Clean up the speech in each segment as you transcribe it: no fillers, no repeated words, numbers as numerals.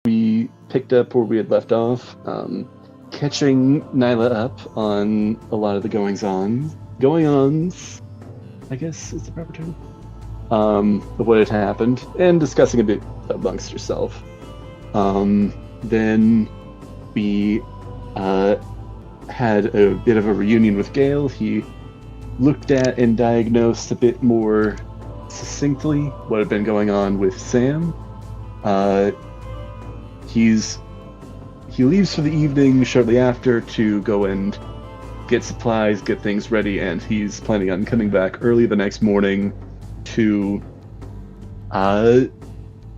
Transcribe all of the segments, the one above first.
we picked up where we had left off, catching Nyla up on a lot of the going-ons, I guess is the proper term, of what had happened, and discussing a bit amongst yourself. Then we had a bit of a reunion with Gale. He looked at and diagnosed a bit more succinctly what had been going on with Sam. He leaves for the evening shortly after to go and get supplies, get things ready, and he's planning on coming back early the next morning to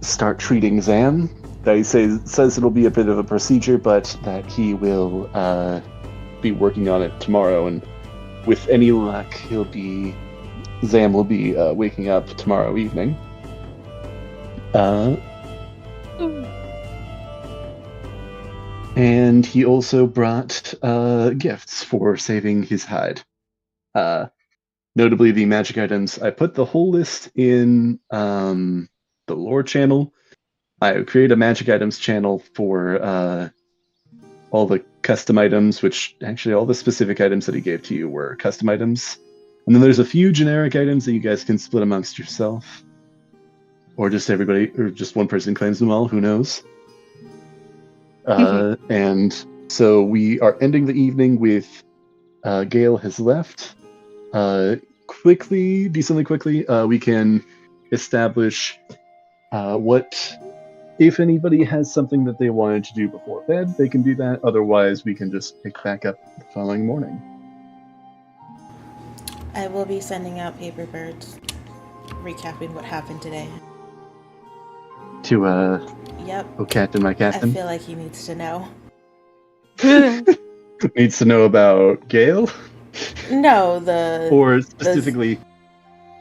start treating Zam. That he says it'll be a bit of a procedure, but that he will be working on it tomorrow, and with any luck, Zam will be waking up tomorrow evening. And he also brought gifts for saving his hide. Notably, the magic items. I put the whole list in the lore channel. I created a magic items channel for all the custom items, which actually all the specific items that he gave to you were custom items. And then there's a few generic items that you guys can split amongst yourself. Or just everybody, or just one person claims them all, who knows? And so we are ending the evening with Gale has left. Decently quickly, we can establish what, if anybody has something that they wanted to do before bed, they can do that. Otherwise, we can just pick back up the following morning. I will be sending out paper birds, recapping what happened today. To, Yep. Oh, Captain, my Captain. I feel like he needs to know. Needs to know about Gale? No, or specifically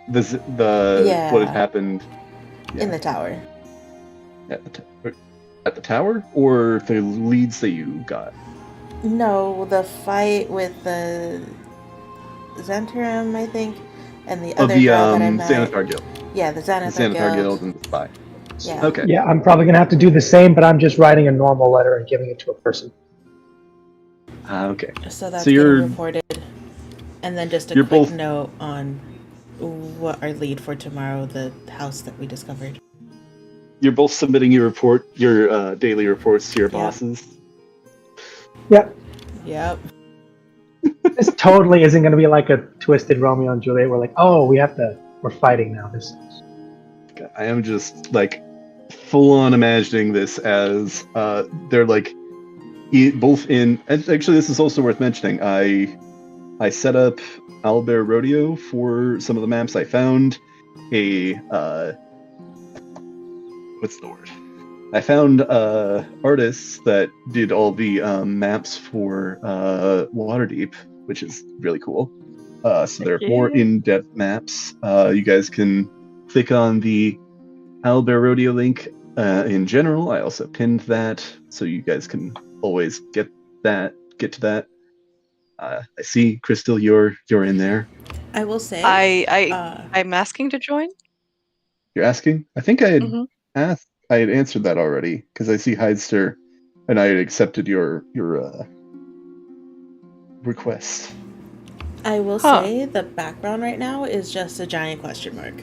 what had happened in the tower. At the tower, or the leads that you got? No, the fight with the Zentrum, I think, and the other girl that I met. Xanathar Guild. Yeah, the Xanathar Guild and the spy. Yeah. Okay. Yeah, I'm probably going to have to do the same, but I'm just writing a normal letter and giving it to a person. Okay. So that's getting reported. And then just a quick note on what our lead for tomorrow, the house that we discovered. You're both submitting your daily reports to your bosses? Yep. This totally isn't going to be like a twisted Romeo and Juliet. We're like, oh, we're fighting now. I am just like full on imagining this as they're like both in. Actually, this is also worth mentioning. I set up Owlbear Rodeo for some of the maps. I found a what's the word? I found artists that did all the maps for Waterdeep, which is really cool. So they're more in-depth maps. You guys can click on the Owlbear Rodeo link in general. I also pinned that, so you guys can always get to that. I see, Crystal, you're in there. I will say I'm asking to join. You're asking? I think I had asked. I had answered that already because I see Heidster, and I had accepted your request. I will say the background right now is just a giant question mark.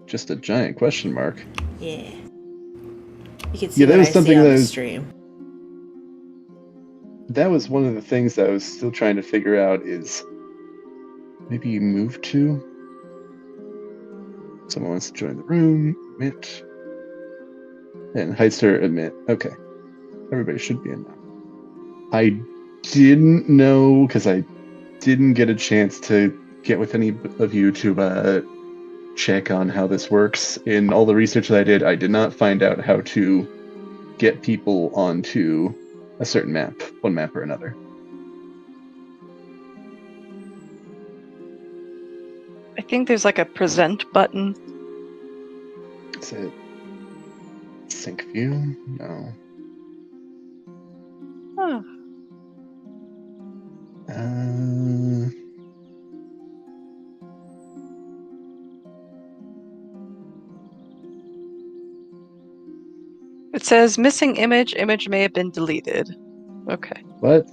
Just a giant question mark. Yeah. You can see what I see on the stream. That was one of the things that I was still trying to figure out is maybe you move to. Someone wants to join the room. Admit. And Heidster, admit. Okay. Everybody should be in now. I didn't know, because I didn't get a chance to get with any of you to check on how this works. In all the research that I did not find out how to get people onto a certain map, one map or another. I think there's like a present button. Is it sync view? No. Oh. It says missing image. Image may have been deleted. Okay. What?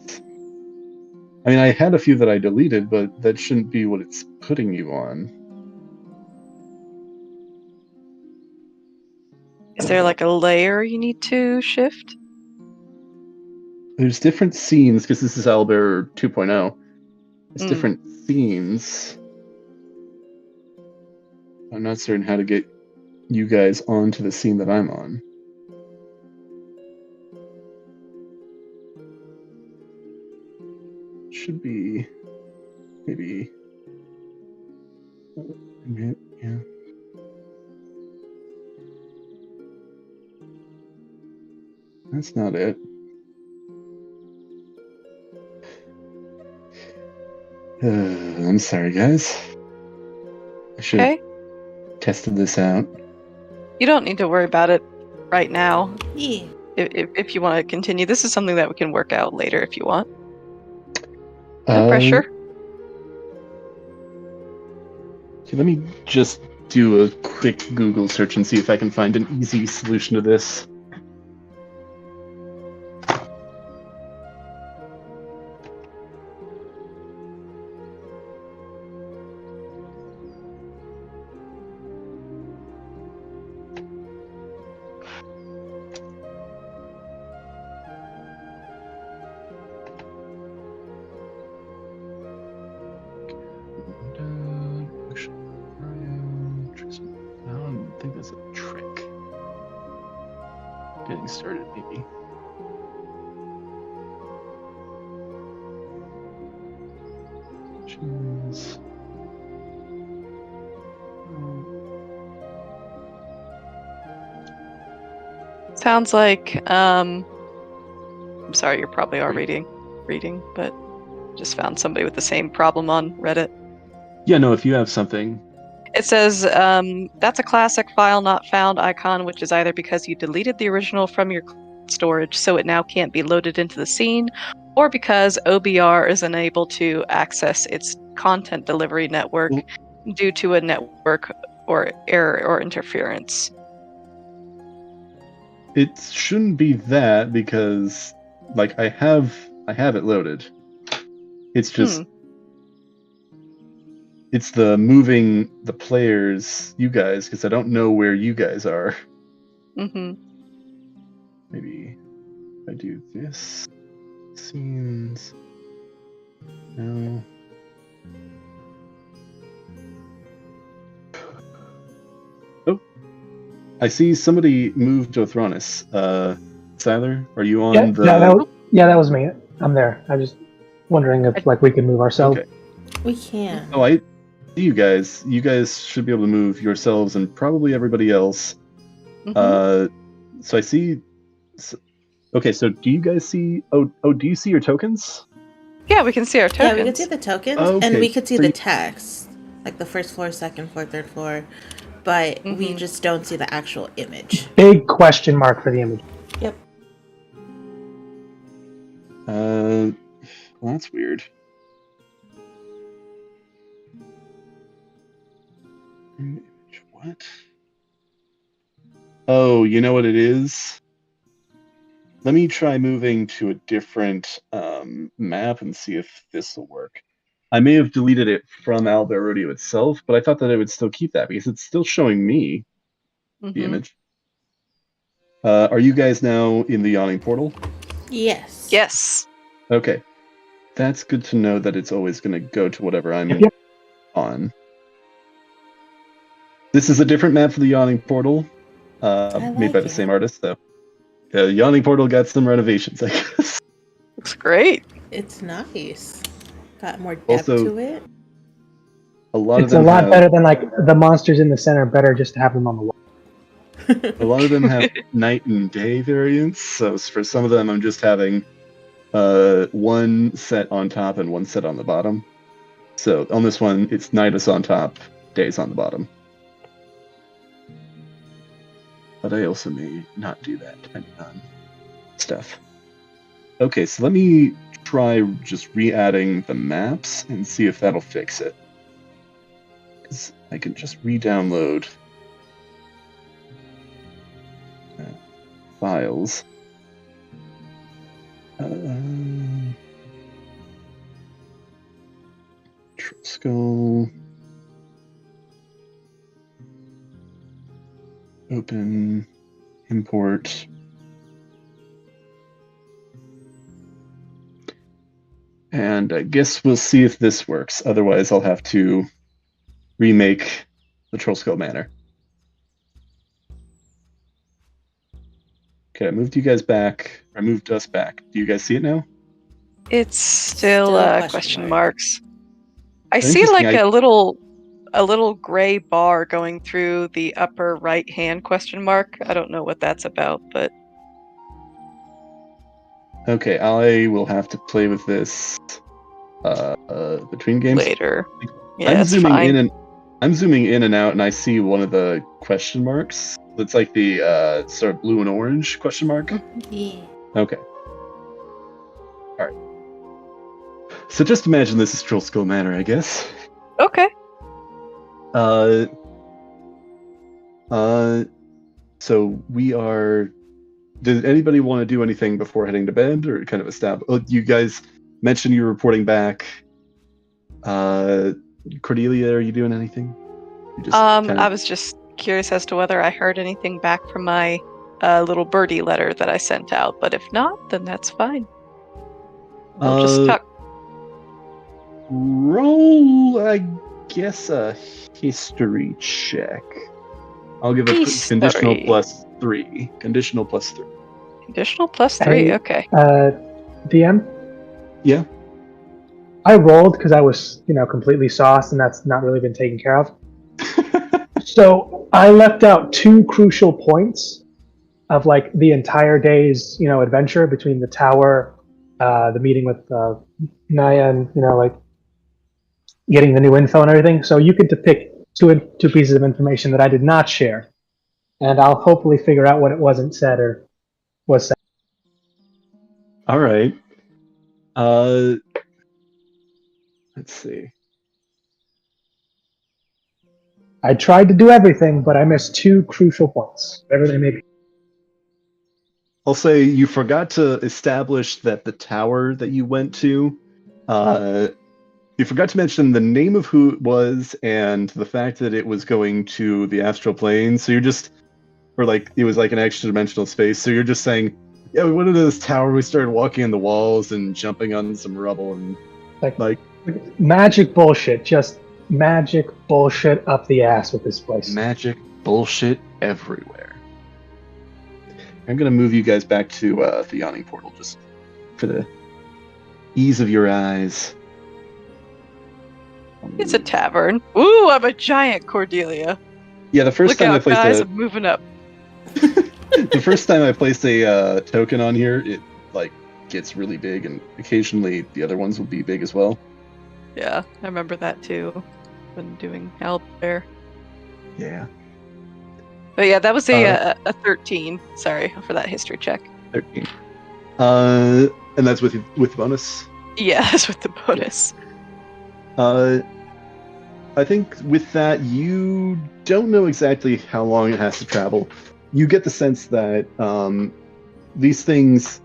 I mean, I had a few that I deleted, but that shouldn't be what it's putting you on. Is there like a layer you need to shift? There's different scenes, because this is Owlbear 2.0. It's Mm. different scenes. I'm not certain how to get you guys onto the scene that I'm on. Should be maybe. Yeah. That's not it. I'm sorry, guys. I should have tested this out. You don't need to worry about it right now. Yeah. If you want to continue, this is something that we can work out later if you want. No pressure. Okay, let me just do a quick Google search and see if I can find an easy solution to this. I don't think that's a trick. Getting started, maybe. Choose. Sounds like I'm sorry, you probably are reading, but just found somebody with the same problem on Reddit. Yeah, no, if you have something. It says, that's a classic file not found icon, which is either because you deleted the original from your storage so it now can't be loaded into the scene, or because OBR is unable to access its content delivery network due to a network or error or interference. It shouldn't be that because, like, I have it loaded. It's just it's the moving the players, you guys, because I don't know where you guys are. Mm-hmm. Maybe if I do this scenes. No. Oh, I see somebody moved Othronus. Siler, are you on the? That was me. I'm there. I'm just wondering if we can move ourselves. Okay. We can. Oh, I see you guys. You guys should be able to move yourselves and probably everybody else. Mm-hmm. So I see. Okay, so do you guys see? Oh, do you see your tokens? Yeah, we can see our tokens. Yeah, we can see the tokens, and we could see the text, like the first floor, second floor, third floor, but we just don't see the actual image. Big question mark for the image. Yep. Well, that's weird. What? Oh, you know what it is? Let me try moving to a different map and see if this will work. I may have deleted it from Owlbear Rodeo itself, but I thought that it would still keep that because it's still showing me the image. Are you guys now in the yawning portal? Yes. Yes. Okay. That's good to know that it's always going to go to whatever I'm on. This is a different map for the yawning portal, made by the same artist, though. The yawning portal got some renovations, I guess. Looks great. It's nice. Got more depth to it. It's a lot better than the monsters in the center. Better just to have them on the wall. A lot of them have night and day variants, so for some of them I'm just having one set on top and one set on the bottom. So on this one, it's night is on top, days on the bottom. But I also may not do that depending on stuff. Okay, so let me try just re-adding the maps and see if that'll fix it. Because I can just re-download. files. Troll Skull. Open. Import. And I guess we'll see if this works. Otherwise, I'll have to remake the Troll Skull Manor. Okay, I moved you guys back. I moved us back. Do you guys see it now? It's still question marks. I see Interesting, like a little gray bar going through the upper right hand question mark. I don't know what that's about, but okay, I will have to play with this between games later. Yeah, I'm it's zooming fine. I'm zooming in and out, and I see one of the question marks. It's like the sort of blue and orange question mark. Yeah. Okay. All right. So just imagine this is Troll Skull Manor, I guess. Okay. So we are. Did anybody want to do anything before heading to bed, or kind of establish? Oh, you guys mentioned you were reporting back. Cordelia, are you doing anything? You just I was just curious as to whether I heard anything back from my little birdie letter that I sent out, but if not, then that's fine. We'll just talk. Roll, I guess, a history check. I'll give a conditional +3. Conditional +3. Conditional +3, okay. DM? Yeah. I rolled because I was, completely sauced, and that's not really been taken care of. So I left out 2 crucial points of like the entire day's, adventure between the tower, the meeting with Naya, and like getting the new info and everything. So you get to pick two pieces of information that I did not share, and I'll hopefully figure out what it wasn't said or was said. All right. Let's see. I tried to do everything, but I missed 2 crucial points, whatever they may be. I'll say you forgot to establish that the tower that you went to, you forgot to mention the name of who it was and the fact that it was going to the astral plane. So you're just, or like it was like an extra dimensional space. So you're just saying, yeah, we went into this tower, we started walking on the walls and jumping on some rubble and like magic bullshit, just magic bullshit up the ass with this place. Magic bullshit everywhere. I'm gonna move you guys back to the yawning portal just for the ease of your eyes. It's a tavern. Ooh, I'm a giant Cordelia. Yeah, the first time I placed I'm moving up. The first time I placed a token on here, it like gets really big, and occasionally the other ones will be big as well. Yeah, I remember that too when doing Owlbear. Yeah. But yeah, that was a 13. Sorry for that history check. 13. And that's with bonus? Yeah, that's with the bonus. I think with that, you don't know exactly how long it has to travel. You get the sense that these things,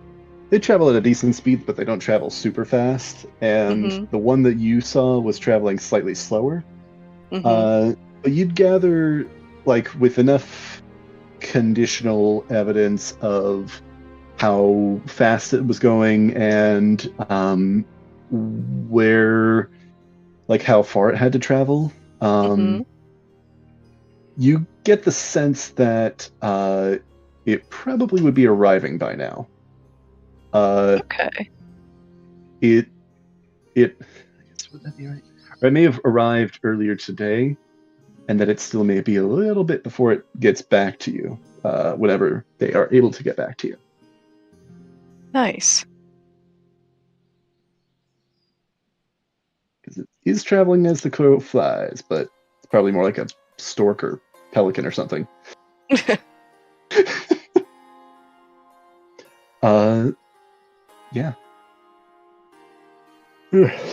they travel at a decent speed, but they don't travel super fast. And the one that you saw was traveling slightly slower. But you'd gather, like, with enough conditional evidence of how fast it was going and where, like, how far it had to travel. You get the sense that it probably would be arriving by now. Okay. It I guess, would that be right? Or it may have arrived earlier today, and that it still may be a little bit before it gets back to you, whenever they are able to get back to you. Nice. Because it is traveling as the crow flies, but it's probably more like a stork or pelican or something. Yeah.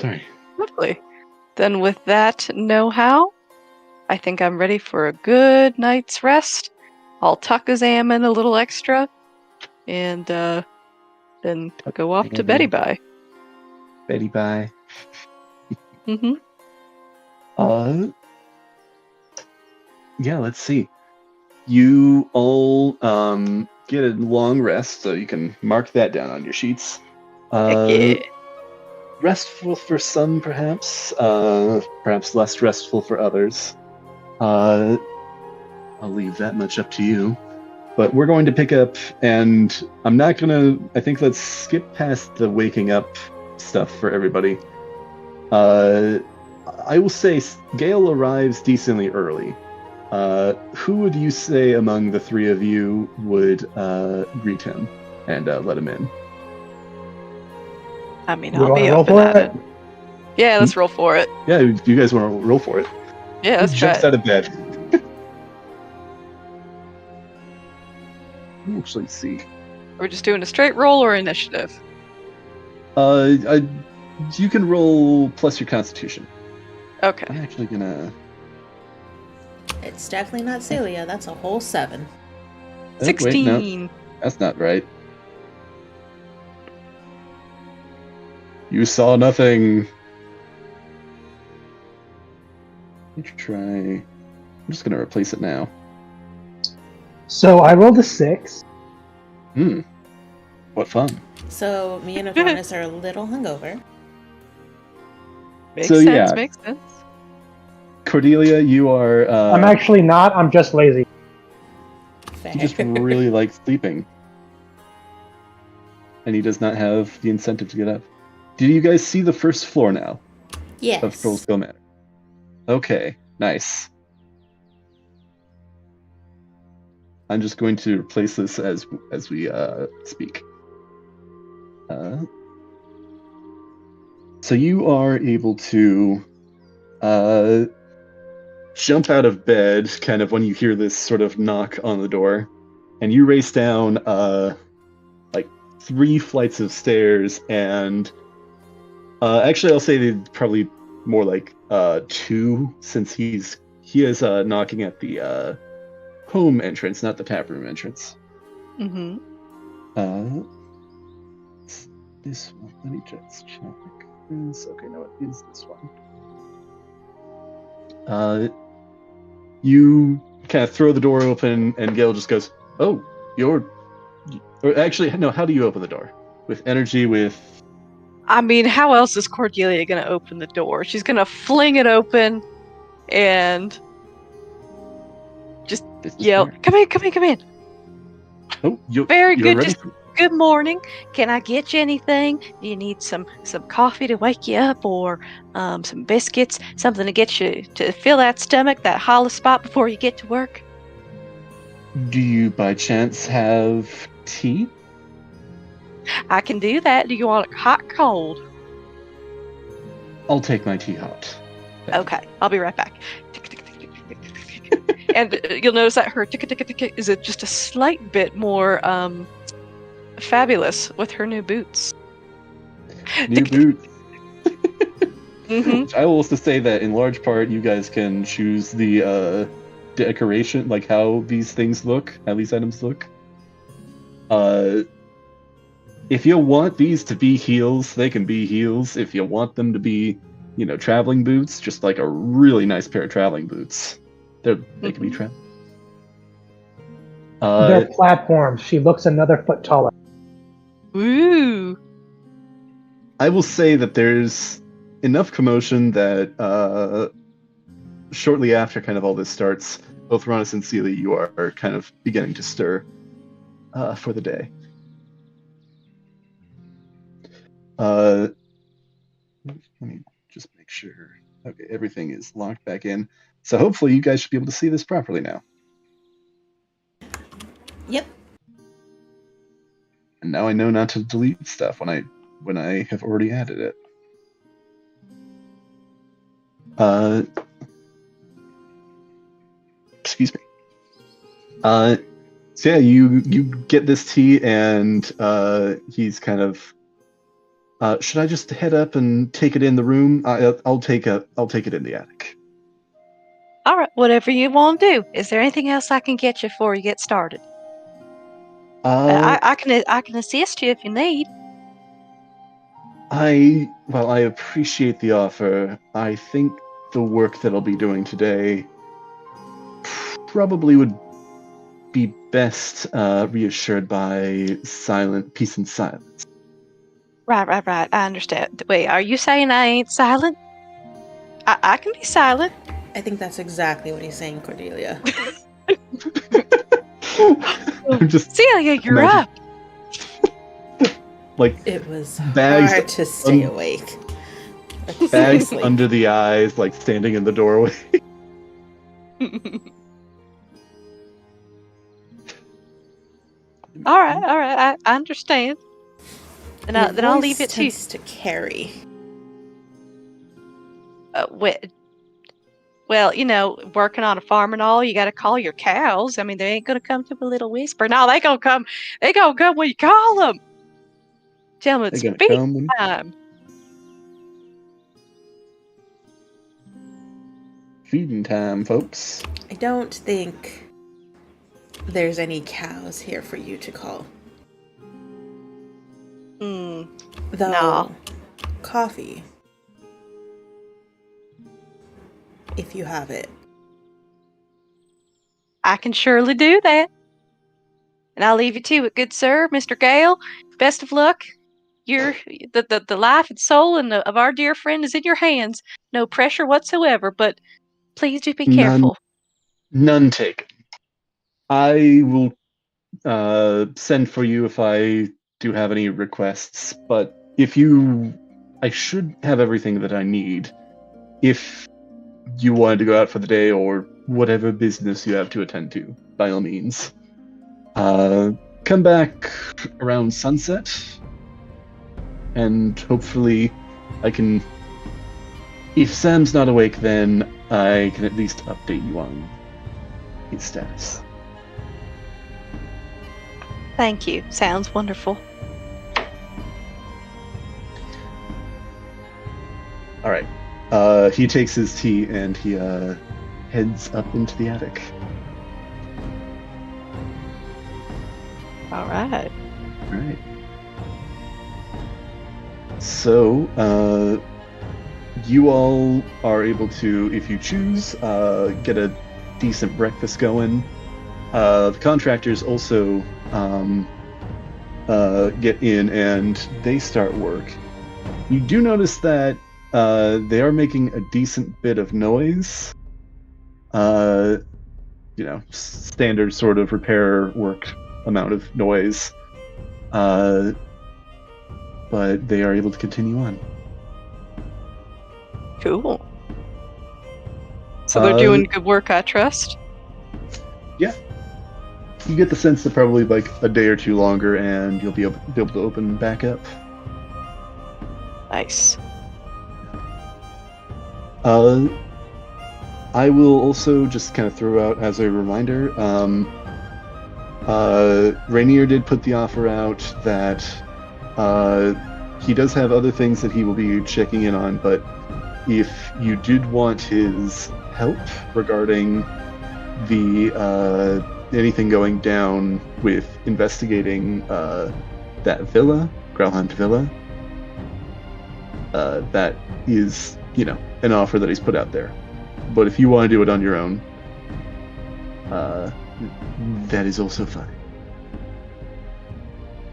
Sorry. Lovely. Then with that know-how, I think I'm ready for a good night's rest. I'll tuck his am in a little extra, and then go off to Betty Bye. Betty Bye. Mm-hmm. Yeah, let's see. You all get a long rest, so you can mark that down on your sheets. Heck yeah. Restful for some, perhaps. Perhaps less restful for others. I'll leave that much up to you. But we're going to pick up, and I'm not gonna. I think let's skip past the waking up stuff for everybody. I will say Gale arrives decently early. Who would you say among the three of you would greet him and let him in? I mean, We I'll wanna be roll open for at it? it. Yeah, let's roll for it. Yeah, do you guys want to roll for it? Yeah, let's Who try jumps it. out of bed? Let me actually see. Are we just doing a straight roll or initiative? You can roll plus your Constitution. Okay. I'm actually gonna. It's definitely not Celia. That's a whole 7. Oh, 16. Wait, no, that's not right. You saw nothing. Let me try. I'm just gonna replace it now. So I rolled a 6. What fun. So me and Avronis are a little hungover. Makes So, sense, yeah. makes sense. Cordelia, you are. I'm actually not. I'm just lazy. Fair. He just really likes sleeping. And he does not have the incentive to get up. Do you guys see the first floor now of Yes. Trollskill Manor? Okay, nice. I'm just going to replace this as we speak. So you are able to jump out of bed kind of when you hear this sort of knock on the door, and you race down like 3 flights of stairs, and actually I'll say they're probably more like 2, since he is knocking at the home entrance, not the taproom entrance. Mm-hmm. This one, let me just check this. Okay, no, it is this one. You kind of throw the door open, and Gale just goes, "Oh, or actually, no. How do you open the door? With energy? With? I mean, how else is Cordelia gonna open the door? She's gonna fling it open and just yell, "Come in, come in, come in!" Oh, you're good. ready. Good morning. Can I get you anything? Do you need some coffee to wake you up, or some biscuits, something to get you to fill that stomach, that hollow spot before you get to work? Do you by chance have tea? I can do that. Do you want it hot or cold? I'll take my tea hot. Okay, I'll be right back. And you'll notice that her tick is just a slight bit more fabulous with her new boots. New boots. Mm-hmm. I will also say that in large part, you guys can choose the decoration, like how these things look, how these items look. If you want these to be heels, they can be heels. If you want them to be, traveling boots, just like a really nice pair of traveling boots, they can be traveling. They're platforms. She looks another foot taller. Ooh. I will say that there's enough commotion that shortly after kind of all this starts, both Ronis and Celia, you are kind of beginning to stir for the day. Let me just make sure. Okay, everything is locked back in. So hopefully you guys should be able to see this properly now. Yep. And now I know not to delete stuff when I have already added it. Excuse me. So yeah, you get this tea, and he's kind of. Should I just head up and take it in the room? I'll take it in the attic. All right, whatever you want to do. Is there anything else I can get you before you get started? I can assist you if you need. I appreciate the offer. I think the work that I'll be doing today probably would be best reassured by peace and silence. Right. I understand. Wait, are you saying I ain't silent? I can be silent. I think that's exactly what he's saying, Cordelia. I'm just Celia, you're up. Like It was bags hard to stay awake. bags Seriously. under the eyes, like standing in the doorway. All right. I understand. And then I'll leave it to you. To carry. Well, working on a farm and all, you got to call your cows. I mean, they ain't gonna come to a little whisper. No, they gonna come. They gonna come when you call them. Tell them it's feeding time. Feeding time, folks. I don't think there's any cows here for you to call. Though, No. coffee. If you have it. I can surely do that. And I'll leave you to it, good sir, Mr. Gale. Best of luck. The life and soul of our dear friend is in your hands. No pressure whatsoever, but please do be careful. None taken. I will send for you if I do have any requests, but I should have everything that I need. If you wanted to go out for the day or whatever business you have to attend to, by all means. Come back around sunset, and hopefully I can... If Sam's not awake, then I can at least update you on his status. Thank you. Sounds wonderful. Alright. He takes his tea and he heads up into the attic. Alright. Alright. So, you all are able to, if you choose, get a decent breakfast going. The contractors also get in and they start work. You do notice that they are making a decent bit of noise. Standard sort of repair work amount of noise. But they are able to continue on. Cool. So they're doing good work, I trust? Yeah. You get the sense that probably like a day or two longer and you'll be able to open back up. Nice. I will also just kind of throw out as a reminder, Rainier did put the offer out that he does have other things that he will be checking in on, but if you did want his help regarding the anything going down with investigating that villa, Growlhunt Villa, that is, an offer that he's put out there. But if you want to do it on your own, that is also fine.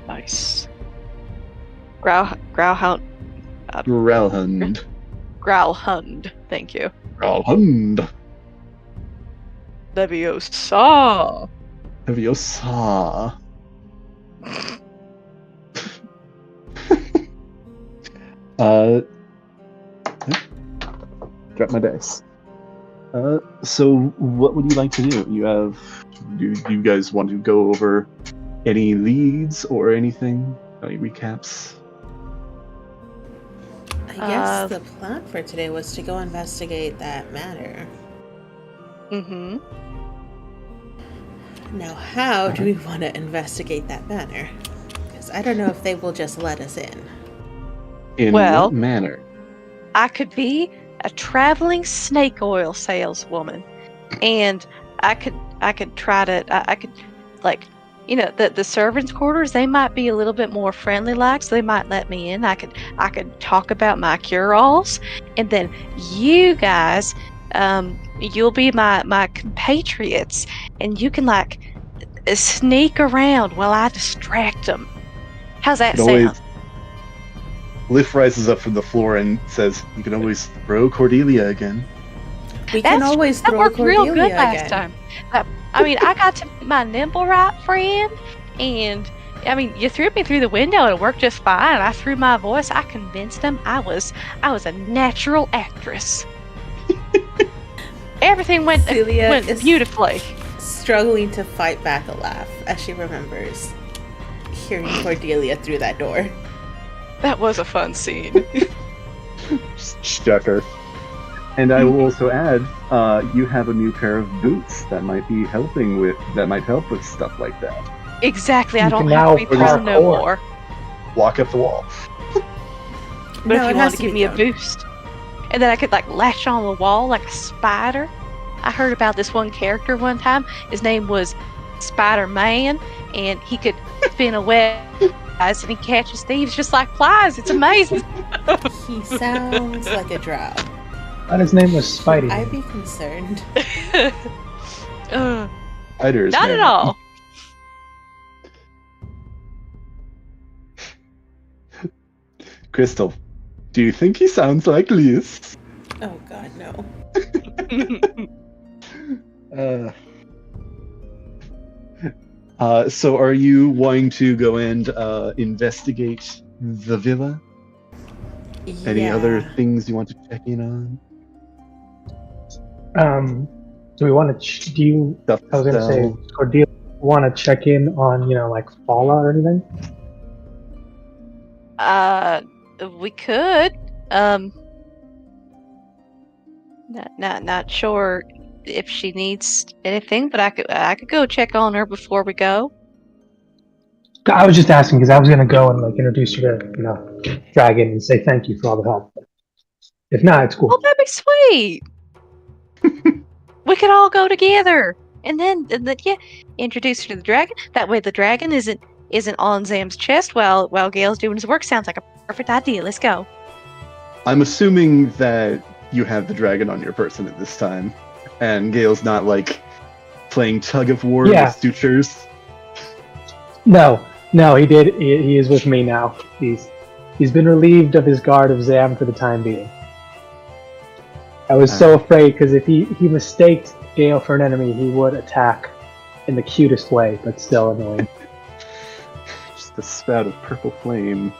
Nice. Growlhunt. Growlhund. Growlhund. Thank you. Growlhund. Leviosa. Leviosa. Drop my dice. So what would you like to do? Do you guys want to go over any leads or anything? Any recaps? I guess the plan for today was to go investigate that matter. Mm-hmm. Now, how do we want to investigate that manor? Because I don't know if they will just let us in. In what manner? I could be a traveling snake oil saleswoman, and I could try to the servants' quarters, they might be a little bit more friendly like, so they might let me in. I could talk about my cure-alls, and then you guys, you'll be my compatriots, and you can like sneak around while I distract them. How's that sound? Liff rises up from the floor and says, "You can always throw Cordelia again." We can always throw worked Cordelia real good again. last time. I mean, I got to my nimble right friend, and I mean, you threw me through the window and it worked just fine. I threw my voice. I convinced them I was a natural actress. Everything went beautifully. Struggling to fight back a laugh as she remembers hearing Cordelia through that door. That was a fun scene. Stucker. And I will also add, you have a new pair of boots that might help with stuff like that. Exactly, I don't have to be prone no more. Walk up the wall. But if you want to give me a boost. And then I could like latch on the wall like a spider. I heard about this one character one time. His name was Spider-Man, and he could spin a web and he catches thieves just like flies. It's amazing. He sounds like a drow. And his name was Spidey. I'd be concerned. Spiders, not at all. Crystal, do you think he sounds like Liz? Oh god, no. So are you wanting to go and investigate the villa? Yeah. Any other things you want to check in on? Do we want to? I was gonna say, or do you want to check in on, like fallout or anything? We could. Not sure if she needs anything, but I could go check on her before we go. I was just asking because I was gonna go and like introduce her to, Dragon and say thank you for all the help. If not, it's cool. Oh, that'd be sweet. We could all go together, and then introduce her to the dragon. That way, the dragon isn't on Zam's chest while Gale's doing his work. Sounds like a perfect idea. Let's go. I'm assuming that you have the dragon on your person at this time, and Gale's not like playing tug of war with sutures. No, he did. He is with me now. He's been relieved of his guard of Zam for the time being. I was so afraid because if he mistaked Gale for an enemy, he would attack in the cutest way, but still annoying. Just a spout of purple flame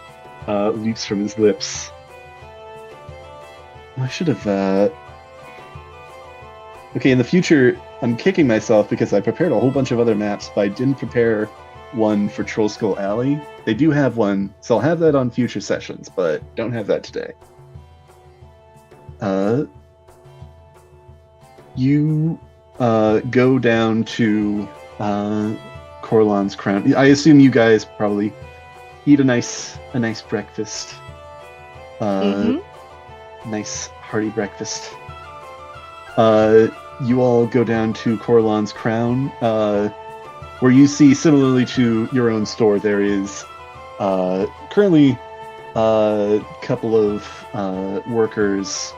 leaps from his lips. I should have. Okay, in the future, I'm kicking myself because I prepared a whole bunch of other maps, but I didn't prepare one for Troll Skull Alley. They do have one, so I'll have that on future sessions, but don't have that today. You go down to Corlan's Crown. I assume you guys probably eat a nice breakfast. Nice hearty breakfast. You all go down to Corlan's Crown, where you see, similarly to your own store, there is currently a couple of workers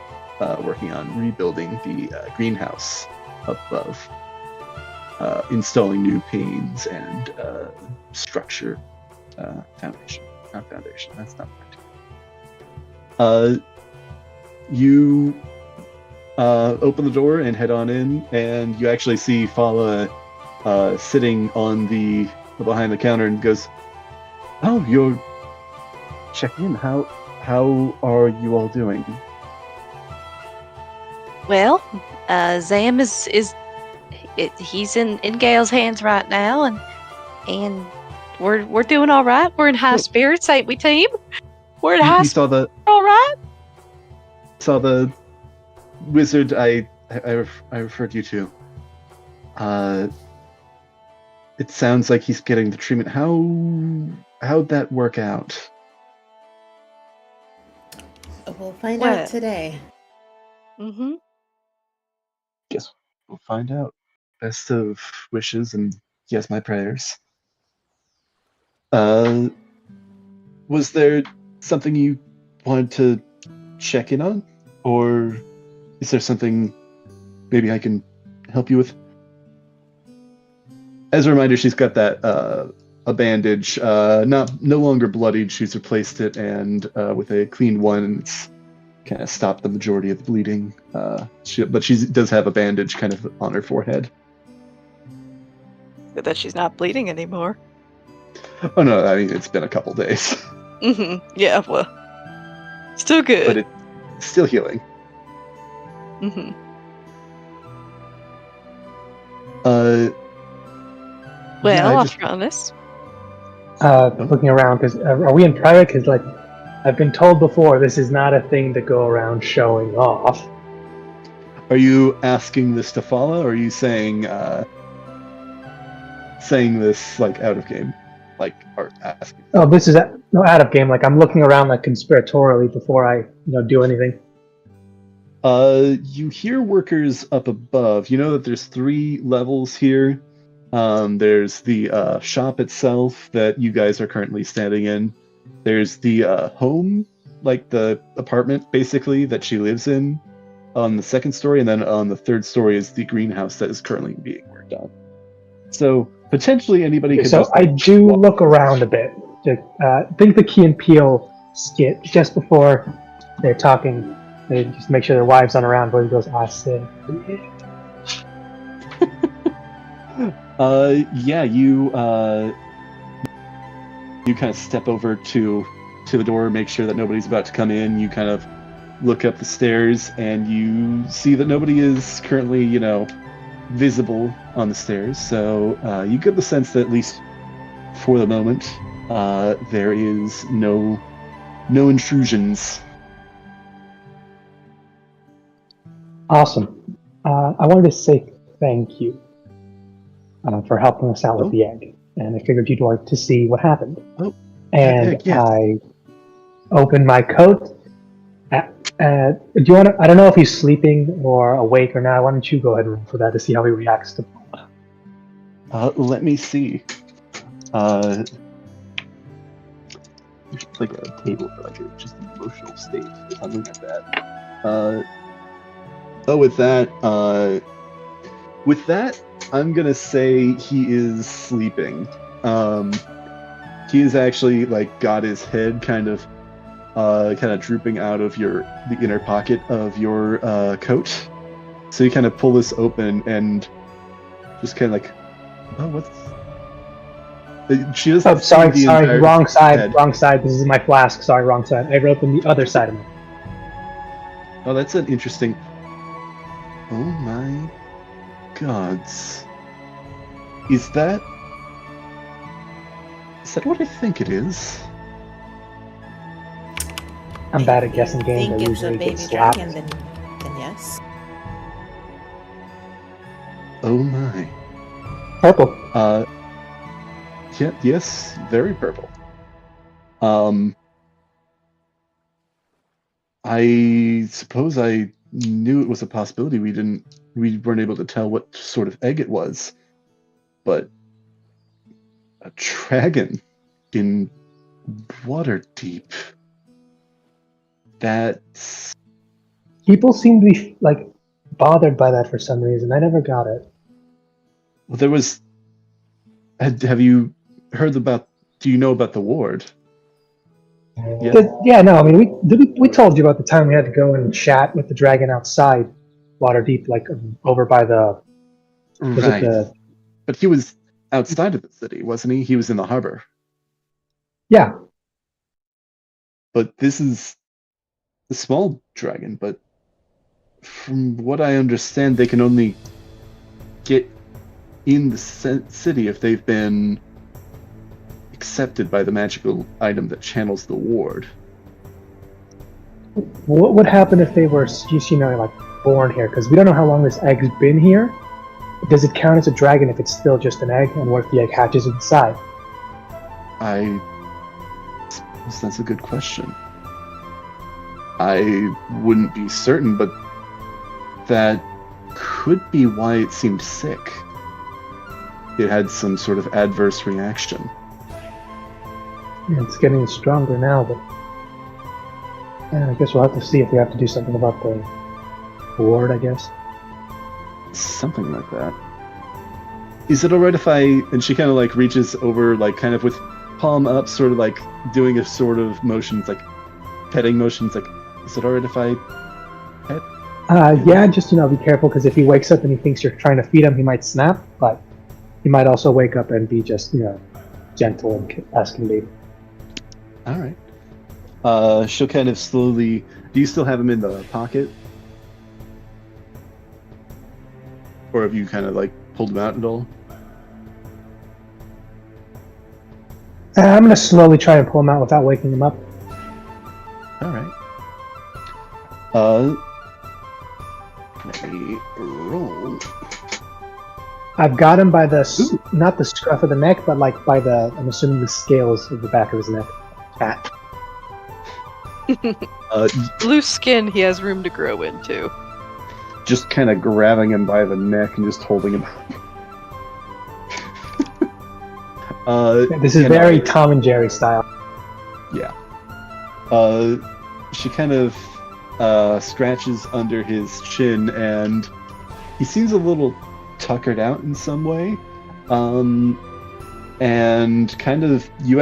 working on rebuilding the greenhouse above, installing new panes and structure foundation. Not foundation, that's not right. You open the door and head on in, and you actually see Fala sitting on behind the counter and goes, "Oh, you're checking in. How are you all doing?" Well, Zam he's in Gale's hands right now, and we're doing all right. We're in high spirits, ain't we, team? We're in high spirits. All right. Saw the wizard I referred you to. It sounds like he's getting the treatment. How'd that work out? We'll find out today. Mm-hmm. Guess we'll find out. Best of wishes, and yes, my prayers. Was there something you wanted to check in on? Or is there something maybe I can help you with? As a reminder, she's got that a bandage, no longer bloodied. She's replaced it, and with a clean one, it's kind of stopped the majority of the bleeding. But she does have a bandage kind of on her forehead. Good that she's not bleeding anymore. Oh no, I mean it's been a couple days. Mm-hmm. Yeah, well, still good. But it's still healing. Mm-hmm. Well, I'll try on this. Looking around, because are we in private? Because like I've been told before, this is not a thing to go around showing off. Are you asking this to Fala, or are you saying this like out of game, like or asking? Oh, this is out of game. Like I'm looking around like conspiratorially before I do anything. You hear workers up above. You know that there's 3 levels here. There's the shop itself that you guys are currently standing in. There's the home, like the apartment basically that she lives in on the 2nd story, and then on the 3rd story is the greenhouse that is currently being worked on. So potentially anybody could. So I do look around a bit. Think the Key and Peele skit just before they're talking. They just make sure their wives aren't around, but he goes, "I said." Yeah, you kind of step over to the door, make sure that nobody's about to come in. You kind of look up the stairs, and you see that nobody is currently, visible on the stairs. So you get the sense that at least for the moment, there is no intrusions. Awesome. I wanted to say thank you for helping us out with the egg, and I figured you'd like to see what happened. Oh, and yes. I opened my coat. Do you want to? I don't know if he's sleeping or awake or not. Why don't you go ahead and roll for that to see how he reacts to? Let me see. It's like a table for like just an emotional state. If I'm looking at that. With that, I'm gonna say he is sleeping. He is actually like got his head kind of drooping out of the inner pocket of your coat. So you kind of pull this open and just kind of like, oh, what's? She doesn't. Oh, sorry, wrong side. This is my flask. Sorry, wrong side. I opened the other side of it. Oh, that's an interesting. Oh my gods. Is that what I think it is? I'm bad at guessing games. I think it's a baby dragon, then yes. Oh my. Purple. Yeah, yes, very purple. I suppose I knew it was a possibility. We weren't able to tell what sort of egg it was, but a dragon in Waterdeep. That's... People seem to be like bothered by that for some reason. I never got it. Well, there was. Have you heard about? Do you know about the ward? Yeah, no. I mean, we told you about the time we had to go and chat with the dragon outside Waterdeep, like over by the. Right. But he was outside of the city, wasn't he? He was in the harbor. Yeah. But this is a small dragon. But from what I understand, they can only get in the city if they've been accepted by the magical item that channels the ward. What would happen if they were just, like born here? Because we don't know how long this egg's been here. Does it count as a dragon if it's still just an egg? And what if the egg hatches inside? I suppose that's a good question. I wouldn't be certain, but that could be why it seemed sick. It had some sort of adverse reaction. Yeah, it's getting stronger now, but I guess we'll have to see if we have to do something about the ward, I guess. Something like that. Is it alright if I... And she kind of like reaches over, like kind of with palm up, sort of like doing a sort of motions, like petting motions, like, is it alright if I pet? Yeah, just, be careful, because if he wakes up and he thinks you're trying to feed him, he might snap, but he might also wake up and be just, gentle and as can be. Alright. She'll kind of slowly... Do you still have him in the pocket? Or have you kind of like pulled him out at all? I'm going to slowly try and pull him out without waking him up. Alright. Let me roll. I've got him by the, not the scruff of the neck, but like by the, I'm assuming the scales of the back of his neck. Cat. Loose skin he has room to grow into. Just kind of grabbing him by the neck and just holding him. This is very Tom and Jerry style. Yeah. She kind of scratches under his chin, and he seems a little tuckered out in some way. And kind of, you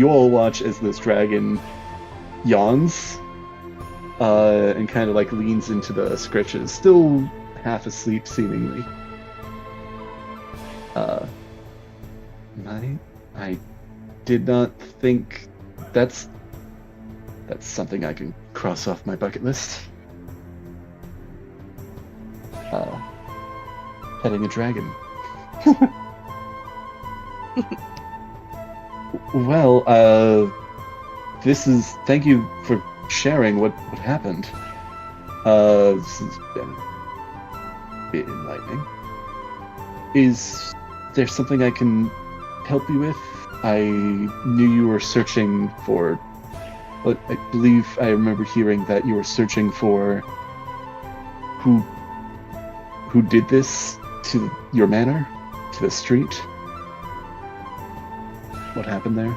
all watch as this dragon yawns, and kind of like leans into the scritches, still half asleep seemingly. I did not think that's something I can cross off my bucket list. Petting a dragon. Well, thank you for sharing what happened. This has been a bit enlightening. Is there something I can help you with? I knew you were searching for... But I believe I remember hearing that you were searching for... Who did this to your manor? To the street? What happened there?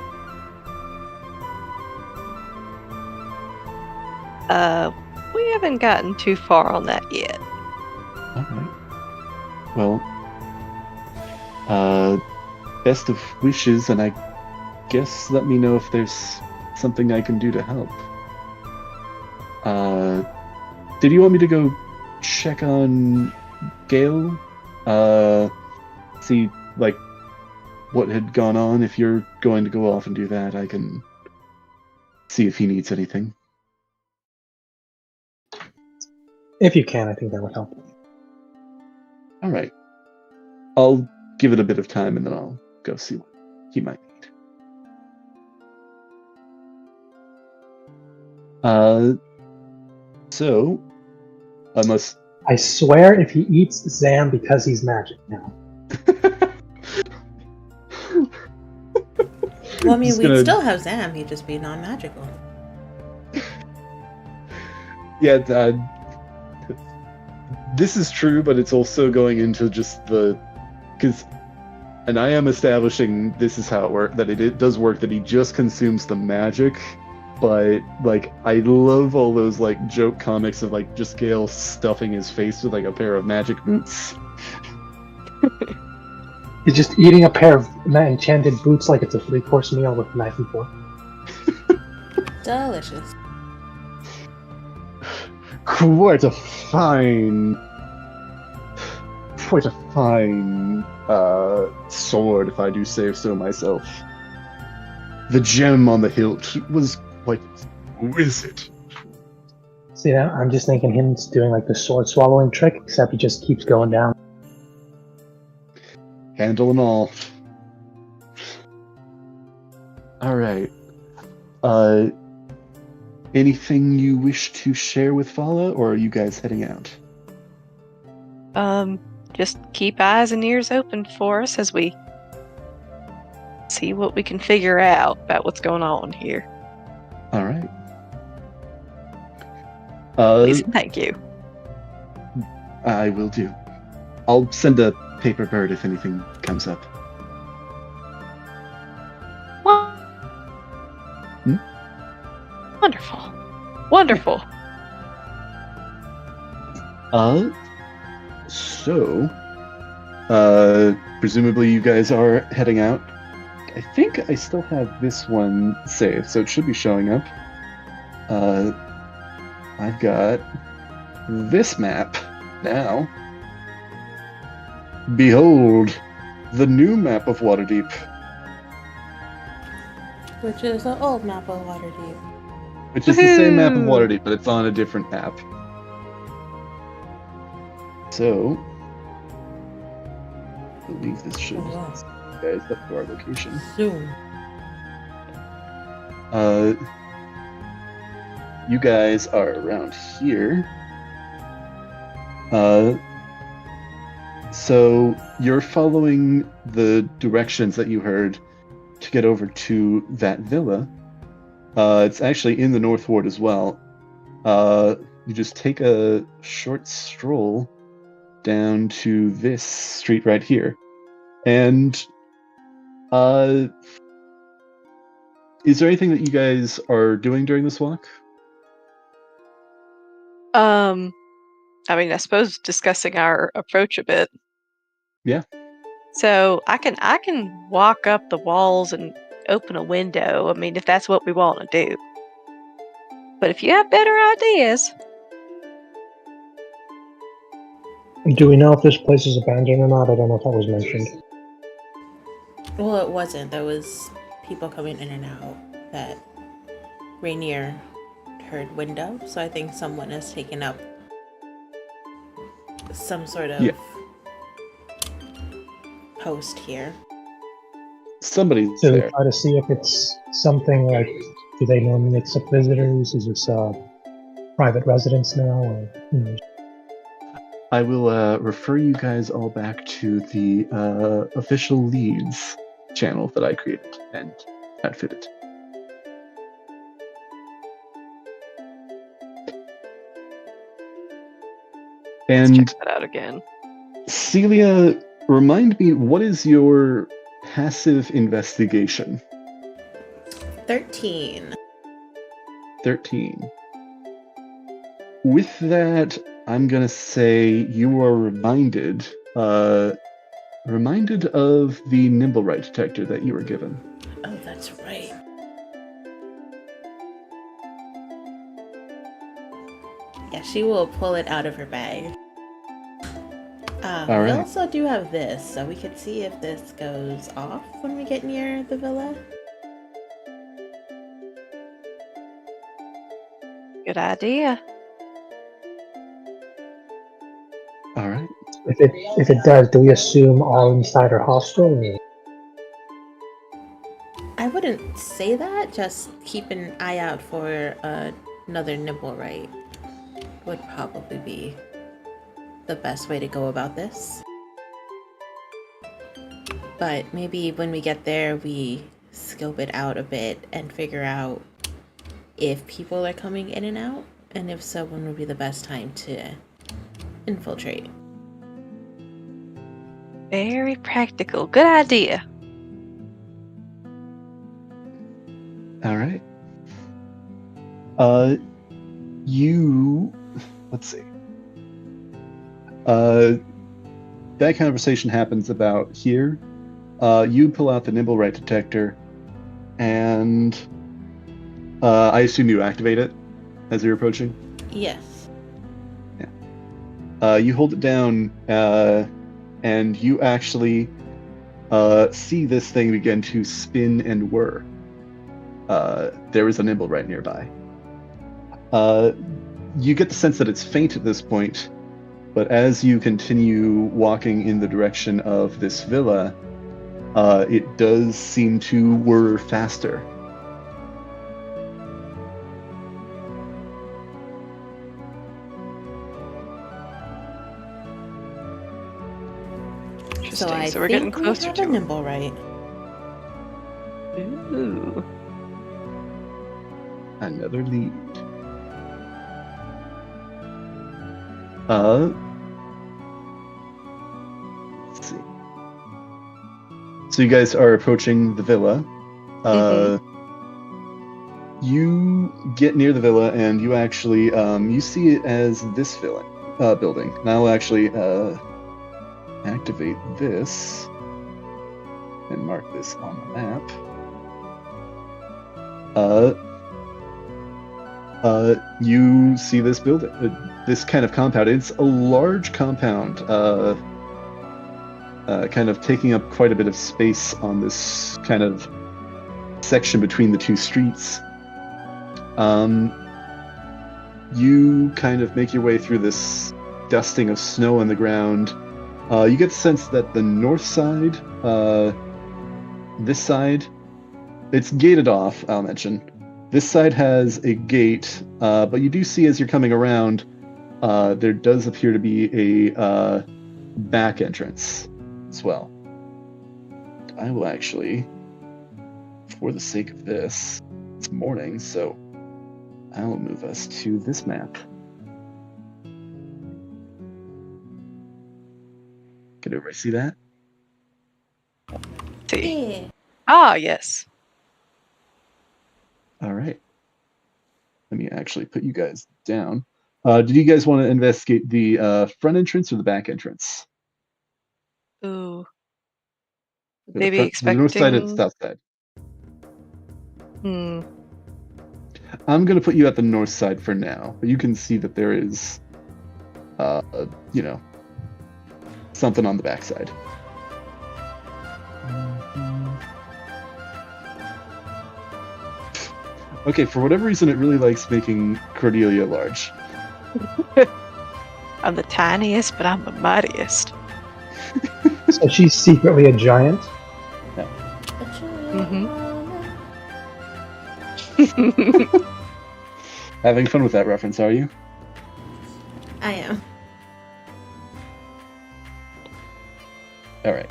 We haven't gotten too far on that yet. Alright. Well, best of wishes, and I guess let me know if there's something I can do to help. Did you want me to go check on Gale? See, like, what had gone on? If you're going to go off and do that, I can see if he needs anything. If you can, I think that would help. Alright. I'll give it a bit of time and then I'll go see what he might need. So, unless... I swear if he eats Zam because he's magic now. Well, I mean, we'd still have Zam, he'd just be non-magical. Yeah, this is true, but it's also going into just and I am establishing this is how it works, that it does work, that he just consumes the magic, but, like, I love all those, like, joke comics of, like, just Gale stuffing his face with, like, a pair of magic boots. He's just eating a pair of enchanted boots like it's a 3-course meal with a knife and fork. Delicious. Quite a fine sword, if I do say so myself. The gem on the hilt was quite exquisite. See, now I'm just thinking him doing like the sword swallowing trick, except he just keeps going down. Handle and all. Alright. Anything you wish to share with Fala, or are you guys heading out? Just keep eyes and ears open for us as we see what we can figure out about what's going on here. Alright. Please and thank you. I will do. I'll send a paper bird if anything comes up. Wonderful. Wonderful. Presumably you guys are heading out. I think I still have this one saved, so it should be showing up. I've got this map now. Behold, the new map of Waterdeep. Which is the old map of Waterdeep. Which is the same map of Waterdeep, but it's on a different app. So, I believe this should guys up to our location. Soon. You guys are around here. So you're following the directions that you heard to get over to that villa. It's actually in the North Ward as well. You just take a short stroll down to this street right here. And is there anything that you guys are doing during this walk? I mean, I suppose discussing our approach a bit. Yeah. So I can walk up the walls and open a window. I mean, if that's what we want to do. But if you have better ideas. Do we know if this place is abandoned or not? I don't know if that was mentioned. Well, it wasn't. There was people coming in and out that Rainier heard window, so I think someone has taken up some sort of post here. Somebody's So there. try to see if it's something like, do they normally accept visitors? Is this a private residence now? Or, who knows? I will refer you guys all back to the official leads channel that I created and outfitted. Let's And check that out again. Celia, remind me, what is your passive investigation? 13. 13. With that, I'm gonna say you are reminded of the Nimblewright detector that you were given. Oh, that's right. Yeah, she will pull it out of her bag. We right. also do have this, so we could see if this goes off when we get near the villa. Good idea. All right. If it does, do we assume all inside are hostile? Or? I wouldn't say that, just keep an eye out for another Nimblewright would probably be the best way to go about this. But maybe when we get there, we scope it out a bit and figure out if people are coming in and out, and if so, when would be the best time to infiltrate. Very practical. Good idea. All right. Let's see. That conversation happens about here. You pull out the Nimblewright detector, and I assume you activate it as you're approaching? Yes. Yeah. You hold it down, and you actually see this thing begin to spin and whir. There is a Nimblewright nearby. You get the sense that it's faint at this point, but as you continue walking in the direction of this villa, it does seem to whir faster. So I So we're getting think closer we have to a him. Nimblewright. Ooh. Another lead. Let's see. So you guys are approaching the villa. You get near the villa, and you actually you see it as this building. And I'll actually activate this and mark this on the map. You see this building, this kind of compound. It's a large compound, kind of taking up quite a bit of space on this kind of section between the two streets. You kind of make your way through this dusting of snow on the ground. You get the sense that the north side, this side, it's gated off, I'll mention. This side has a gate, but you do see as you're coming around, there does appear to be a back entrance as well. I will actually, for the sake of this, it's morning, so I'll move us to this map. Can everybody see that? See. Yeah. Ah, yes. All right. Let me actually put you guys down. Did you guys want to investigate the front entrance or the back entrance? Ooh. Or Maybe the expecting. north side or the south side? Hmm. I'm going to put you at the north side for now, but you can see that there is, something on the back side. Okay, for whatever reason, it really likes making Cordelia large. I'm the tiniest, but I'm the mightiest. So she's secretly a giant. Having fun with that reference, are you? I am. All right.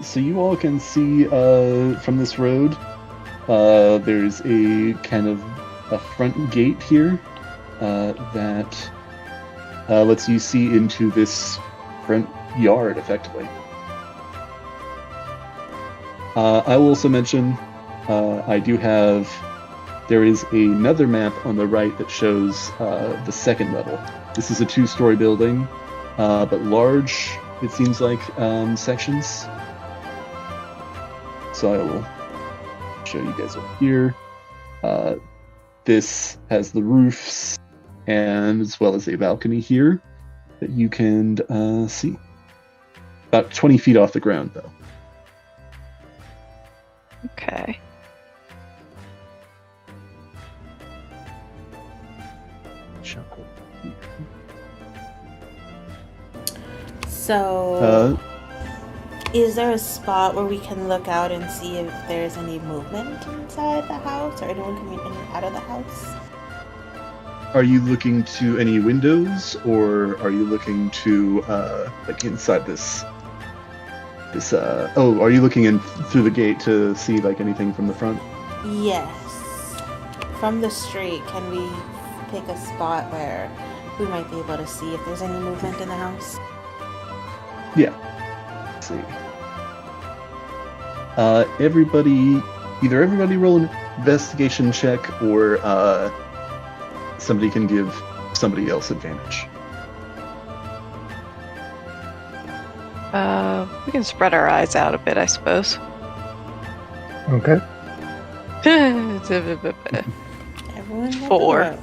So you all can see from this road, there's a kind of a front gate here that lets you see into this front yard, effectively. I will also mention there is another map on the right that shows the second level. This is a 2-story building, but large, it seems like, sections. So I will show you guys over here. This has the roofs, and as well as a balcony here that you can see. About 20 feet off the ground, though. Okay. So, is there a spot where we can look out and see if there's any movement inside the house or anyone coming in and out of the house? Are you looking to any windows, or are you looking to like inside this? Are you looking in through the gate to see like anything from the front? Yes. From the street, can we pick a spot where we might be able to see if there's any movement in the house? Yeah. Let's see. Everybody roll an investigation check, or somebody can give somebody else advantage. We can spread our eyes out a bit, I suppose. Okay. Everyone 4.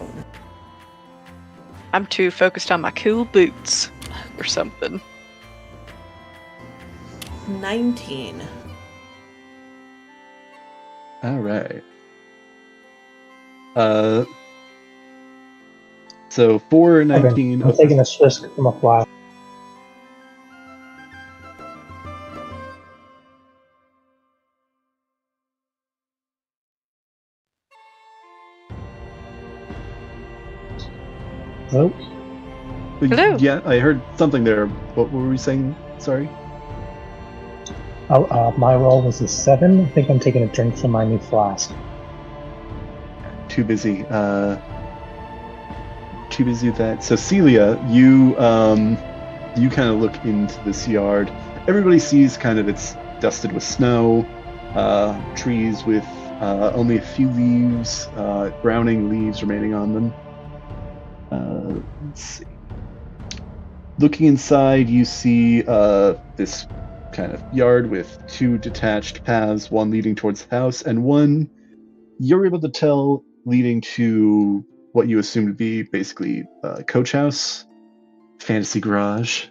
I'm too focused on my cool boots or something. 19. All right. So 4, 19. I'm taking a risk from a fly. Hello? Hello. Yeah, I heard something there. What were we saying? Sorry. My roll was a 7. I think I'm taking a drink from my new flask. Too busy. Too busy with that. So Celia, you kind of look into this yard. Everybody sees kind of it's dusted with snow, trees with Only a few leaves, browning leaves remaining on them. Let's see. Looking inside, you see this kind of yard with two detached paths, one leading towards the house, and one you're able to tell leading to what you assume to be basically a coach house, fantasy garage.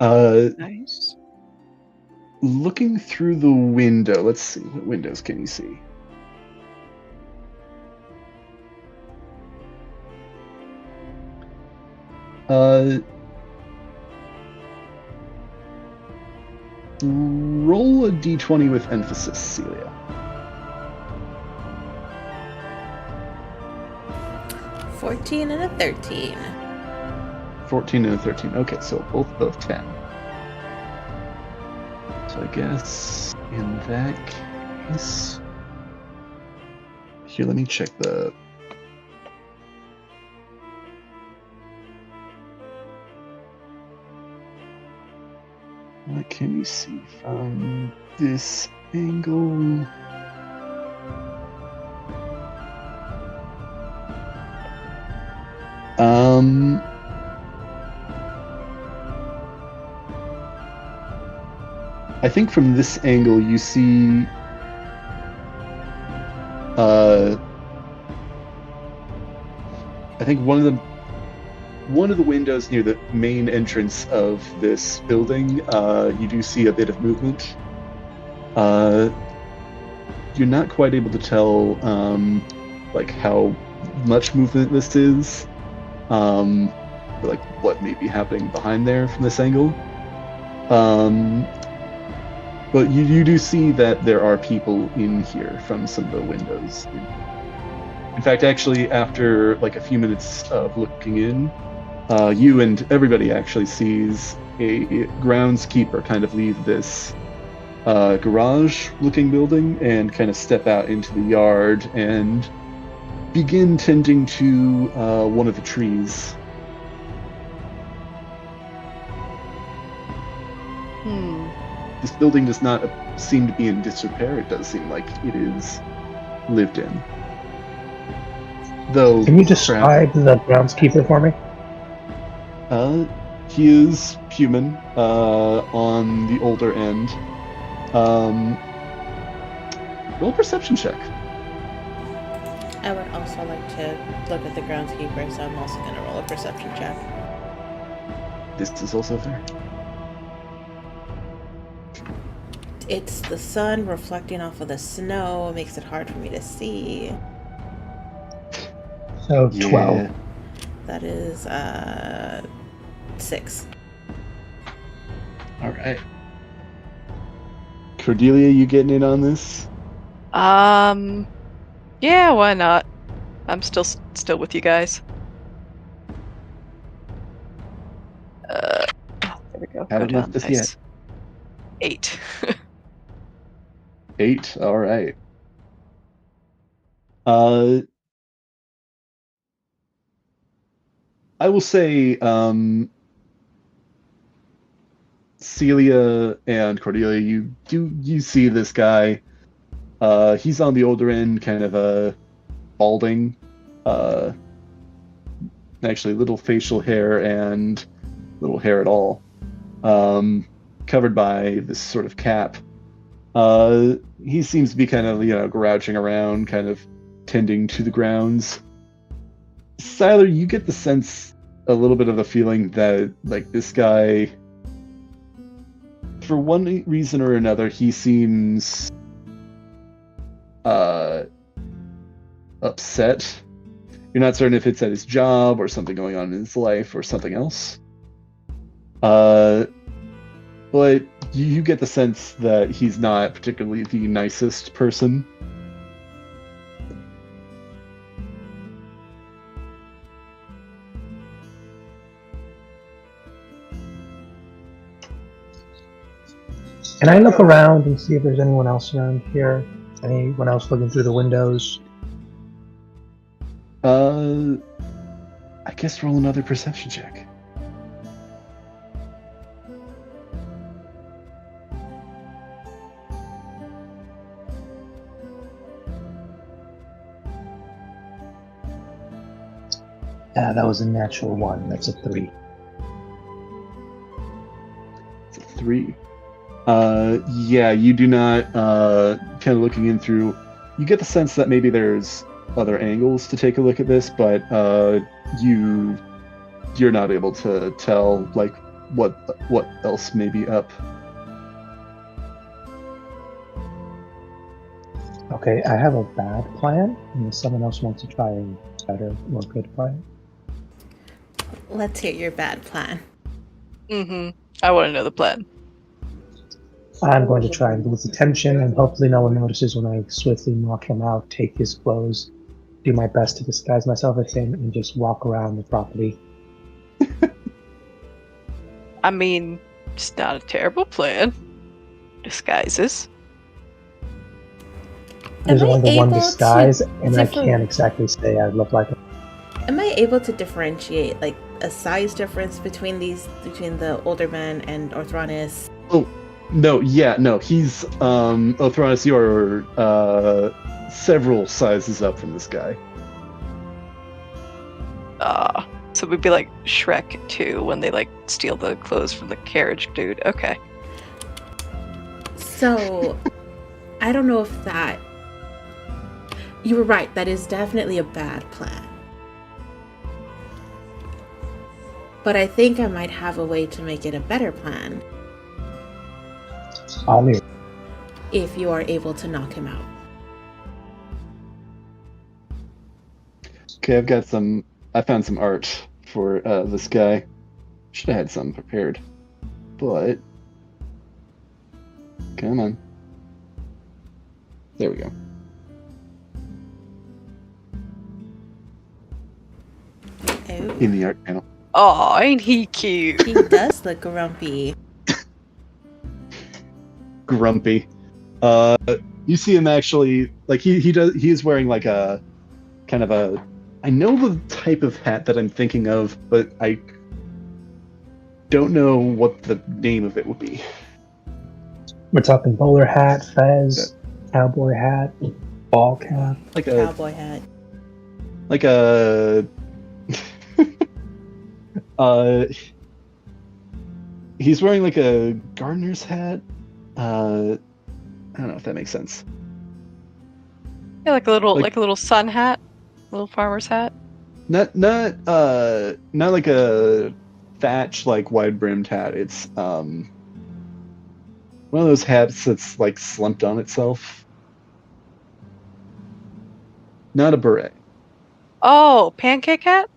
Nice. Looking through the window, let's see, what windows can you see? Roll a d20 with emphasis, Celia. 14 and a 13. 14 and a 13. Okay, so both above 10. So I guess in that case... Here, let me check the... What can you see from this angle? I think from this angle you see I think one of the windows near the main entrance of this building, you do see a bit of movement. You're not quite able to tell like how much movement this is, like what may be happening behind there from this angle. But you do see that there are people in here from some of the windows. In fact, actually, after like a few minutes of looking in, you and everybody actually sees a groundskeeper kind of leave this garage-looking building and kind of step out into the yard and begin tending to one of the trees. This building does not seem to be in disrepair. It does seem like it is lived in. Though, can you describe the groundskeeper for me? He is human, on the older end. Roll a perception check. I would also like to look at the groundskeeper, so I'm also going to roll a perception check. This is also fair. It's the sun reflecting off of the snow. It makes it hard for me to see. So 12. That is 6. All right. Cordelia, you getting in on this? Yeah, why not? I'm still with you guys. There we go. Haven't Go down. left us Nice. yet. 8. 8. All right. I will say, Celia and Cordelia, you see this guy. He's on the older end, kind of balding. Actually, little facial hair and little hair at all. Covered by this sort of cap. He seems to be kind of, grouching around, kind of tending to the grounds. Siler, you get the sense, a little bit of the feeling that, like, this guy, for one reason or another, he seems upset. You're not certain if it's at his job or something going on in his life or something else. But you get the sense that he's not particularly the nicest person. Can I look around and see if there's anyone else around here? Anyone else looking through the windows? I guess roll another perception check. Yeah, that was a natural 1. That's a 3. It's a 3. Yeah, you do not, kind of looking in through, you get the sense that maybe there's other angles to take a look at this, but you're not able to tell, like, what else may be up. Okay, I have a bad plan, and someone else wants to try a better or good plan. Let's hear your bad plan. I want to know the plan. I'm going to try and lose attention, and hopefully no one notices when I swiftly knock him out, take his clothes, do my best to disguise myself as him, and just walk around the property. I mean, it's not a terrible plan. Disguises. There's Am I only the one able to disguise, and I differ- can't exactly say I look like him. Am I able to differentiate, like, a size difference between the older man and Orthronus? Oh, no, he's, Othronus, you're, several sizes up from this guy. So we'd be like Shrek 2 when they like steal the clothes from the carriage dude. Okay. So, I don't know if that... You were right, that is definitely a bad plan. But I think I might have a way to make it a better plan I'll leave. if you are able to knock him out. Okay, I found some art for this guy. Should have had some prepared, but come on. There we go. Oh, In the art panel. Oh, ain't he cute? he does look grumpy. Grumpy. You see him actually, like he is wearing like a kind of a, I know the type of hat that I'm thinking of, but I don't know what the name of it would be. We're talking bowler hat, fez, cowboy hat, ball cap. Like a Cowboy hat. like a he's wearing like a gardener's hat. I don't know if that makes sense. Yeah, like a little sun hat, little farmer's hat. Not like a thatch like wide brimmed hat. It's one of those hats that's like slumped on itself. Not a beret, Oh, pancake hat?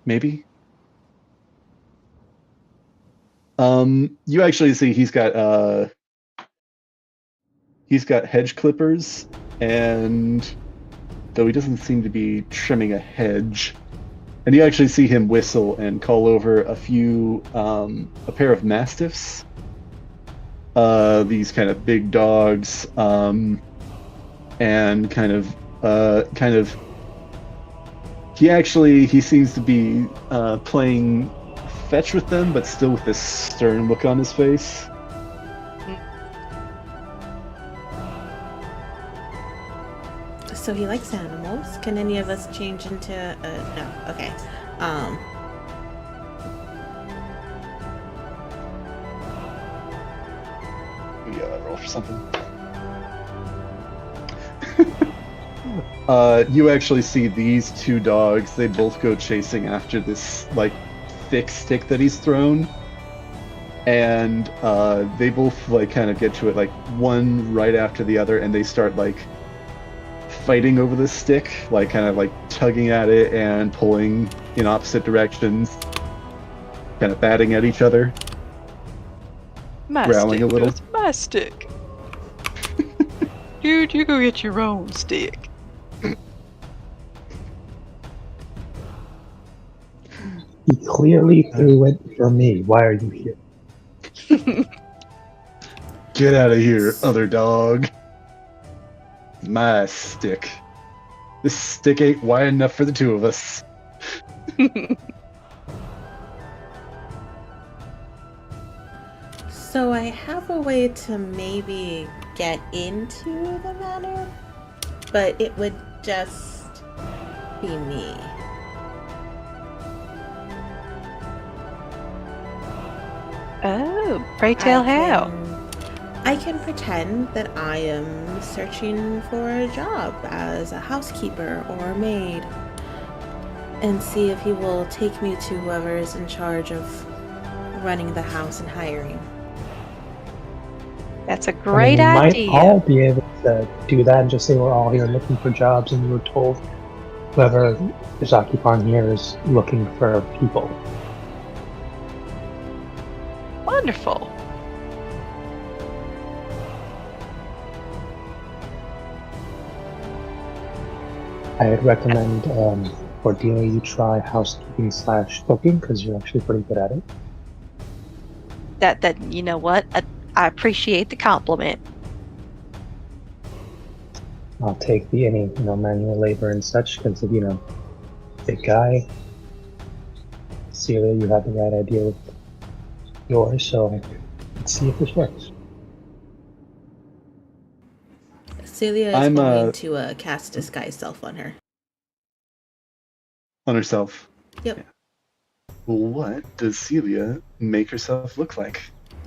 maybe. You actually see he's got hedge clippers, and though he doesn't seem to be trimming a hedge, and you actually see him whistle and call over a pair of mastiffs. These kind of big dogs, and kind of he seems to be playing fetch with them, but still with this stern look on his face. So he likes animals. Can any of us change into no? Okay. Roll for something. You actually see these two dogs. They both go chasing after this like thick stick that he's thrown, and they both like kind of get to it like one right after the other, and they start like fighting over this stick, like kind of like tugging at it and pulling in opposite directions, kind of batting at each other, My growling stick a little. goes to my stick. Dude, you go get your own stick. He clearly threw it for me. Why are you here? Get out of here, other dog. My stick. This stick ain't wide enough for the two of us. So I have a way to maybe get into the manor, but it would just be me. Oh, pray tell how. I can pretend that I am searching for a job as a housekeeper or a maid and see if he will take me to whoever is in charge of running the house and hiring. That's a great we idea. might all be able to do that and just say we're all here looking for jobs, and we're told whoever is occupying here is looking for people. Wonderful. I'd recommend Cordelia, you try housekeeping / cooking because you're actually pretty good at it. That you know what? I appreciate the compliment. I'll take the any manual labor and such because big guy. Celia, you have the right idea with yours, so let's see if this works. Celia is going to cast disguise self on her. On herself. Yep. Yeah. What does Celia make herself look like?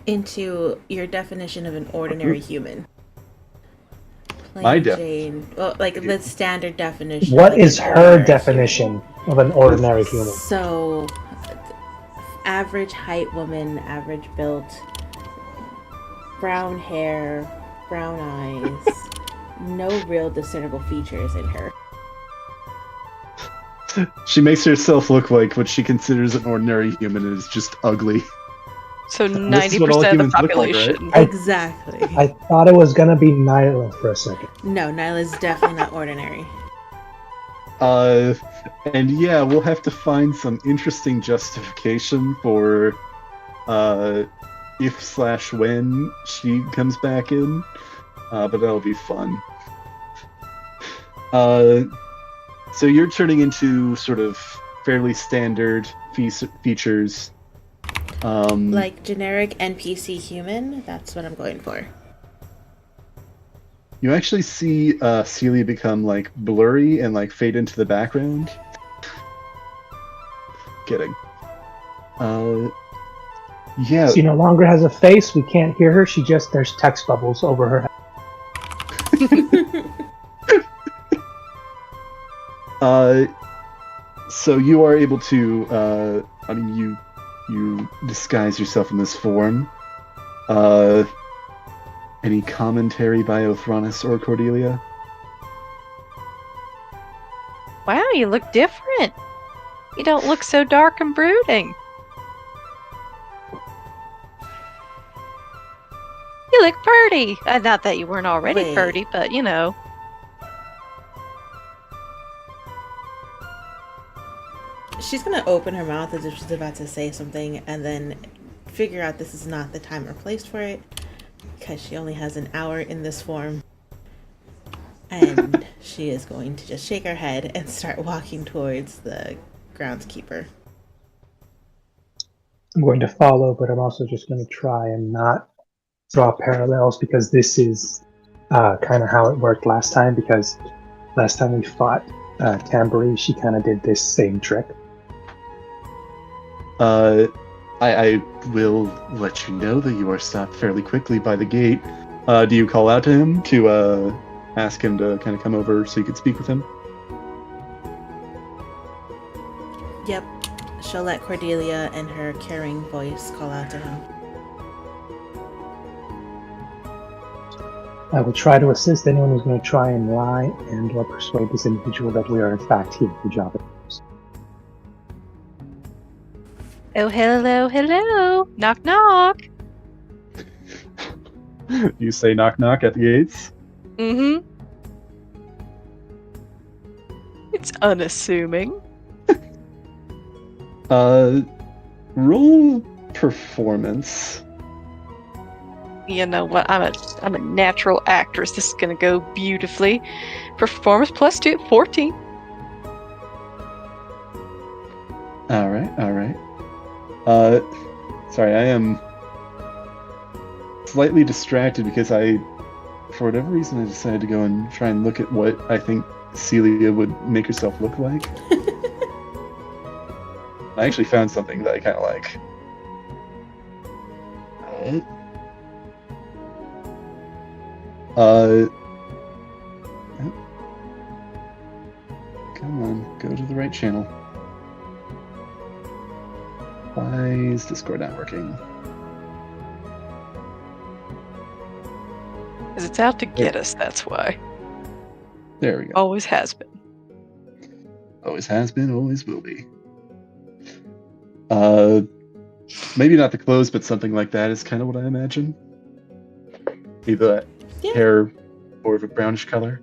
Into your definition of an ordinary human. My definition. Well, like the standard definition. What like is her definition of an ordinary human? So, average height woman, average built, brown hair, brown eyes, no real discernible features in her. She makes herself look like what she considers an ordinary human and is just ugly. So This is what all 90% of the humans look like, population. right? Exactly. I thought it was gonna be Nyla for a second. No, Nyla's definitely not ordinary. And yeah, we'll have to find some interesting justification for if/when she comes back in. But that'll be fun. So you're turning into sort of fairly standard features. Like generic NPC human, that's what I'm going for. You actually see Celia become like blurry and like fade into the background. Kidding. Yeah. She no longer has a face. We can't hear her. There's text bubbles over her head. So you are able to, you disguise yourself in this form. Any commentary by Othronus or Cordelia? Wow, you look different. You don't look so dark and brooding. You look pretty. Not that you weren't already Wait. pretty, but She's gonna open her mouth as if she's about to say something and then figure out this is not the time or place for it because she only has an hour in this form. And she is going to just shake her head and start walking towards the groundskeeper. I'm going to follow, but I'm also just going to try and not draw parallels because this is kind of how it worked last time. Because last time we fought Tambury, she kind of did this same trick. I will let you know that you are stopped fairly quickly by the gate. Do you call out to him to ask him to kind of come over so you could speak with him? Yep. She'll let Cordelia and her caring voice call out to him. I will try to assist anyone who's going to try and lie and or persuade this individual that we are in fact here for job. Oh, hello, hello. Knock, knock. You say knock knock at the gates? Mm-hmm. It's unassuming. Roll performance. You know what? I'm a natural actress. This is gonna go beautifully. Performance plus 2, 14. All right. Sorry, I am slightly distracted because for whatever reason, I decided to go and try and look at what I think Celia would make herself look like. I actually found something that I kind of like. it. Yep. Come on, go to the right channel. Why is Discord not working? Because it's out to get us, that's why. There we go. Always has been. Always has been, always will be. Maybe not the clothes, but something like that is kind of what I imagine. Either hair or of a brownish color.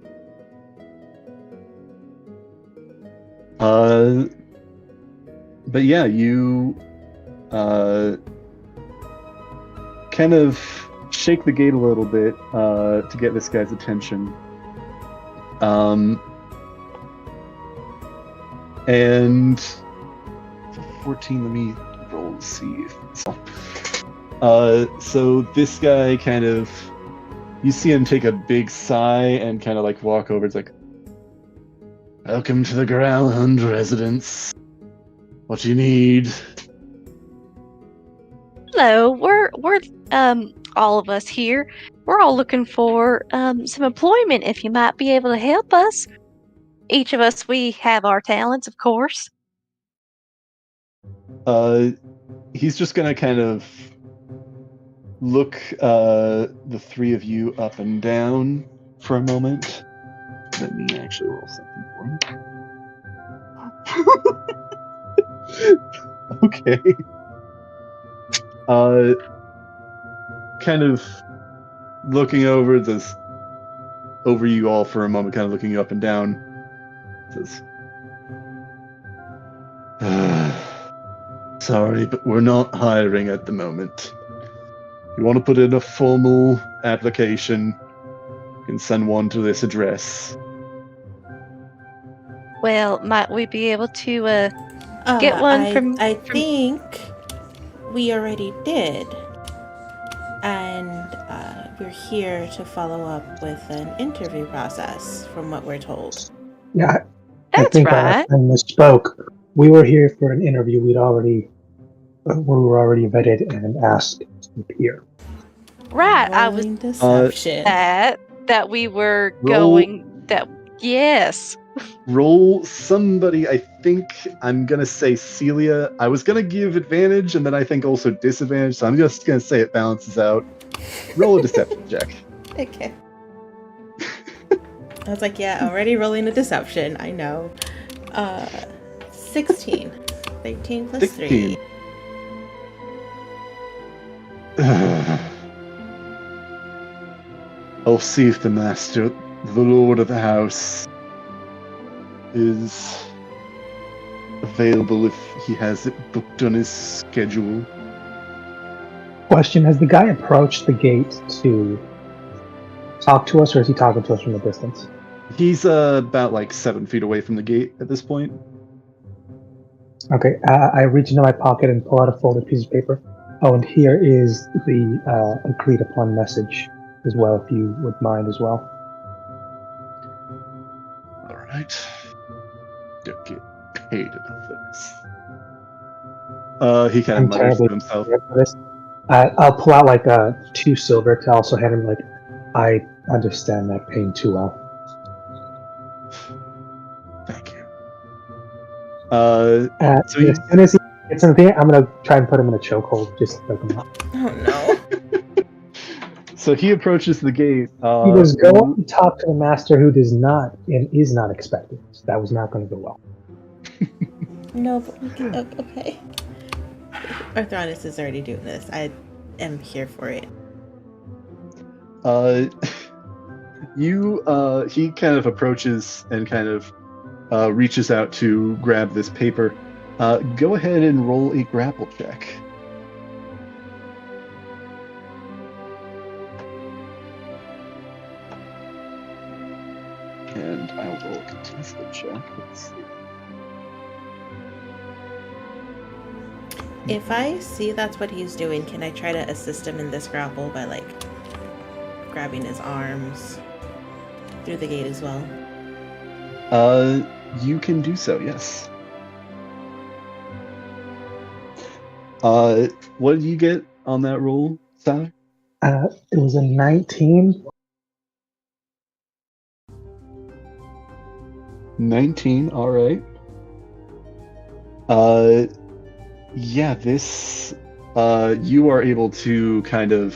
But yeah, you kind of shake the gate a little bit to get this guy's attention. And for 14, let me roll to see. So this guy kind of, you see him take a big sigh and kind of like walk over. It's like, welcome to the ground, residents. What do you need? Hello, we're all of us here. We're all looking for some employment. If you might be able to help us. Each of us, we have our talents, of course. He's just gonna kind of look the three of you up and down for a moment. Let me actually roll something for him. Okay. Kind of looking over you all for a moment, kind of looking you up and down. Says, sorry, but we're not hiring at the moment. If you want to put in a formal application, you can send one to this address. Well, might we be able to get one from... I think we already did. And we're here to follow up with an interview process, from what we're told. Yeah, That's I think right. I misspoke. We were here for an interview. We were already vetted and asked to appear. Right, I was Rolling deception. that we were Roll- going... Yes. Roll somebody, I think I'm gonna say Celia. I was gonna give advantage and then I think also disadvantage, so I'm just gonna say it balances out. Roll a deception check. Okay. I was like, yeah, already rolling a deception. I know. 16. 13 plus 16. 3. I'll see if the master, the lord of the house, is available if he has it booked on his schedule. Question: has the guy approached the gate to talk to us, or is he talking to us from a distance? He's about like 7 feet away from the gate at this point. Okay, I reach into my pocket and pull out a folded piece of paper. Oh, and here is the agreed upon message as well, if you would mind as well. All right. Don't get paid enough for this. He kind of I'm mutters to terribly himself. prepared for this. I'll pull out like 2 silver to also hand him, like, I understand that pain too well. Thank you. So So as soon as he gets in there, I'm gonna try and put him in a chokehold, just like him up. Oh no. So he approaches the gate. He was going to talk to the master, who does not and is not expected. So that was not going to go well. No, but we can, okay. Arthronis is already doing this. I am here for it. He kind of approaches and kind of reaches out to grab this paper. Go ahead and roll a grapple check. And I'll roll a contested check. Let's see. If I see that's what he's doing, can I try to assist him in this grapple by, like, grabbing his arms through the gate as well? You can do so, yes. What did you get on that roll? Tyler? It was a 19. 19, all right. Yeah, this, you are able to kind of,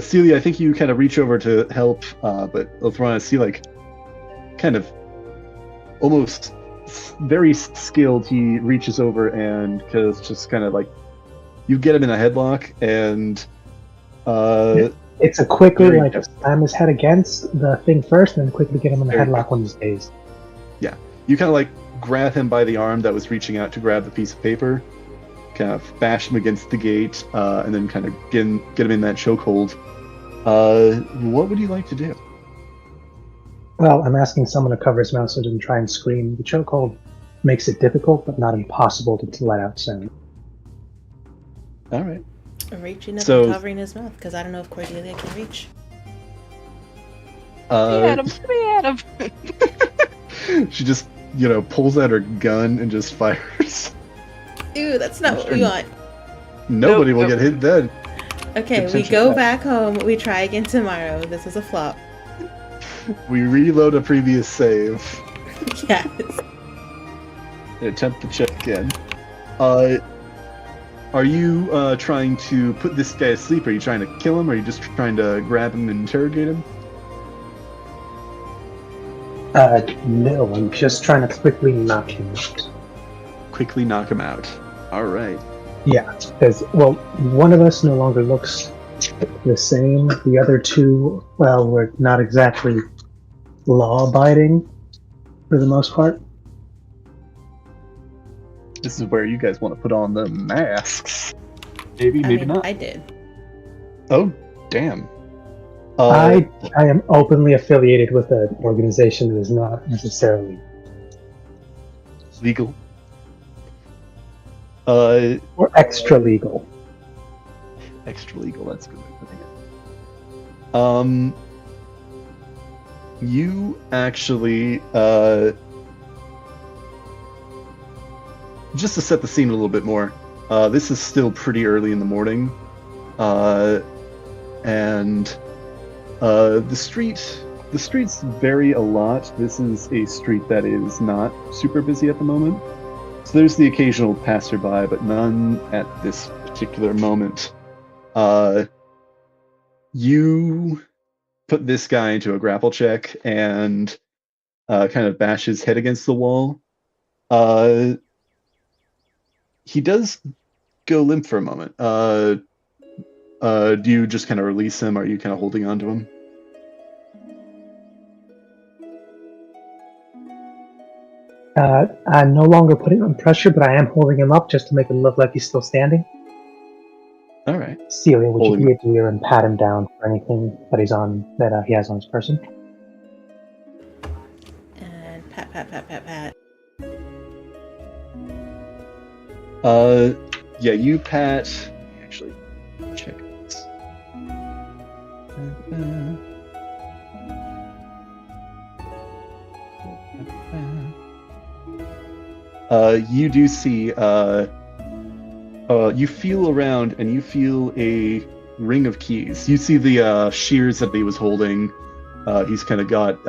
Celia, I think you kind of reach over to help, but Ilthrana, see, like, kind of almost very skilled, he reaches over and just kind of like, you get him in a headlock, and, It's a quickly, very like, slam his head against the thing first, and then quickly get him in the Very headlock when he's dazed. Yeah, you kind of like grab him by the arm that was reaching out to grab the piece of paper, kind of bash him against the gate, and then kind of get him in that chokehold. What would you like to do? Well, I'm asking someone to cover his mouth so he doesn't try and scream. The chokehold makes it difficult, but not impossible to let out sound. All right. Reaching up So- and covering his mouth, because I don't know if Cordelia can reach. Let me at him. She just, pulls out her gun and just fires. Ew, that's not what we want. Nobody will Nope. get hit then. Okay, we Potential go death. back home. We try again tomorrow. This was a flop. We reload a previous save. Yes. And attempt to check again. Are you trying to put this guy asleep? Are you trying to kill him? Or are you just trying to grab him and interrogate him? No, I'm just trying to quickly knock him out. Quickly knock him out. All right. Yeah, because, well, one of us no longer looks the same. The other two, well, we're not exactly law-abiding for the most part. This is where you guys want to put on the masks. Maybe, maybe not. I did. Oh, damn. I am openly affiliated with an organization that is not necessarily Legal. or extra legal. Extra legal, that's a good way of putting it. You actually, just to set the scene a little bit more, this is still pretty early in the morning, and the streets vary a lot. This is a street that is not super busy at the moment. So there's the occasional passerby, but none at this particular moment. You put this guy into a grapple check and kind of bash his head against the wall. He does go limp for a moment. Do you just kind of release him? Or are you kind of holding on to him? I'm no longer putting on pressure, but I am holding him up just to make him look like he's still standing. All right. Celia, would Holding you be a dear and pat him down for anything that he has on his person? And pat, pat, pat, pat, pat. Yeah, you pat. Actually, check this. You do see, you feel around and you feel a ring of keys. You see the shears that he was holding. He's kind of got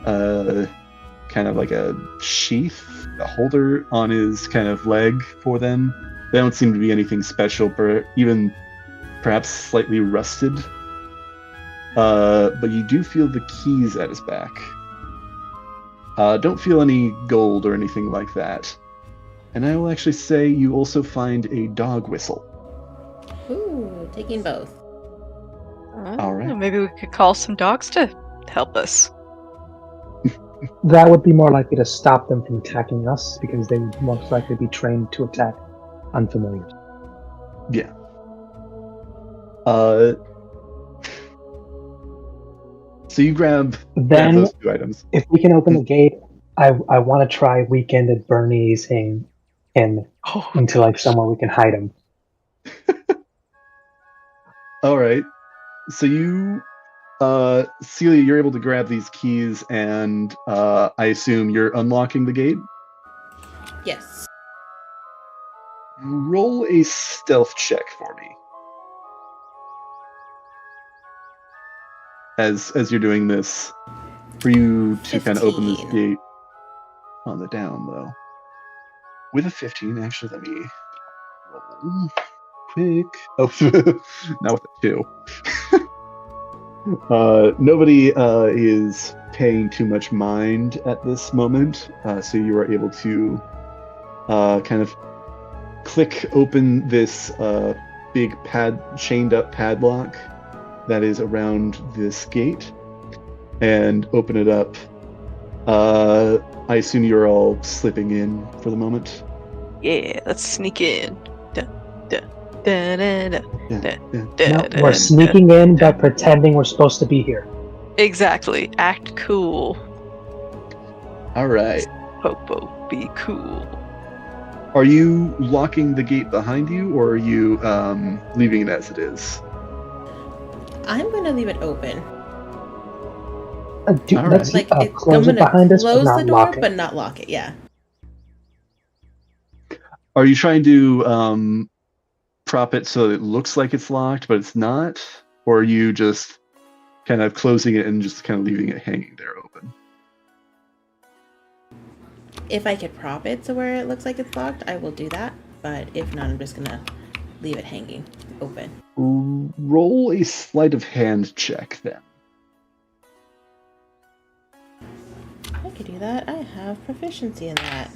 kind of like a sheath, a holder on his kind of leg for them. They don't seem to be anything special, even perhaps slightly rusted. But you do feel the keys at his back. Don't feel any gold or anything like that. And I will actually say you also find a dog whistle. Ooh, taking both. All right. Maybe we could call some dogs to help us. That would be more likely to stop them from attacking us, because they would most likely be trained to attack unfamiliars. Yeah. So you grab Then, those two items. if we can open the gate, I want to try Weekend at Bernie's him into like somewhere we can hide him. All right. So you, Celia, you're able to grab these keys, and I assume you're unlocking the gate. Yes. Roll a stealth check for me. As you're doing this, for you to kind of open this 15. gate on the down low. With a 15, actually, let me roll quick. Oh, now with a 2. Nobody is paying too much mind at this moment, so you are able to kind of click open this big chained up padlock that is around this gate and open it up. I assume you're all slipping in for the moment. Yeah, let's sneak in. Da, da, da, da, da, Yeah, da, yeah. da, No, da, we're da. sneaking in but pretending we're supposed to be here. Exactly. Act cool. All right. Popo, be cool. Are you locking the gate behind you, or are you leaving it as it is? I'm gonna leave it open. All Let's right. Like close I'm it gonna behind us, but close not the door, lock it. but not lock it. Yeah. Are you trying to prop it so it looks like it's locked, but it's not? Or are you just kind of closing it and just kind of leaving it hanging there open? If I could prop it to where it looks like it's locked, I will do that. But if not, I'm just gonna leave it hanging open. Roll a sleight of hand check then. I could do that. I have proficiency in that.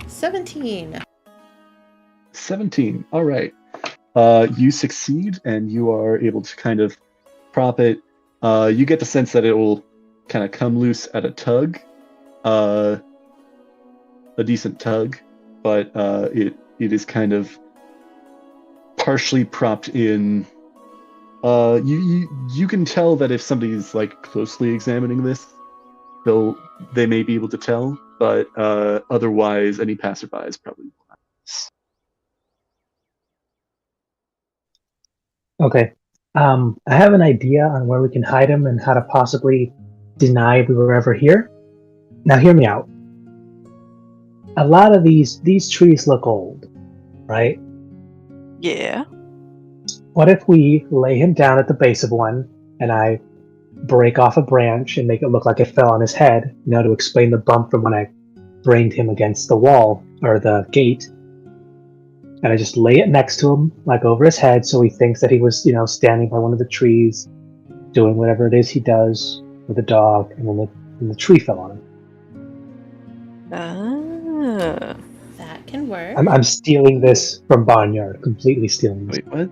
17. 17. All right. You succeed, and you are able to kind of prop it. You get the sense that it will kind of come loose at a tug, a decent tug, but it is kind of partially propped in. You can tell that if somebody's like closely examining this, they may be able to tell, but otherwise, any passerby is probably will not. Okay. I have an idea on where we can hide him and how to possibly deny we were ever here. Now, hear me out. A lot of these trees look old, right? Yeah. What if we lay him down at the base of one, and I break off a branch and make it look like it fell on his head, to explain the bump from when I brained him against the wall or the gate. And I just lay it next to him, like over his head, so he thinks that he was, standing by one of the trees, doing whatever it is he does with the dog, and then the tree fell on him. Ah. That can work. I'm stealing this from Barnyard, completely stealing this. Wait, what?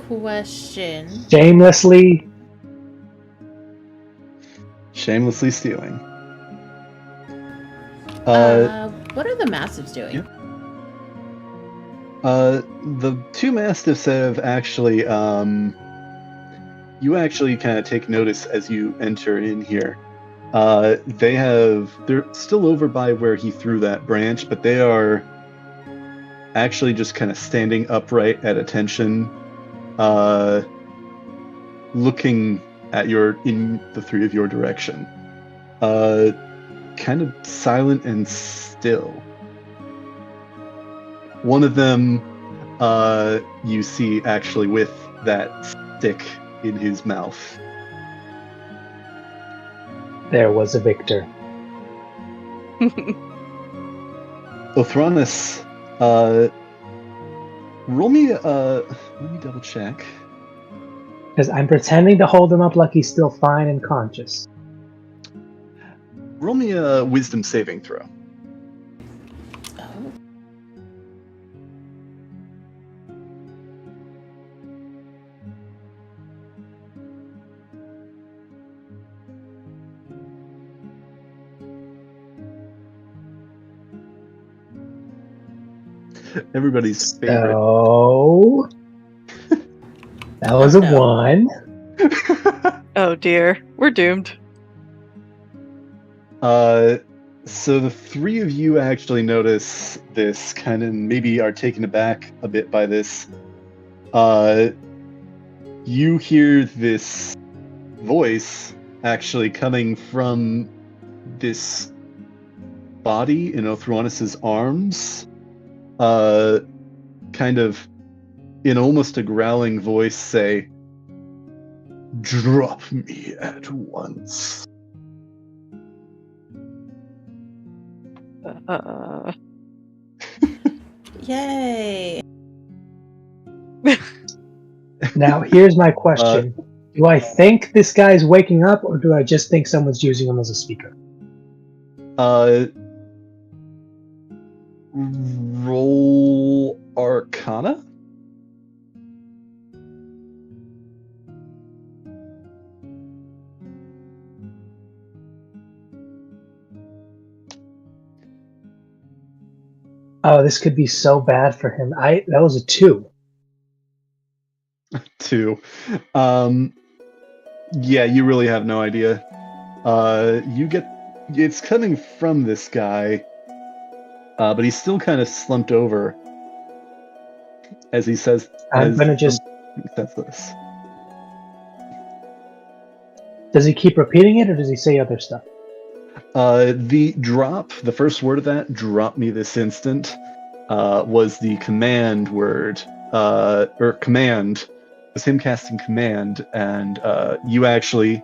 Question. Shamelessly. Shamelessly stealing. What are the Mastiffs doing? Yeah. The two Mastiffs have actually, you actually kind of take notice as you enter in here. They're still over by where he threw that branch, but they are actually just kind of standing upright at attention, looking at in the three of your direction. Kind of silent and still. One of them, you see actually with that stick in his mouth. There was a victor. Othronus, roll me, let me double check. Because I'm pretending to hold him up like he's still fine and conscious. Roll me a wisdom saving throw. Oh. Everybody's favorite. So that was a 1. Oh dear, we're doomed. So the three of you actually notice this, kind of maybe are taken aback a bit by this. You hear this voice actually coming from this body in Othronis's arms, kind of in almost a growling voice say, "Drop me at once." Yay! Now, here's my question. Do I think this guy's waking up, or do I just think someone's using him as a speaker? Roll Arcana? Oh, this could be so bad for him. That was a 2. 2. Yeah, you really have no idea. It's coming from this guy, but he's still kind of slumped over as he says. I'm gonna just. That's this. Does he keep repeating it, or does he say other stuff? The first word of that, "drop me this instant," was the command word, or command. It was him casting command, and you actually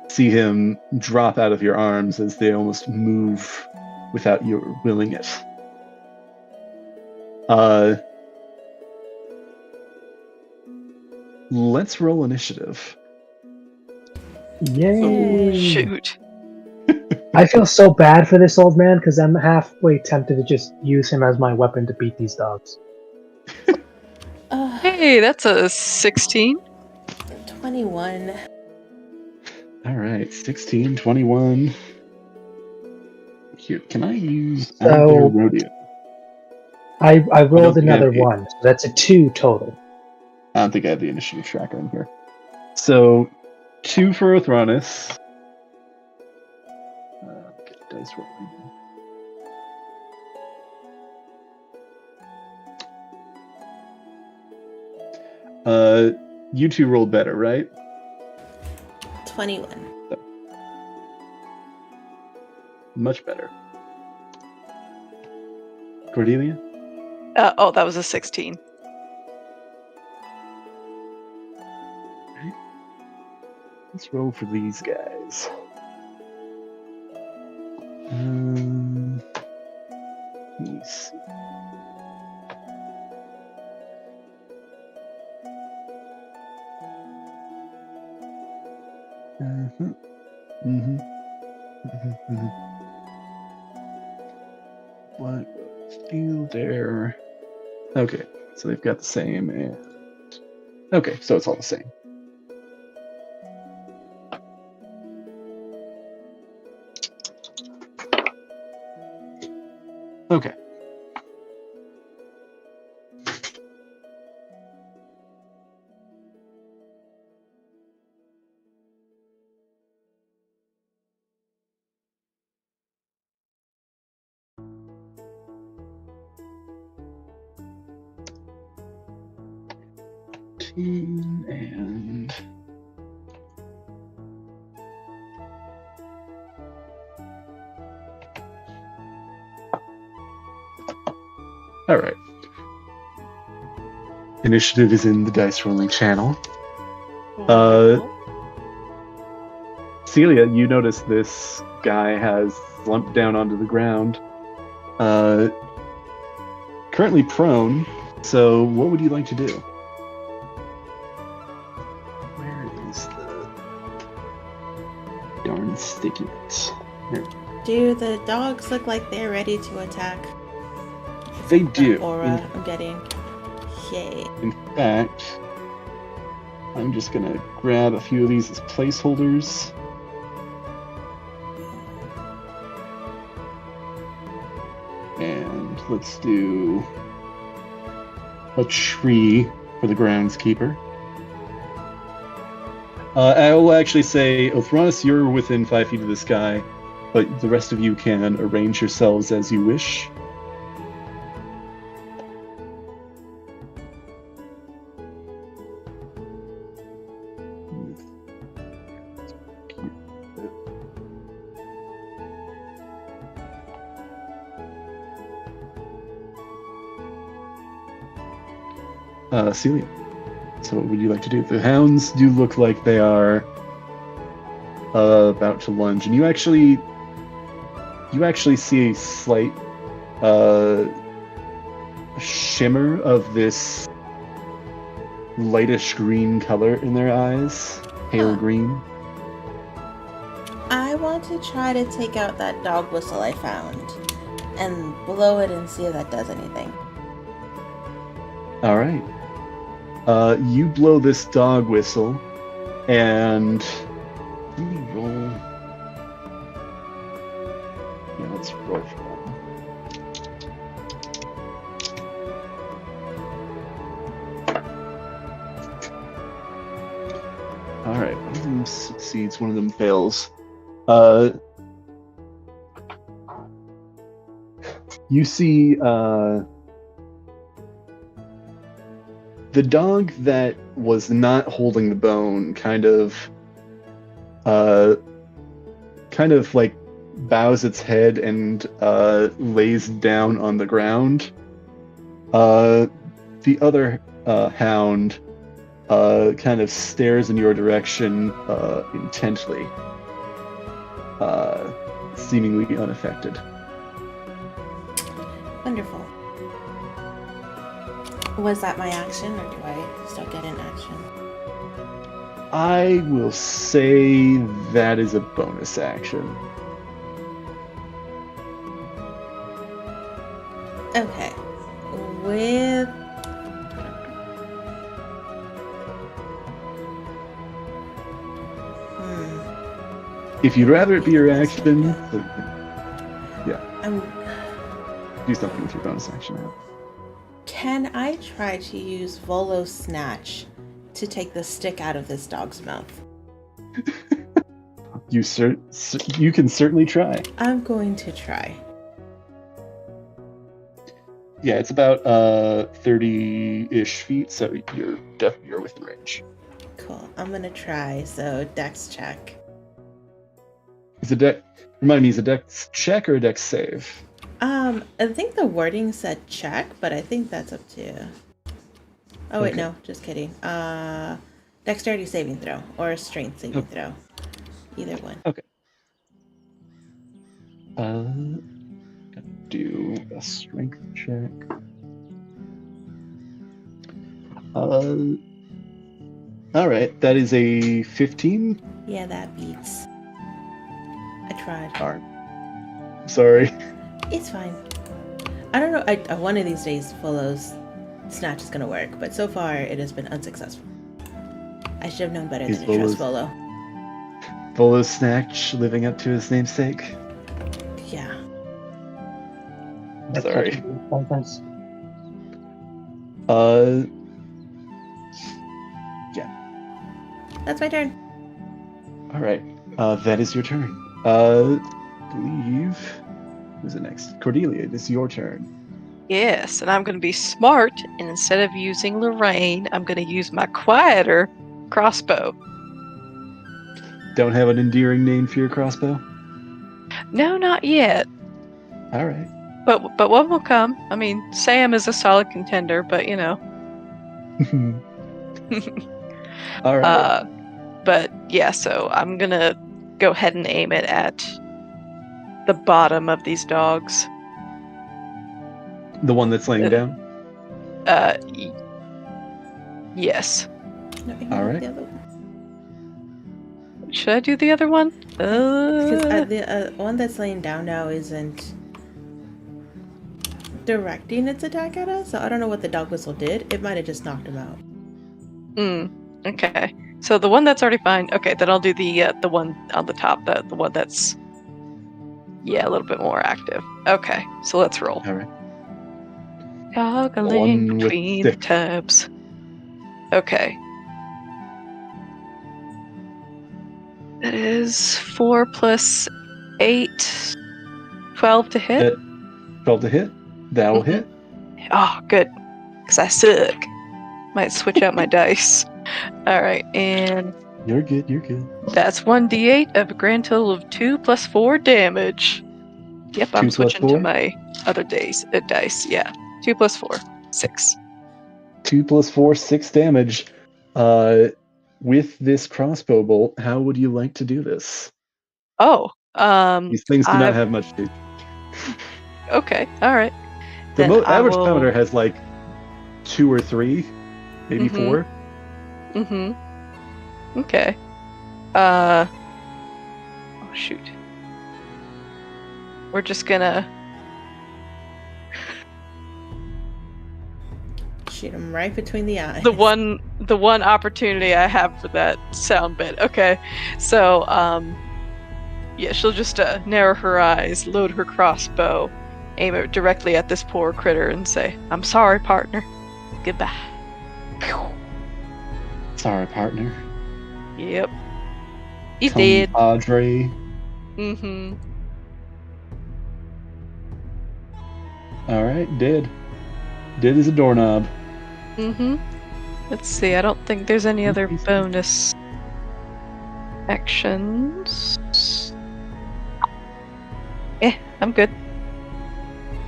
see him drop out of your arms as they almost move without your willing it. Let's roll initiative. Yay! Shoot. I feel so bad for this old man because I'm halfway tempted to just use him as my weapon to beat these dogs. Hey, that's a 16. 21. All right, 16, 21. Here, can I use So- Out There Rodeo? I rolled think I have another 8. 1, so that's a 2 total. I don't think I have the initiative tracker in here. So, 2 for Othronis. Get the dice rolling. You two rolled better, right? 21. Much better. Cordelia? Oh, that was a 16. Let's roll for these guys. Let me see. What steel there? Okay, so they've got the same, and okay, so it's all the same. Okay. And all right. Initiative is in the dice rolling channel. Celia, you notice this guy has slumped down onto the ground, currently prone. So, what would you like to do? Where is the darn sticky bits? There. Do the dogs look like they're ready to attack? They The do. aura I'm getting. Yay. In fact, I'm just gonna grab a few of these as placeholders. And let's do a tree for the groundskeeper. I will actually say, Othronis, you're within 5 feet of this guy, but the rest of you can arrange yourselves as you wish. Celia. So what would you like to do? The hounds do look like they are about to lunge, and you actually see a slight shimmer of this lightish green color in their eyes, pale green. I want to try to take out that dog whistle I found and blow it and see if that does anything. All right. You blow this dog whistle, and let me roll. Yeah, let's roll for that. All right, one of them succeeds, one of them fails. You see the dog that was not holding the bone kind of like bows its head and lays down on the ground. The other hound kind of stares in your direction intently, seemingly unaffected. Wonderful. Was that my action, or do I still get an action? I will say that is a bonus action. Okay. With... If you'd rather it be your action, yeah. Do something with your bonus action now. Can I try to use Volo Snatch to take the stick out of this dog's mouth? You can certainly try. I'm going to try. Yeah, it's about 30-ish feet, so you're within range. Cool. I'm gonna try. So Dex check. Remind me, is a Dex check or a Dex save? I think the wording said check, but I think that's up to you. Oh wait, Okay. no, just kidding. Dexterity saving throw or a strength saving throw. Either one. Okay. Gonna do a strength check. All right, that is a 15. Yeah, that beats. I tried. All right. Sorry. It's fine. I don't know. One of these days, Volo's Snatch is gonna work, but so far it has been unsuccessful. I should have known better than to trust Volo. Volo's Snatch living up to his namesake. Yeah. Sorry. Thanks. Yeah. That's my turn. All right. That is your turn. Believe. Who's it next? Cordelia, it is your turn. Yes, and I'm going to be smart, and instead of using Lorraine, I'm going to use my quieter crossbow. Don't have an endearing name for your crossbow? No, not yet. All right. But one will come. I mean, Sam is a solid contender, but you know. All right. But yeah, so I'm going to go ahead and aim it at the bottom of these dogs. The one that's laying down? Yes. No, All right. The other one. Should I do the other one? Because the one that's laying down now isn't directing its attack at us, so I don't know what the dog whistle did. It might have just knocked him out. Okay. So the one that's already fine. Okay, then I'll do the one on the top, the one that's a little bit more active. Okay, so let's roll. All right. Toggling between the tabs. Okay. That is 4 plus 8, 12 to hit. 12 to hit. That will hit. Oh, good. Because I suck. Might switch out my dice. Alright, and... You're good, you're good. That's 1d8 of a grand total of 2 plus 4 damage. Yep, I'm switching to my other dice, yeah. 2 plus 4, 6. 2 + 4, 6 damage. With this crossbow bolt, how would you like to do this? Oh, These things do not have much to. Okay, all right. The Then I average will... powder has like 2 or 3, maybe 4. Okay. Oh shoot. We're just gonna shoot him right between the eyes. the one opportunity I have for that sound bit. Okay, so yeah, she'll just narrow her eyes, load her crossbow, aim it directly at this poor critter, and say, "I'm sorry, partner. Goodbye." Sorry, partner. Yep. He's Come, dead. Padre. All right, dead. Dead as a doorknob. Let's see, I don't think there's any other bonus actions. I'm good.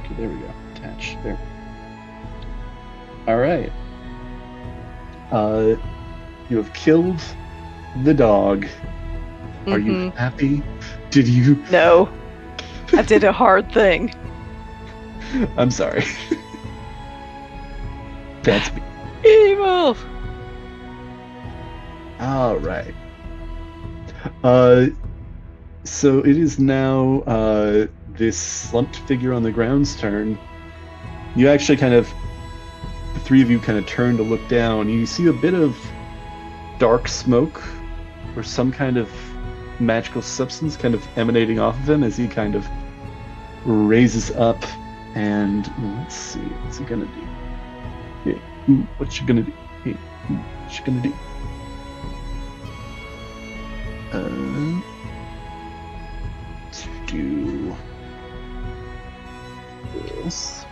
Okay, there we go. Attach. There. All right. You have killed the dog. Are you happy? Did you? No. I did a hard thing. I'm sorry. That's me. Evil! All right. So it is now this slumped figure on the ground's turn. You actually the 3 of you kind of turn to look down. You see a bit of dark smoke or some kind of magical substance kind of emanating off of him as he kind of raises up. And let's see, what's he gonna do? Hey, what you gonna do? Hey, what you gonna do? To do this.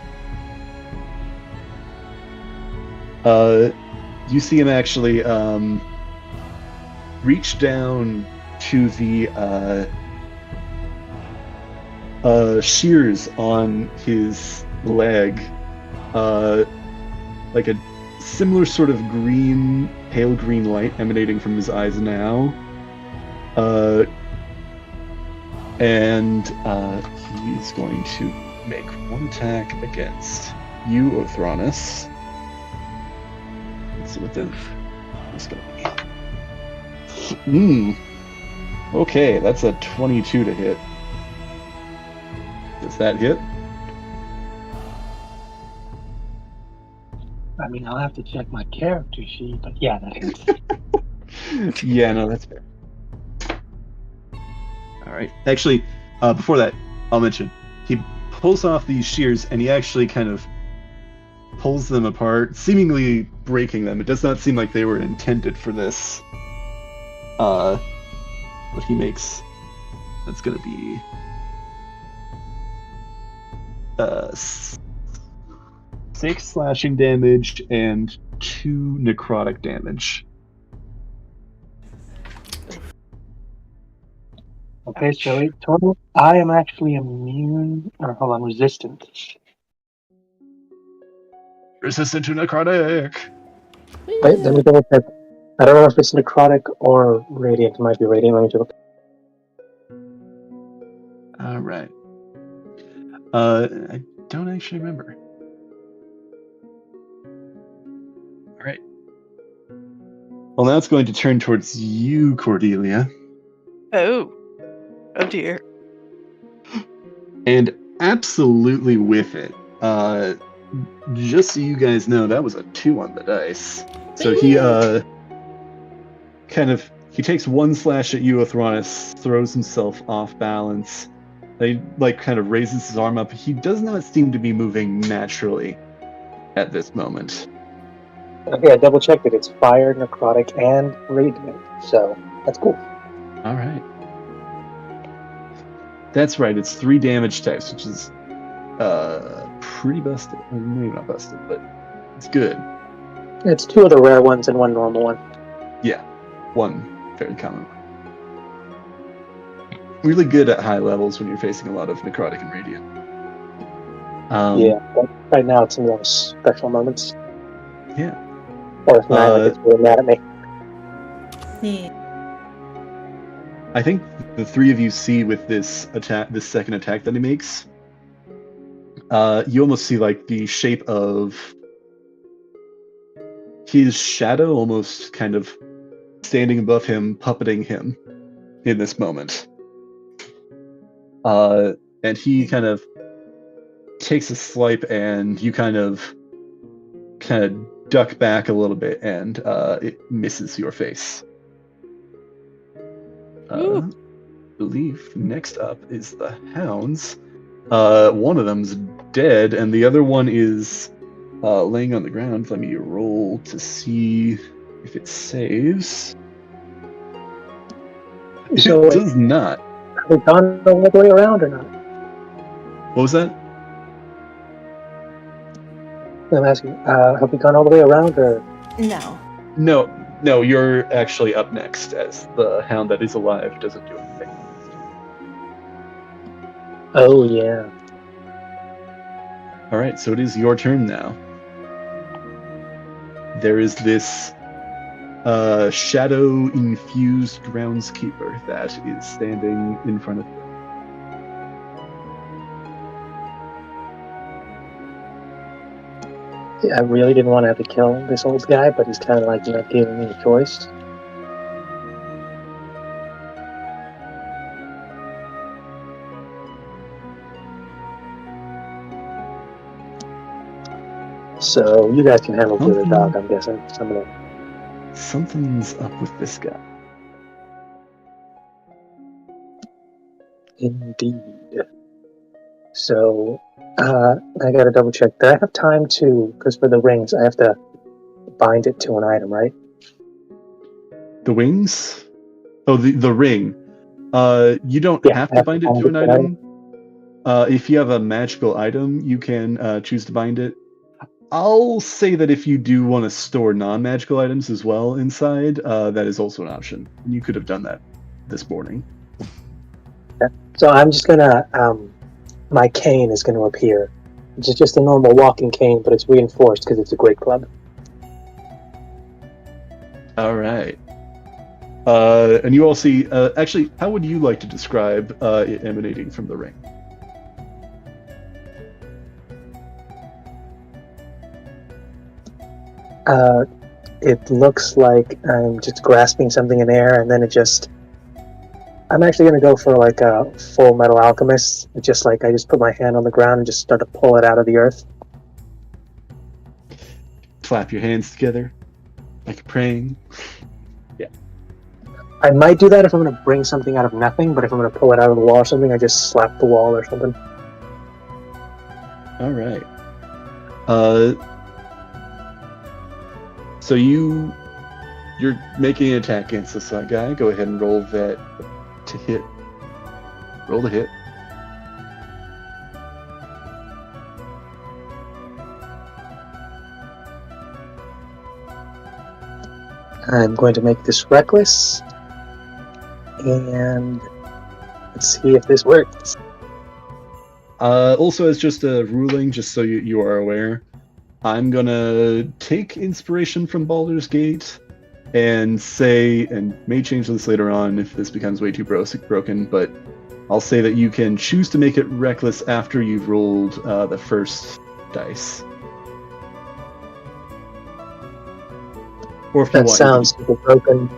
You see him actually reach down to the shears on his leg, like a similar sort of green, pale green light emanating from his eyes now. And he's going to make one attack against you, Othronus. Let's see what that's going to be. Okay, that's a 22 to hit. Does that hit? I mean, I'll have to check my character sheet, but yeah, that hits. Yeah, no, that's fair. All right. Actually, before that, I'll mention he pulls off these shears and he actually kind of pulls them apart, seemingly breaking them. It does not seem like they were intended for this. But he makes, that's going to be 6 slashing damage and 2 necrotic damage. Okay, so total. I am actually resistant. Resistant to necrotic. Wait, let me double check. I don't know if it's necrotic or radiant. It might be radiant. Let me double. All right. I don't actually remember. All right. Well, now it's going to turn towards you, Cordelia. Oh dear. And absolutely with it. Just so you guys know, that was a 2 on the dice. So he he takes 1 slash at you, Othronus, throws himself off balance. He kind of raises his arm up. He does not seem to be moving naturally at this moment. Okay, I double checked it. It's fire, necrotic, and radiant. So that's cool. All right. That's right. It's 3 damage types, which is pretty busted. Well, maybe not busted, but it's good. It's 2 of the rare ones and 1 normal one. Yeah, 1 very common one. Really good at high levels when you're facing a lot of necrotic and radiant. Yeah, but right now it's in those special moments. Yeah. Or if Nyla gets really mad at me. Yeah. I think the three of you see with this attack, this second attack that he makes, you almost see like the shape of his shadow almost kind of standing above him, puppeting him in this moment. And he kind of takes a swipe, and you kind of duck back a little bit, and it misses your face. I believe next up is the hounds. One of them's dead, and the other one is laying on the ground. Let me roll to see if it saves. So It does not. have we gone all the way around or not? What was that? I'm asking, have we gone all the way around or? No. No, you're actually up next, as the hound that is alive doesn't do anything. Oh, yeah. Alright, so it is your turn now. There is this shadow-infused groundskeeper that is standing in front of you. Yeah, I really didn't want to have to kill this old guy, but he's kind of like not giving me a choice. So you guys can handle the other dog, I'm guessing. Something's up with this guy. Indeed. So, I gotta double check. Do I have time to, because for the rings, I have to bind it to an item, right? The wings? Oh, the ring. You don't have to bind it to an item. If you have a magical item, you can choose to bind it. I'll say that if you do want to store non-magical items as well inside, that is also an option. You could have done that this morning. Okay. So I'm just gonna, my cane is gonna appear. It's just a normal walking cane, but it's reinforced because it's a great club. All right. And you all see, actually, how would you like to describe it emanating from the ring? It looks like I'm just grasping something in air, and then I'm actually going to go for like a Full Metal Alchemist. It's just like I just put my hand on the ground and just start to pull it out of the earth. Clap your hands together, like praying. Yeah. I might do that if I'm going to bring something out of nothing, but if I'm going to pull it out of the wall or something, I just slap the wall or something. All right. So you're making an attack against this guy. Go ahead and roll that to hit. Roll the hit. I'm going to make this reckless, and let's see if this works. Also, as just a ruling, just so you are aware, I'm gonna take inspiration from Baldur's Gate and say, and may change this later on if this becomes way too broken, but I'll say that you can choose to make it reckless after you've rolled the first dice. Or if you want. That sounds super broken,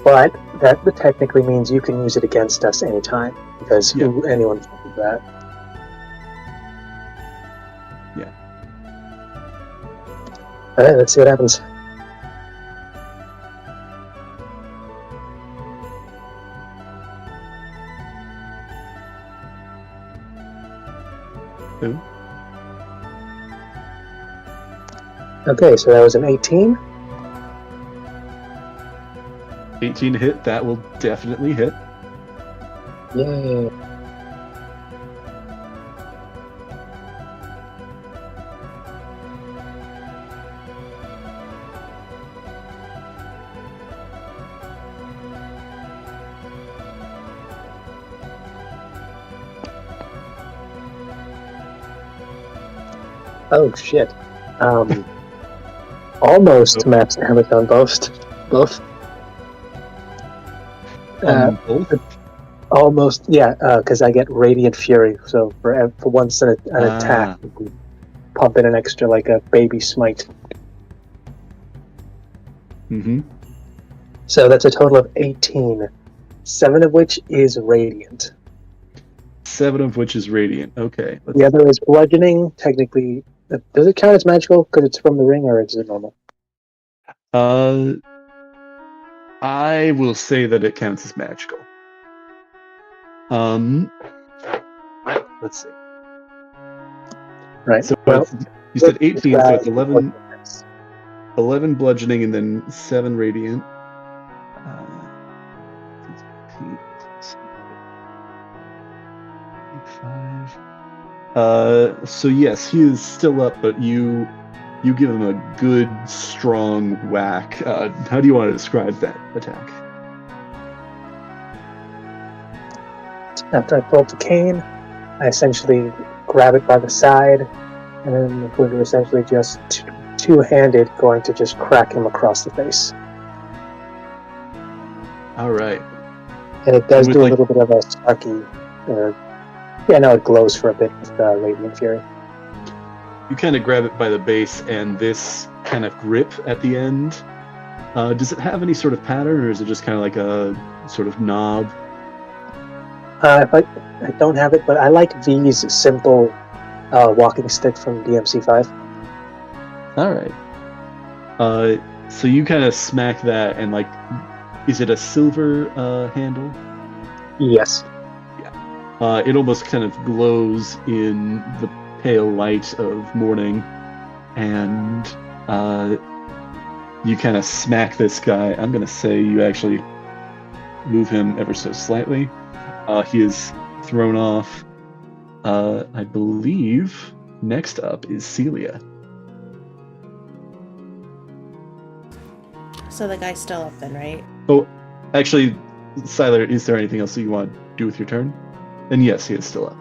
but that technically means you can use it against us anytime, because anyone can do that. Yeah. Alright, let's see what happens. Ooh. Okay, so that was an 18. 18 to hit, that will definitely hit. Yay. Oh shit. almost max damage on both. Both? Almost, yeah, because I get Radiant Fury. So for once an attack, pump in an extra like a baby smite. Mm-hmm. So that's a total of 18, 7 of which is Radiant. 7 of which is radiant. Okay. The other is bludgeoning. Technically, does it count as magical because it's from the ring, or is it normal? I will say that it counts as magical. Let's see. Right. So well, you said 18, so it's 11 bludgeoning and then 7 radiant. 5. So yes, he is still up, but you give him a good, strong whack. How do you want to describe that attack? After I pull up the cane, I essentially grab it by the side, and then I'm going to essentially just two-handed going to just crack him across the face. All right. And it does do a little bit of a sparky, it glows for a bit with Radiant Fury. You kind of grab it by the base, and this kind of grip at the end. Does it have any sort of pattern, or is it just kind of like a sort of knob? I don't have it, but I like V's simple walking stick from DMC5. All right. So you kind of smack that, and is it a silver handle? Yes. Yeah. It almost kind of glows in the pale light of morning, and you kind of smack this guy. I'm going to say you actually move him ever so slightly. He is thrown off. I believe next up is Celia. So the guy's still up then, right? Oh, actually, Siler, is there anything else that you want to do with your turn? And yes, he is still up.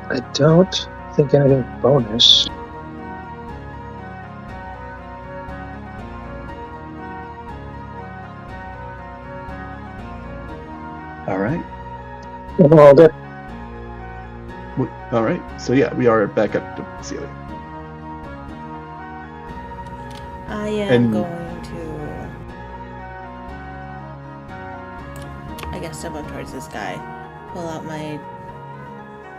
I don't think anything bonus. All right. All good. All right. So yeah, we are back up to Celia. I am going to, I guess, step up towards this guy, pull out my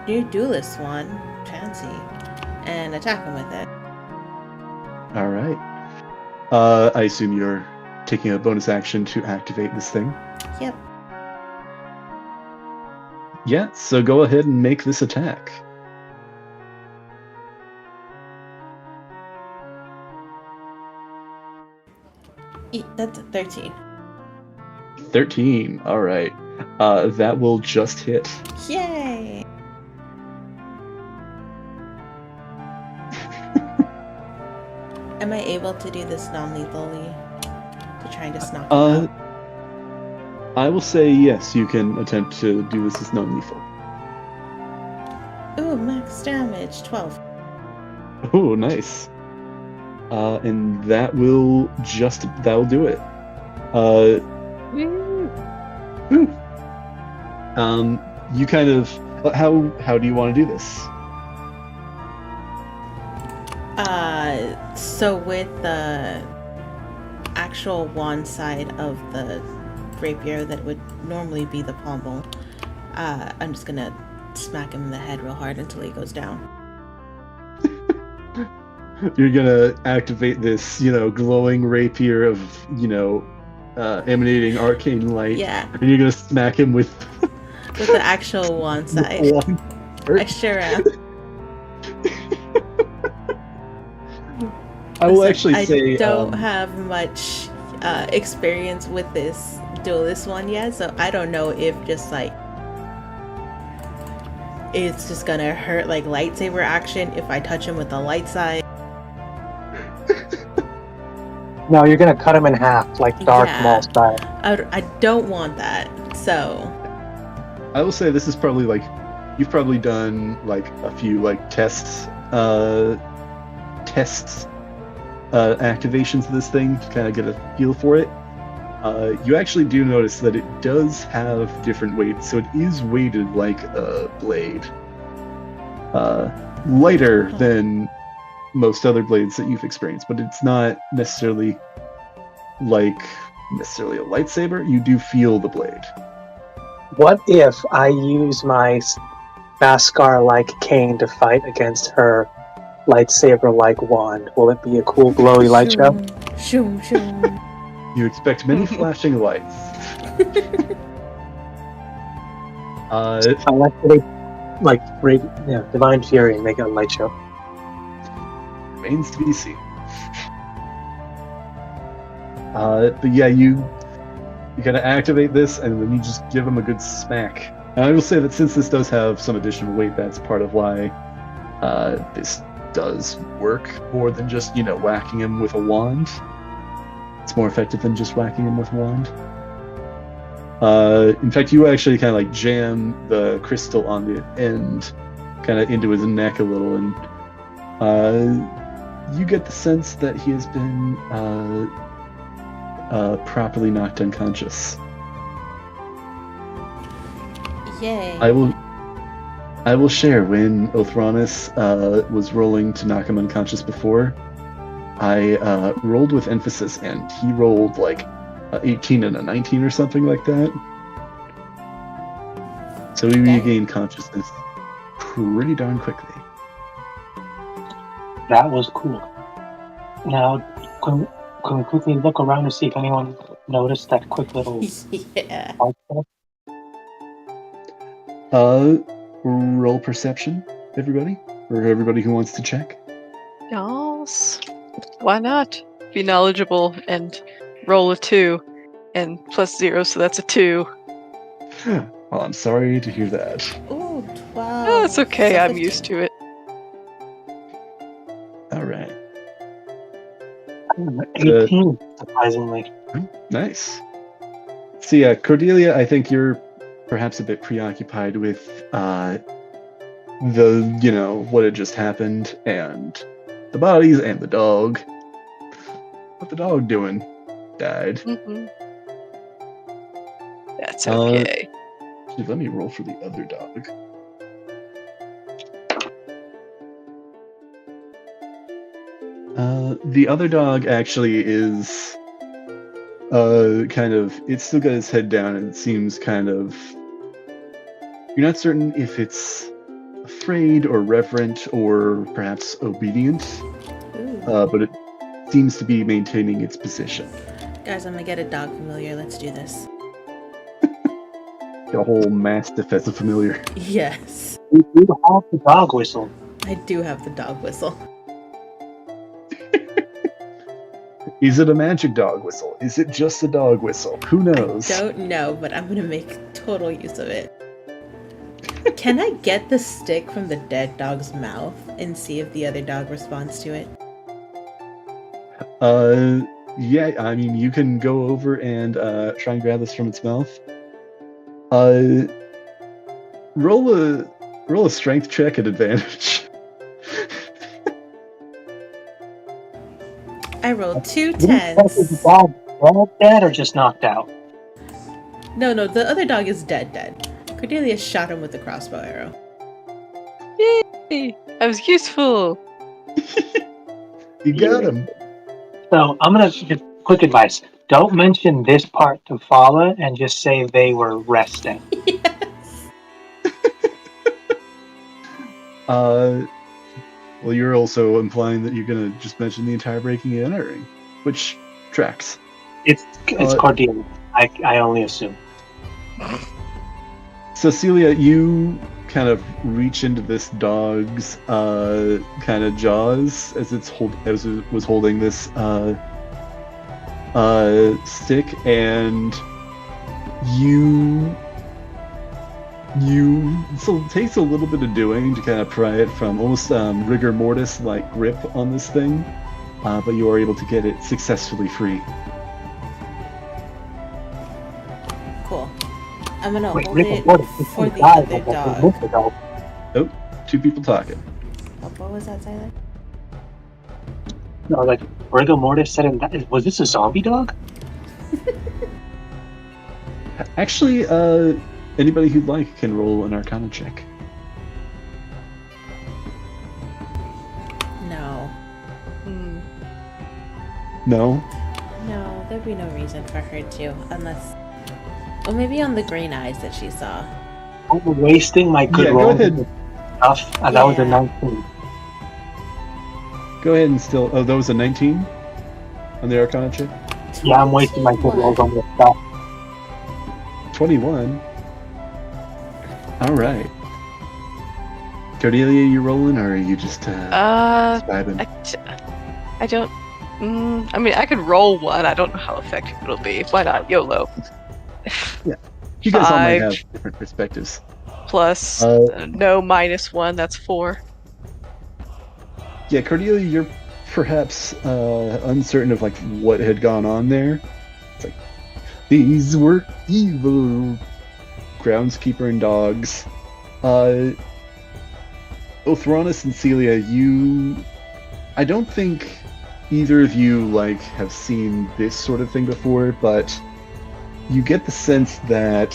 new duelist one, Chansey, and attack him with it. All right. I assume you're taking a bonus action to activate this thing. Yep. Yeah, so go ahead and make this attack. That's a 13. 13. All right. That will just hit. Yay! Am I able to do this non-lethally? To try and just knock him out? I will say yes, you can attempt to do this as non-lethal. Ooh, max damage, 12. Oh, nice. And that will do it. You kind of, how do you want to do this? So with the actual wand side of the rapier that would normally be the pommel, I'm just gonna smack him in the head real hard until he goes down. You're gonna activate this, glowing rapier of, emanating arcane light. Yeah. And you're gonna smack him with the actual wand side. I sure am. I will actually say I don't have much experience with this duelist one yet, so I don't know if just it's just gonna hurt like lightsaber action if I touch him with the light side. No, you're gonna cut him in half like Darth Maul style. I don't want that, so I will say this is probably you've probably done like a few like tests activations of this thing to kind of get a feel for it. You actually do notice that it does have different weights, so it is weighted like a blade. Lighter than most other blades that you've experienced, but it's not necessarily a lightsaber. You do feel the blade. What if I use my Baskar-like cane to fight against her lightsaber-like wand? Will it be a cool glowy light show? Shoom, shoom. You expect many flashing lights. I'll activate Divine Fury and make it a light show. Remains to be seen. But yeah, you gotta activate this, and then you just give him a good smack. And I will say that since this does have some additional weight, that's part of why this does work more than just, whacking him with a wand. It's more effective than just whacking him with a wand. In fact, you actually kind of like jam the crystal on the end, kind of into his neck a little, and you get the sense that he has been properly knocked unconscious. Yay. I will share when Othronus was rolling to knock him unconscious before. I rolled with emphasis, and he rolled like 18 and a 19 or something like that. So he regained consciousness pretty darn quickly. That was cool. Now, can we quickly look around to see if anyone noticed that quick little... Yeah. Roll perception, everybody? Or everybody who wants to check? Yes. Why not? Be knowledgeable and roll a 2 and plus 0, so that's a 2. Well, I'm sorry to hear that. Ooh, 12. Oh, it's okay. I'm used to it. All right. 18, surprisingly. Nice. So yeah, Cordelia, I think you're perhaps a bit preoccupied with what had just happened and the bodies and the dog. What the dog doing? Died. Mm-hmm. That's okay. Let me roll for the other dog. The other dog actually is it's still got its head down, and it seems kind of, you're not certain if it's afraid or reverent or perhaps obedient, but it seems to be maintaining its position. Guys, I'm gonna get a dog familiar. Let's do this. A whole mastiff as a familiar. Yes. You do have the dog whistle. I do have the dog whistle. Is it a magic dog whistle? Is it just a dog whistle? Who knows? I don't know, but I'm gonna make total use of it. Can I get the stick from the dead dog's mouth and see if the other dog responds to it? Yeah, I mean, you can go over and try and grab this from its mouth. Roll a strength check at advantage. I rolled 2 Is the 10s. dog dead or just knocked out? No, the other dog is dead. Cordelia shot him with the crossbow arrow. Yay! I was useful. You got him. So I'm gonna give quick advice. Don't mention this part to Fala and just say they were resting. Yes. Well, you're also implying that you're gonna just mention the entire breaking and entering, which tracks. It's Cordelia. I only assume. Cecilia, you kind of reach into this dog's kind of jaws as it was holding this stick, and so it takes a little bit of doing to kind of pry it from almost rigor mortis like grip on this thing, but you are able to get it successfully free. Cool. I'm gonna Wait, hold Rick it and Morty, for the died other like a dog. month ago. Oh, two people talking. What was that, Tyler? No, like rigor mortis said, was this a zombie dog? Actually, anybody who'd like can roll an Arcana check. No. No? No, there'd be no reason for her to, unless... Well, maybe on the green eyes that she saw. I'm wasting my good Yeah, roll. go ahead. Stuff, and that was a Yeah. 19. Go ahead and still... Oh, that was a 19 on the Arcana check? Yeah, I'm wasting my good rolls on this stuff. 21. All right. Cordelia, you rolling, or are you just vibing? I don't. I mean, I could roll one. I don't know how effective it'll be. Why not? YOLO. You guys all might 5 have different perspectives. plus no -1. That's 4. Yeah, Cordelia, you're perhaps uncertain of like what had gone on there. It's like these were evil groundskeeper and dogs. Othronus and Celia, I don't think either of you like have seen this sort of thing before, but you get the sense that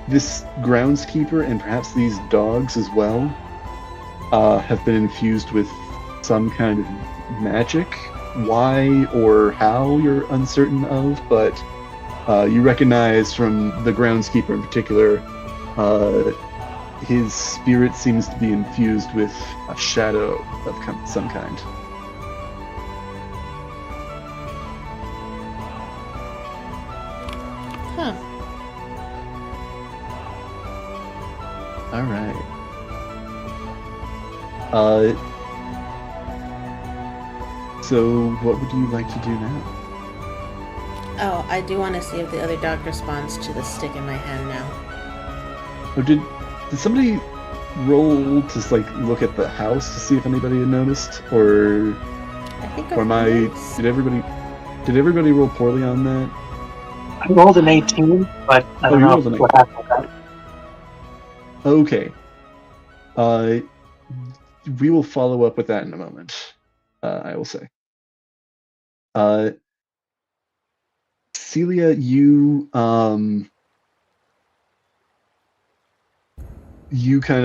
this groundskeeper and perhaps these dogs as well have been infused with some kind of magic. Why or how you're uncertain of, but you recognize from the groundskeeper in particular, his spirit seems to be infused with a shadow of some kind. Huh. All right. So what would you like to do now? Oh, I do want to see if the other dog responds to the stick in my hand now. Or did somebody roll to like look at the house to see if anybody had noticed, or I think or am I? Did everybody roll poorly on that? I rolled an 18, but I don't you know rolled an what happened with that. Okay. We will follow up with that in a moment. I will say. Celia, you kind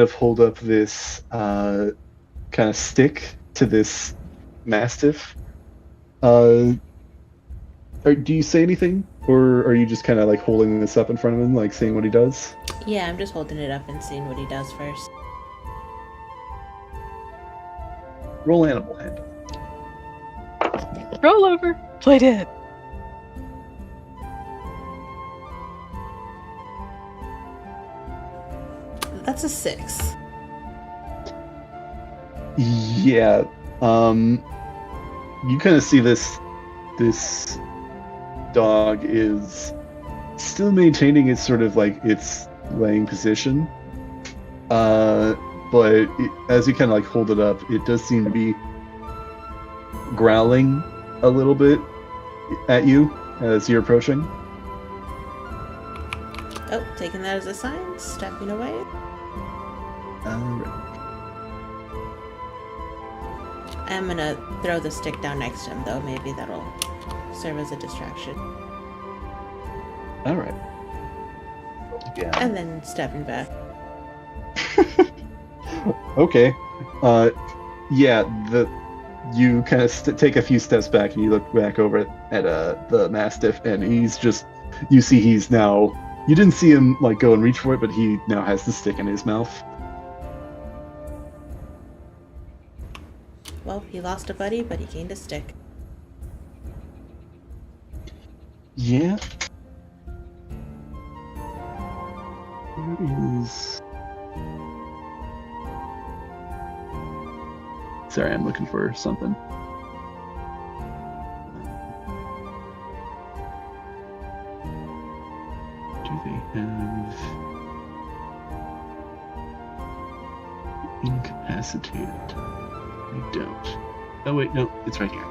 of hold up this kind of stick to this mastiff. Do you say anything, or are you just kind of like holding this up in front of him, like seeing what he does? Yeah, I'm just holding it up and seeing what he does first. Roll animal handle. Roll over. Play dead. That's a 6. Yeah. You kind of see this dog is still maintaining its sort of like its laying position. But as you kind of like hold it up, it does seem to be growling a little bit at you as you're approaching. Oh, taking that as a sign, stepping away. Alright. I'm gonna throw the stick down next to him, though. Maybe that'll serve as a distraction. Alright. Yeah. And then stepping back. Okay. Yeah, you kind of take a few steps back and you look back over at the Mastiff, and he's just, you see he's now, you didn't see him like go and reach for it, but he now has the stick in his mouth. Well, he lost a buddy, but he gained a stick. Yeah. Where is... Sorry, I'm looking for something. Do they have... Incapacitated? They don't. Oh wait, no, it's right here.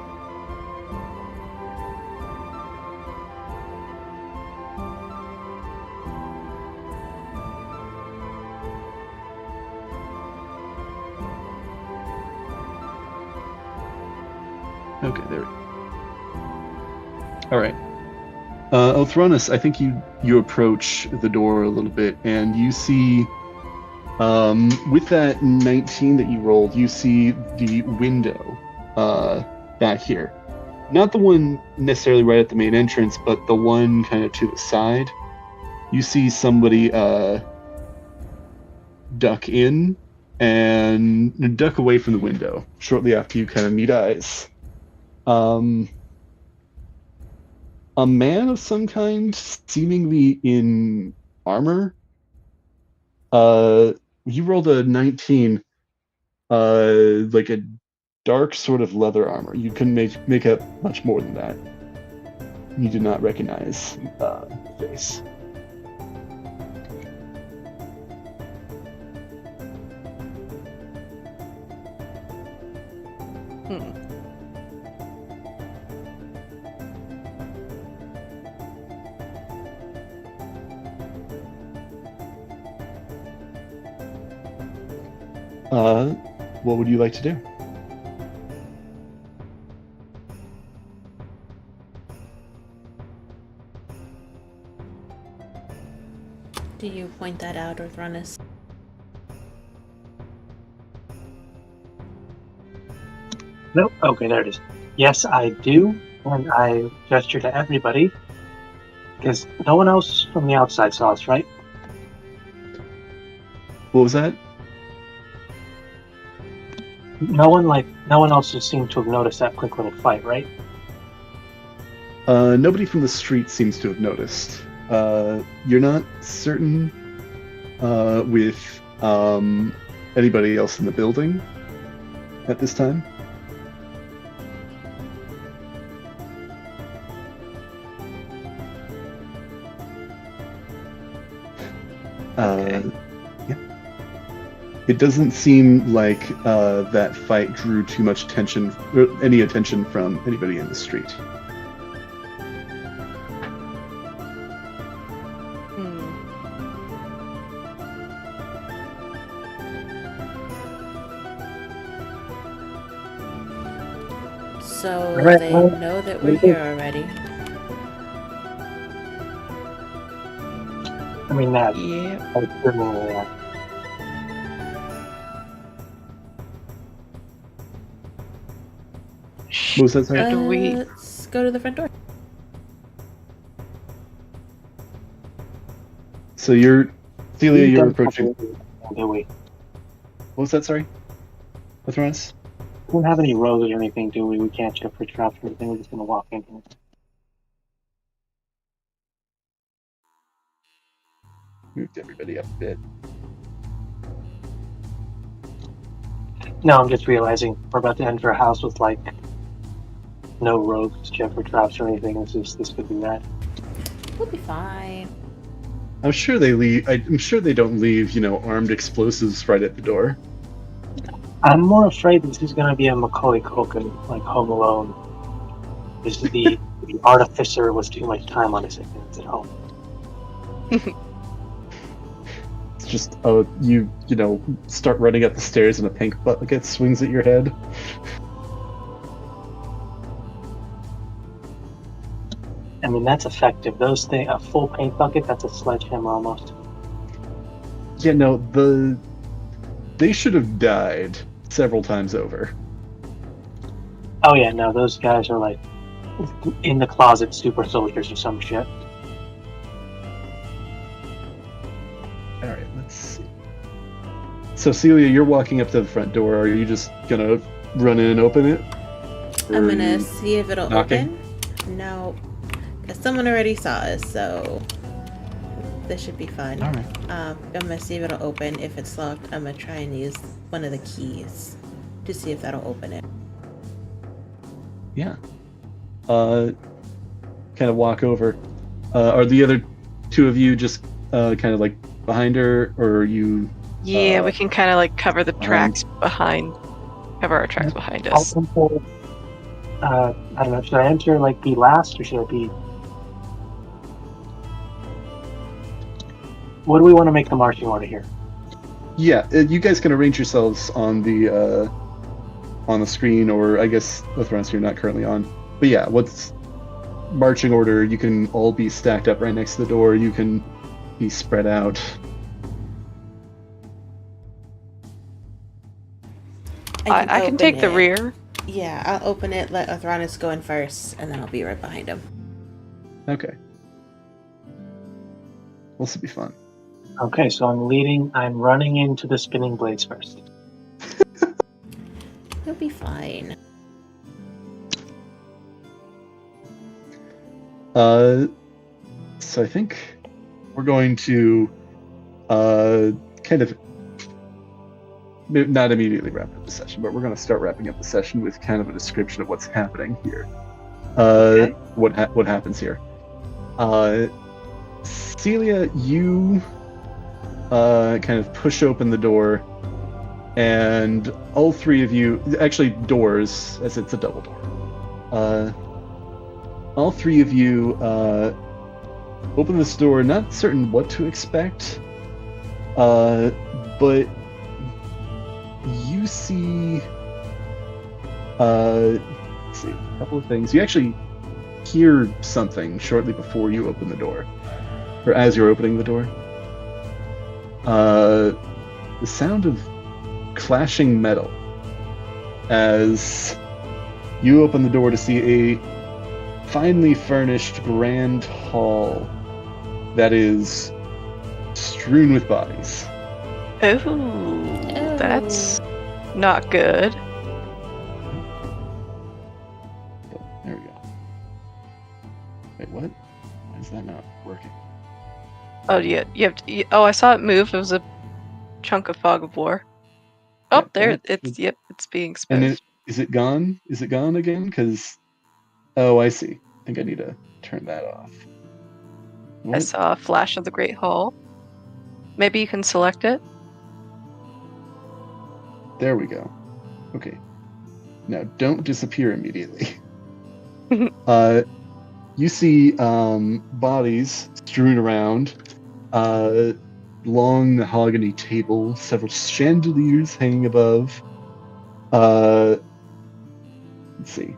Okay, there we go. All right. Othronus, I think you approach the door a little bit, and you see, with that 19 that you rolled, you see the window back here. Not the one necessarily right at the main entrance, but the one kind of to the side. You see somebody duck in and duck away from the window shortly after you kind of meet eyes. A man of some kind, seemingly in armor. You rolled a 19, like a dark sort of leather armor. You couldn't make up much more than that. You did not recognize the face. What would you like to do? Do you point that out, Othronus? Nope. Okay, there it is. Yes, I do, and I gesture to everybody because no one else from the outside saw us, right? What was that? No one else just seemed to have noticed that quick little fight, right? Nobody from the street seems to have noticed. You're not certain with anybody else in the building at this time? Okay. Yeah. It doesn't seem like that fight drew too much attention, or any attention from anybody in the street. So Right, they well, know that we're maybe- here already. I mean, that. Yeah. I certainly, What was that, sorry? Do we- Let's go to the front door. So Celia, we you're don't approaching. have any, do we? What was that, sorry? Othronus? We don't have any roses or anything, do we? We can't check for traps or anything. We're just gonna walk in here. Moved everybody up a bit. No, I'm just realizing we're about to enter a house with like no rogues, check for traps or anything. This could be that. We'll be fine. I'm sure they leave. I'm sure they don't leave, armed explosives right at the door. I'm more afraid this is gonna be a Macaulay Culkin, like Home Alone. This is the artificer was too much time on his hands at home. It's just, you start running up the stairs and a pink bucket swings at your head. I mean, that's effective. Those things, a full paint bucket, that's a sledgehammer almost. Yeah, no, they should have died several times over. Oh yeah, no, those guys are like in the closet super soldiers or some shit. All right, let's see. So Celia, you're walking up to the front door. Are you just gonna run in and open it? Or I'm are gonna you see if it'll knocking? open. No, because someone already saw us, so this should be fun. All right. I'm gonna see if it'll open. If it's locked, I'm gonna try and use one of the keys to see if that'll open it. Yeah. Kind of walk over. Are the other two of you just kind of like behind her, or are you? Yeah, we can kind of like cover the tracks behind, cover our tracks behind us. I don't know, should I enter like be last or should I be? What do we want to make the marching order here? Yeah, you guys can arrange yourselves on the on the screen, or I guess Othronus you're not currently on. But yeah, what's marching order? You can all be stacked up right next to the door. You can be spread out. I can take the rear. Yeah, I'll open it, let Othronus go in first, and then I'll be right behind him. Okay. This will be fun. Okay, so I'm leading. I'm running into the spinning blades first. He'll be fine. So I think we're going to kind of not immediately wrap up the session, but we're going to start wrapping up the session with kind of a description of what's happening here. Okay. What happens here? Celia, you kind of push open the door, and all three of you, actually doors, as it's a double door. All three of you open this door, not certain what to expect, but you see, let's see, a couple of things. You actually hear something shortly before you open the door, or as you're opening the door. The sound of clashing metal as you open the door to see a finely furnished grand hall that is strewn with bodies. Oh, that's not good. There we go. Wait, what? Why is that not working? Oh, yeah. Oh, I saw it move. It was a chunk of fog of war. Oh, Yeah, there. well, It's being And exposed. is it gone? Is it gone again? Because, oh, I see. I think I need to turn that off. I What? saw a flash of the Great Hall. Maybe you can select it. There we go. Okay. Now, don't disappear immediately. You see bodies strewn around, long mahogany table, several chandeliers hanging above. Let's see.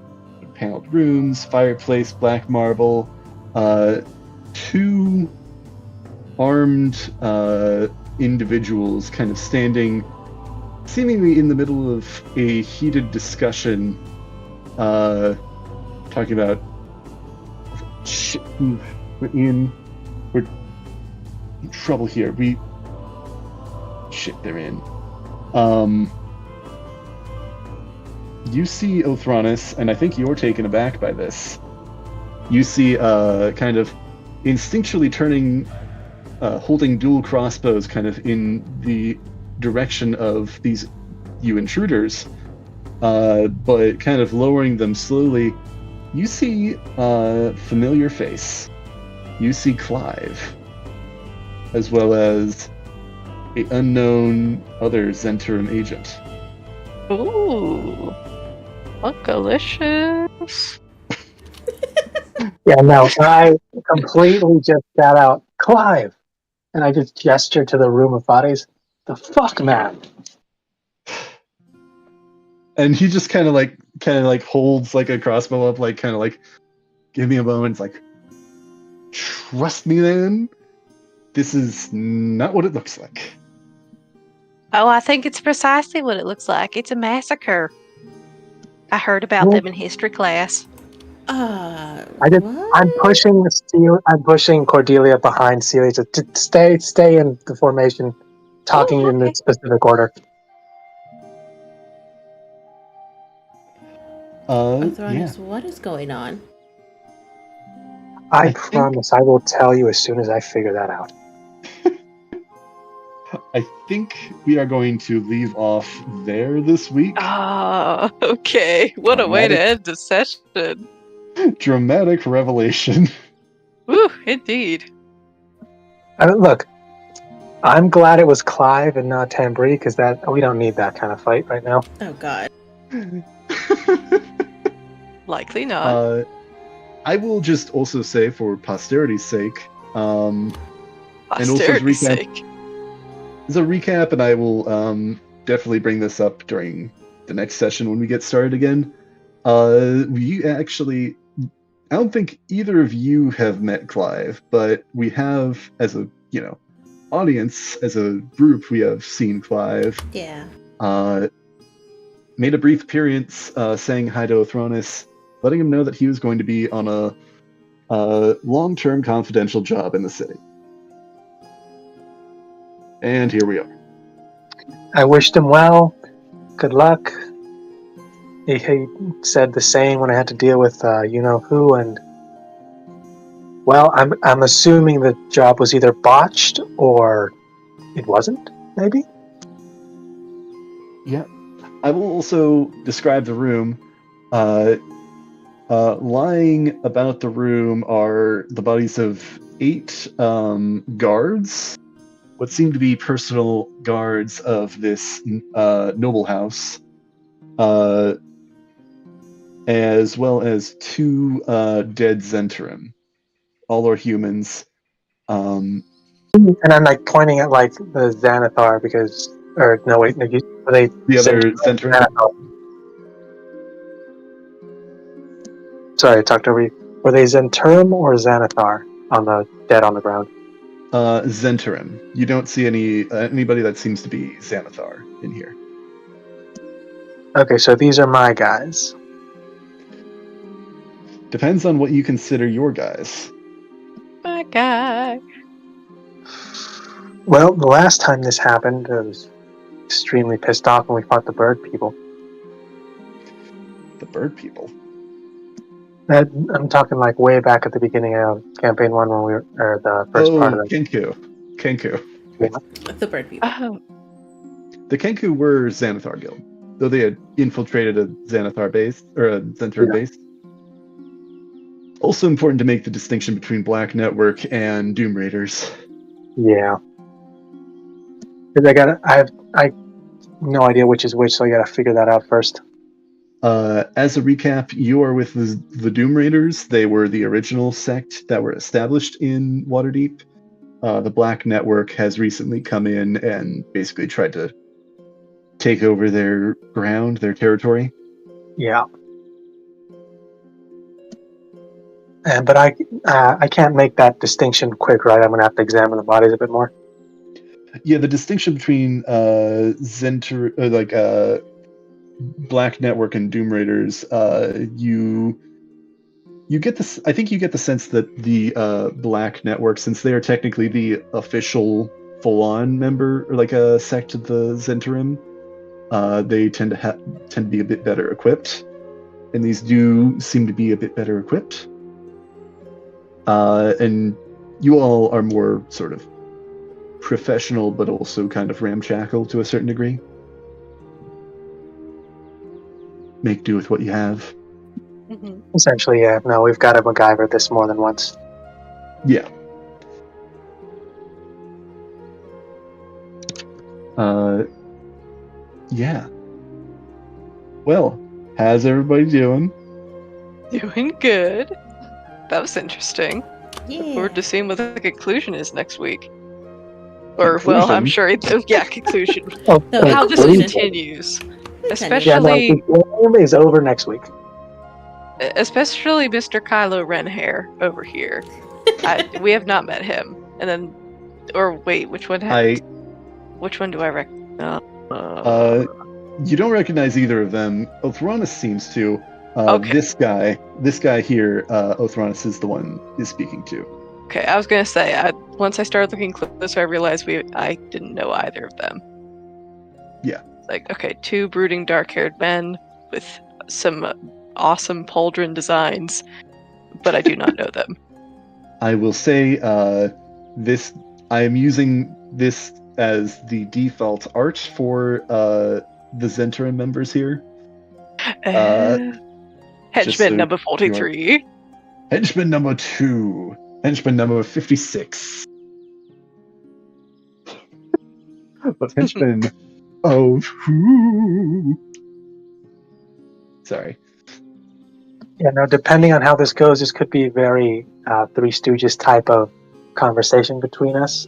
Paneled rooms, fireplace, black marble, two armed individuals kind of standing seemingly in the middle of a heated discussion, talking about shit, we're in trouble here. They're in. You see Othronus, and I think you're taken aback by this. You see kind of instinctually turning, holding dual crossbows kind of in the direction of you intruders, but kind of lowering them slowly. You see a familiar face. You see Clive, as well as an unknown other Zentarum agent. Ooh, what delicious! Yeah, no, I completely just shout out, Clive! And I just gesture to the room of bodies. The fuck, man? And he just kind of like holds like a crossbow up, like kind of like, give me a moment. It's like, trust me, then. This is not what it looks like. Oh, I think it's precisely what it looks like. It's a massacre. I heard about them in history class. What? I'm pushing Cordelia behind Celia to stay in the formation, talking in the specific order. Othronus, Yeah. what is going on? I promise I will tell you as soon as I figure that out. I think we are going to leave off there this week. Ah, okay. What a way to end the session. Dramatic revelation. Woo, indeed. I mean, look, I'm glad it was Clive and not Tambri, because we don't need that kind of fight right now. Oh God. Likely not. I will just also say, for posterity's sake, Posterity's sake. as a recap, and I will definitely bring this up during the next session when we get started again. We actually, I don't think either of you have met Clive, but we have, as a audience, as a group, we have seen Clive. Yeah. Made a brief appearance, saying hi to Othronus, letting him know that he was going to be on a long-term confidential job in the city. And here we are. I wished him well. Good luck. He said the same when I had to deal with you-know-who, and well, I'm assuming the job was either botched or it wasn't, maybe? Yeah. I will also describe the room. Lying about the room are the bodies of 8 guards, what seem to be personal guards of this noble house, as well as 2 dead Zentarim. All are humans. And I'm like pointing at like the Xanathar because, or no wait, are they The other Zentarim? Sorry, I talked over you. Were they Zentarim or Xanathar on the dead on the ground? Zentarim. You don't see anybody that seems to be Xanathar in here. Okay, so these are my guys. Depends on what you consider your guys. My guy. Well, the last time this happened, I was extremely pissed off when we fought the bird people. The bird people? I'm talking like way back at the beginning of campaign 1 when we were, or the first part of it. Kenku. The bird people. The Kenku were Xanathar Guild, though they had infiltrated a Xanathar base, or a Zentarim base. Also important to make the distinction between Black Network and Doom Raiders. Yeah. I have no idea which is which, so I gotta figure that out first. As a recap, you are with the Doom Raiders. They were the original sect that were established in Waterdeep. The Black Network has recently come in and basically tried to take over their ground, their territory. Yeah. But I can't make that distinction quick, right? I'm gonna have to examine the bodies a bit more. Yeah, the distinction between Black Network and Doom Raiders, you get this. I think you get the sense that the Black Network, since they are technically the official full-on member or like a sect of the Zentarim, they tend to be a bit better equipped, and these do seem to be a bit better equipped. And you all are more sort of professional, but also kind of ramshackle to a certain degree. Make do with what you have. Mm-hmm. Essentially, yeah. No, we've got to MacGyver this more than once. Yeah. Yeah. Well, how's everybody doing? Doing good. That was interesting. Yeah. Look forward to seeing what the conclusion is next week. Or, well, I'm sure conclusion. No, How this conclusion. continues. Yeah, no, Especially, the game is over next week. especially Mr. Kylo Ren hair over here. We have not met him. And then, or wait, which one do I recognize? You don't recognize either of them. Othronus seems to. Okay. This guy here, Othronus is the one is speaking to. Okay, I was gonna say, once I started looking closer, I realized I didn't know either of them. Yeah. Like, okay, 2 brooding dark-haired men with some awesome pauldron designs, but I do not know them. I will say, I am using this as the default art for the Zentarim members here. Henchman number 43. Henchman number 2. Henchman number 56. But henchman of who? Sorry. Yeah, no, depending on how this goes, this could be a very Three Stooges type of conversation between us.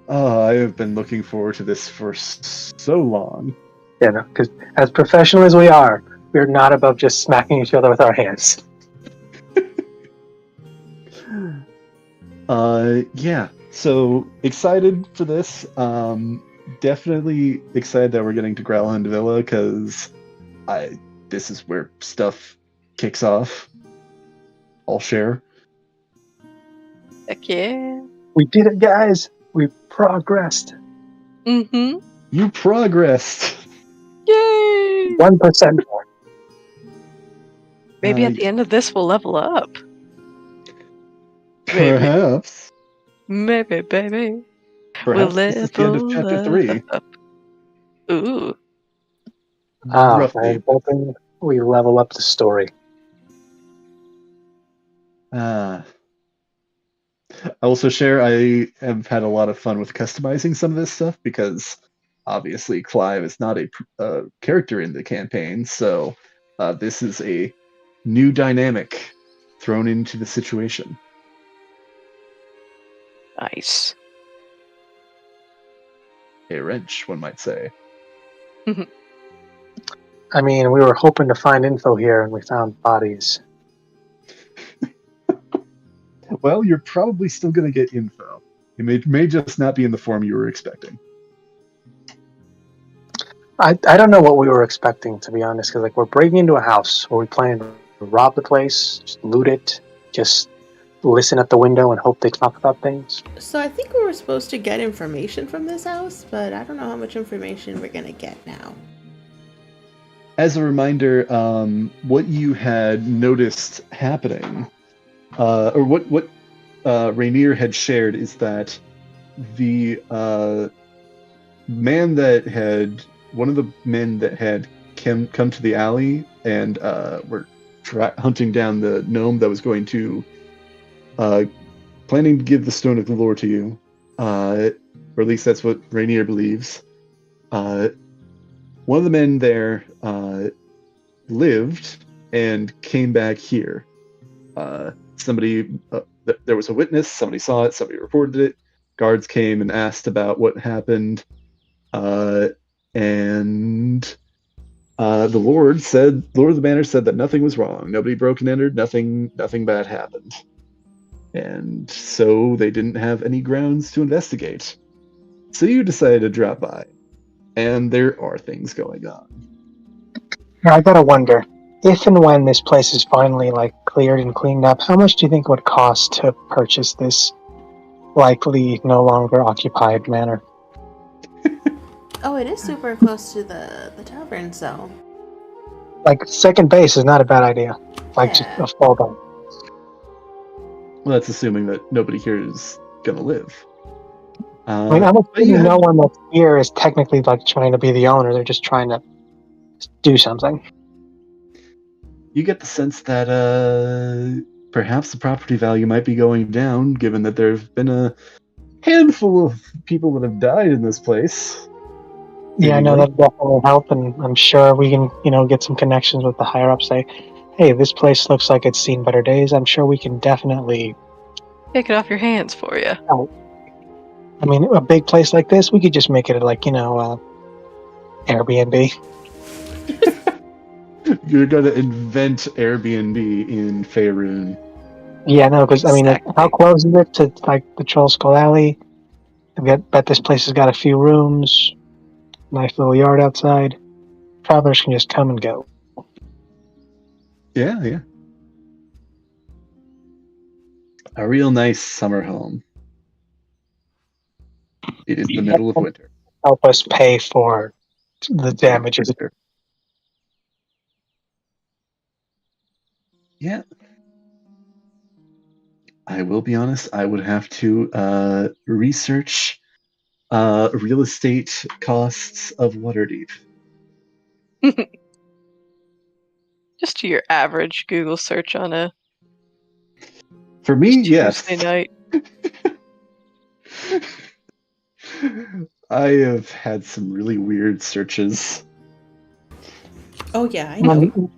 I have been looking forward to this for so long. You know, because as professional as we are, we're not above just smacking each other with our hands. Yeah. So excited for this. Definitely excited that we're getting to Growlhund Villa because this is where stuff kicks off. I'll share. Heck yeah. We did it, guys. We progressed. Mm-hmm. You progressed. Yay! 1% more. Maybe at the end of this we'll level up. Maybe. Perhaps. Maybe, baby. Perhaps this is the end of chapter 3. Up. Ooh. Roughly. I'm hoping we level up the story. I also share I have had a lot of fun with customizing some of this stuff because obviously Clive is not a character in the campaign, so this is a new dynamic thrown into the situation. Nice. A wrench, one might say. I mean, we were hoping to find info here, and we found bodies. Well, you're probably still going to get info. It may just not be in the form you were expecting. I don't know what we were expecting, to be honest, because like we're breaking into a house. Were we planning to rob the place, just loot it, just listen at the window and hope they talk about things? So I think we were supposed to get information from this house, but I don't know how much information we're gonna get now. As a reminder, what you had noticed happening, or what Rainier had shared, is that the one of the men that had come to the alley and were hunting down the gnome that was going to planning to give the Stone of the Lore to you, or at least that's what Rainier believes. One of the men there lived and came back here. There was a witness, somebody saw it, somebody reported it, guards came and asked about what happened, and the Lord of the Manor said that nothing was wrong, nobody broke and entered, nothing bad happened. And so they didn't have any grounds to investigate. So you decided to drop by. And there are things going on. I gotta wonder, if and when this place is finally like cleared and cleaned up, how much do you think it would cost to purchase this likely no longer occupied manor? Oh, it is super close to the tavern, so. Like second base is not a bad idea. Like Yeah. just a fallback. Well, that's assuming that nobody here is gonna live. I mean, I'm assuming no one that's here is technically like trying to be the owner. They're just trying to do something. You get the sense that perhaps the property value might be going down, given that there have been a handful of people that have died in this place. Yeah, I know that definitely help, and I'm sure we can, get some connections with the higher ups. Say, hey, this place looks like it's seen better days. I'm sure we can definitely take it off your hands for you. I mean, a big place like this, we could just make it like, Airbnb. You're gonna invent Airbnb in Faerun. Yeah, no, because Exactly. how close is it to like the Troll Skull Alley? I bet this place has got a few rooms, nice little yard outside. Travelers can just come and go. Yeah. A real nice summer home. It is the middle of winter. Help us pay for the damages. Yeah. I will be honest, I would have to research real estate costs of Waterdeep. Just your average Google search on a For me, yes. Tuesday night. I have had some really weird searches. Oh yeah, I know.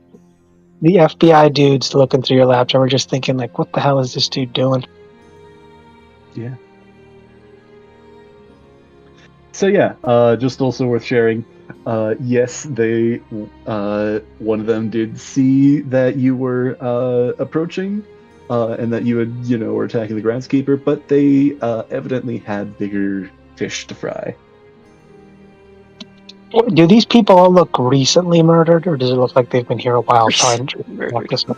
The FBI dudes looking through your laptop are just thinking, like, what the hell is this dude doing? Yeah. So yeah, just also worth sharing. Yes, they. One of them did see that you were approaching, and that you had, were attacking the groundskeeper, but they evidently had bigger fish to fry. Do these people all look recently murdered, or does it look like they've been here a while trying to walk this way?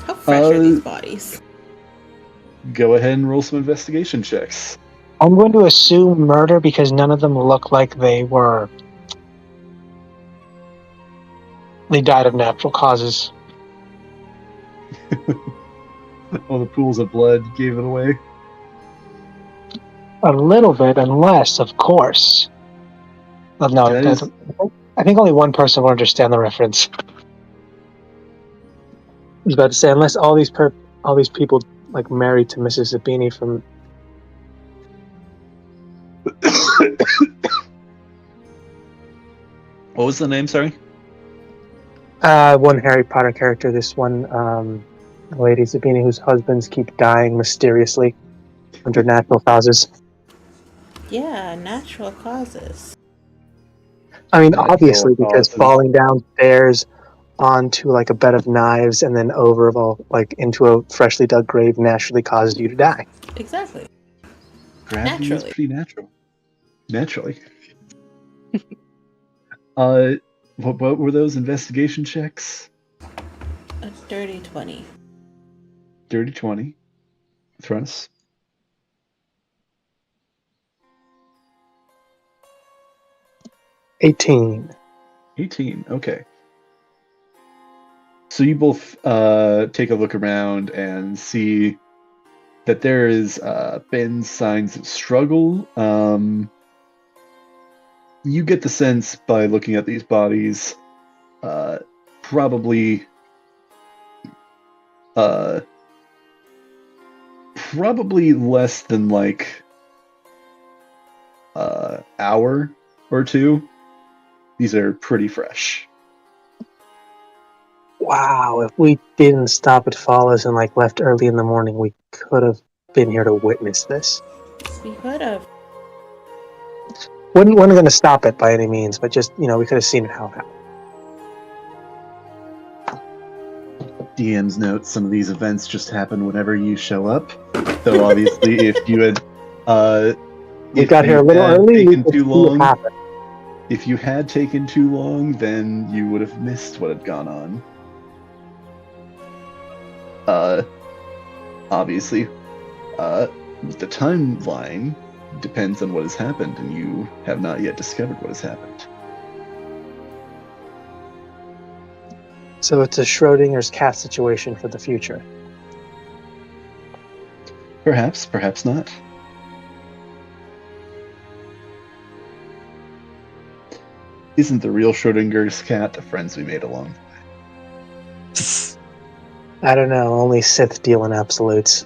How fresh are these bodies? Go ahead and roll some investigation checks. I'm going to assume murder because none of them look like they died of natural causes. All the pools of blood gave it away. A little bit, unless, of course. Well, no, I think only one person will understand the reference. I was about to say, unless all these people like married to Mrs. Zabini from. What was the name? Sorry. One Harry Potter character. This one, Lady Zabini, whose husbands keep dying mysteriously under natural causes. Yeah, natural causes. I mean, Natural obviously, because causes. falling downstairs onto like a bed of knives and then into a freshly dug grave naturally causes you to die. Exactly. Gravity is Naturally. pretty natural. Naturally. What were those investigation checks? A dirty 20. Dirty 20. Thrust. 18. 18. Okay. So you both take a look around and see that there is been signs of struggle. You get the sense by looking at these bodies, probably less than like hour or two. These are pretty fresh. Wow, if we didn't stop at Fallas and like left early in the morning, we could have been here to witness this. We could have. Wasn't going to stop it by any means, but just, we could have seen it how it happened. DM's note, some of these events just happen whenever you show up. So obviously if you had We got here a little early, we could see it happen. If you had taken too long, then you would have missed what had gone on. Obviously, the timeline depends on what has happened, and you have not yet discovered what has happened. So it's a Schrodinger's cat situation for the future. Perhaps, perhaps not. Isn't the real Schrodinger's cat the friends we made along the way? I don't know, only Sith deal in absolutes.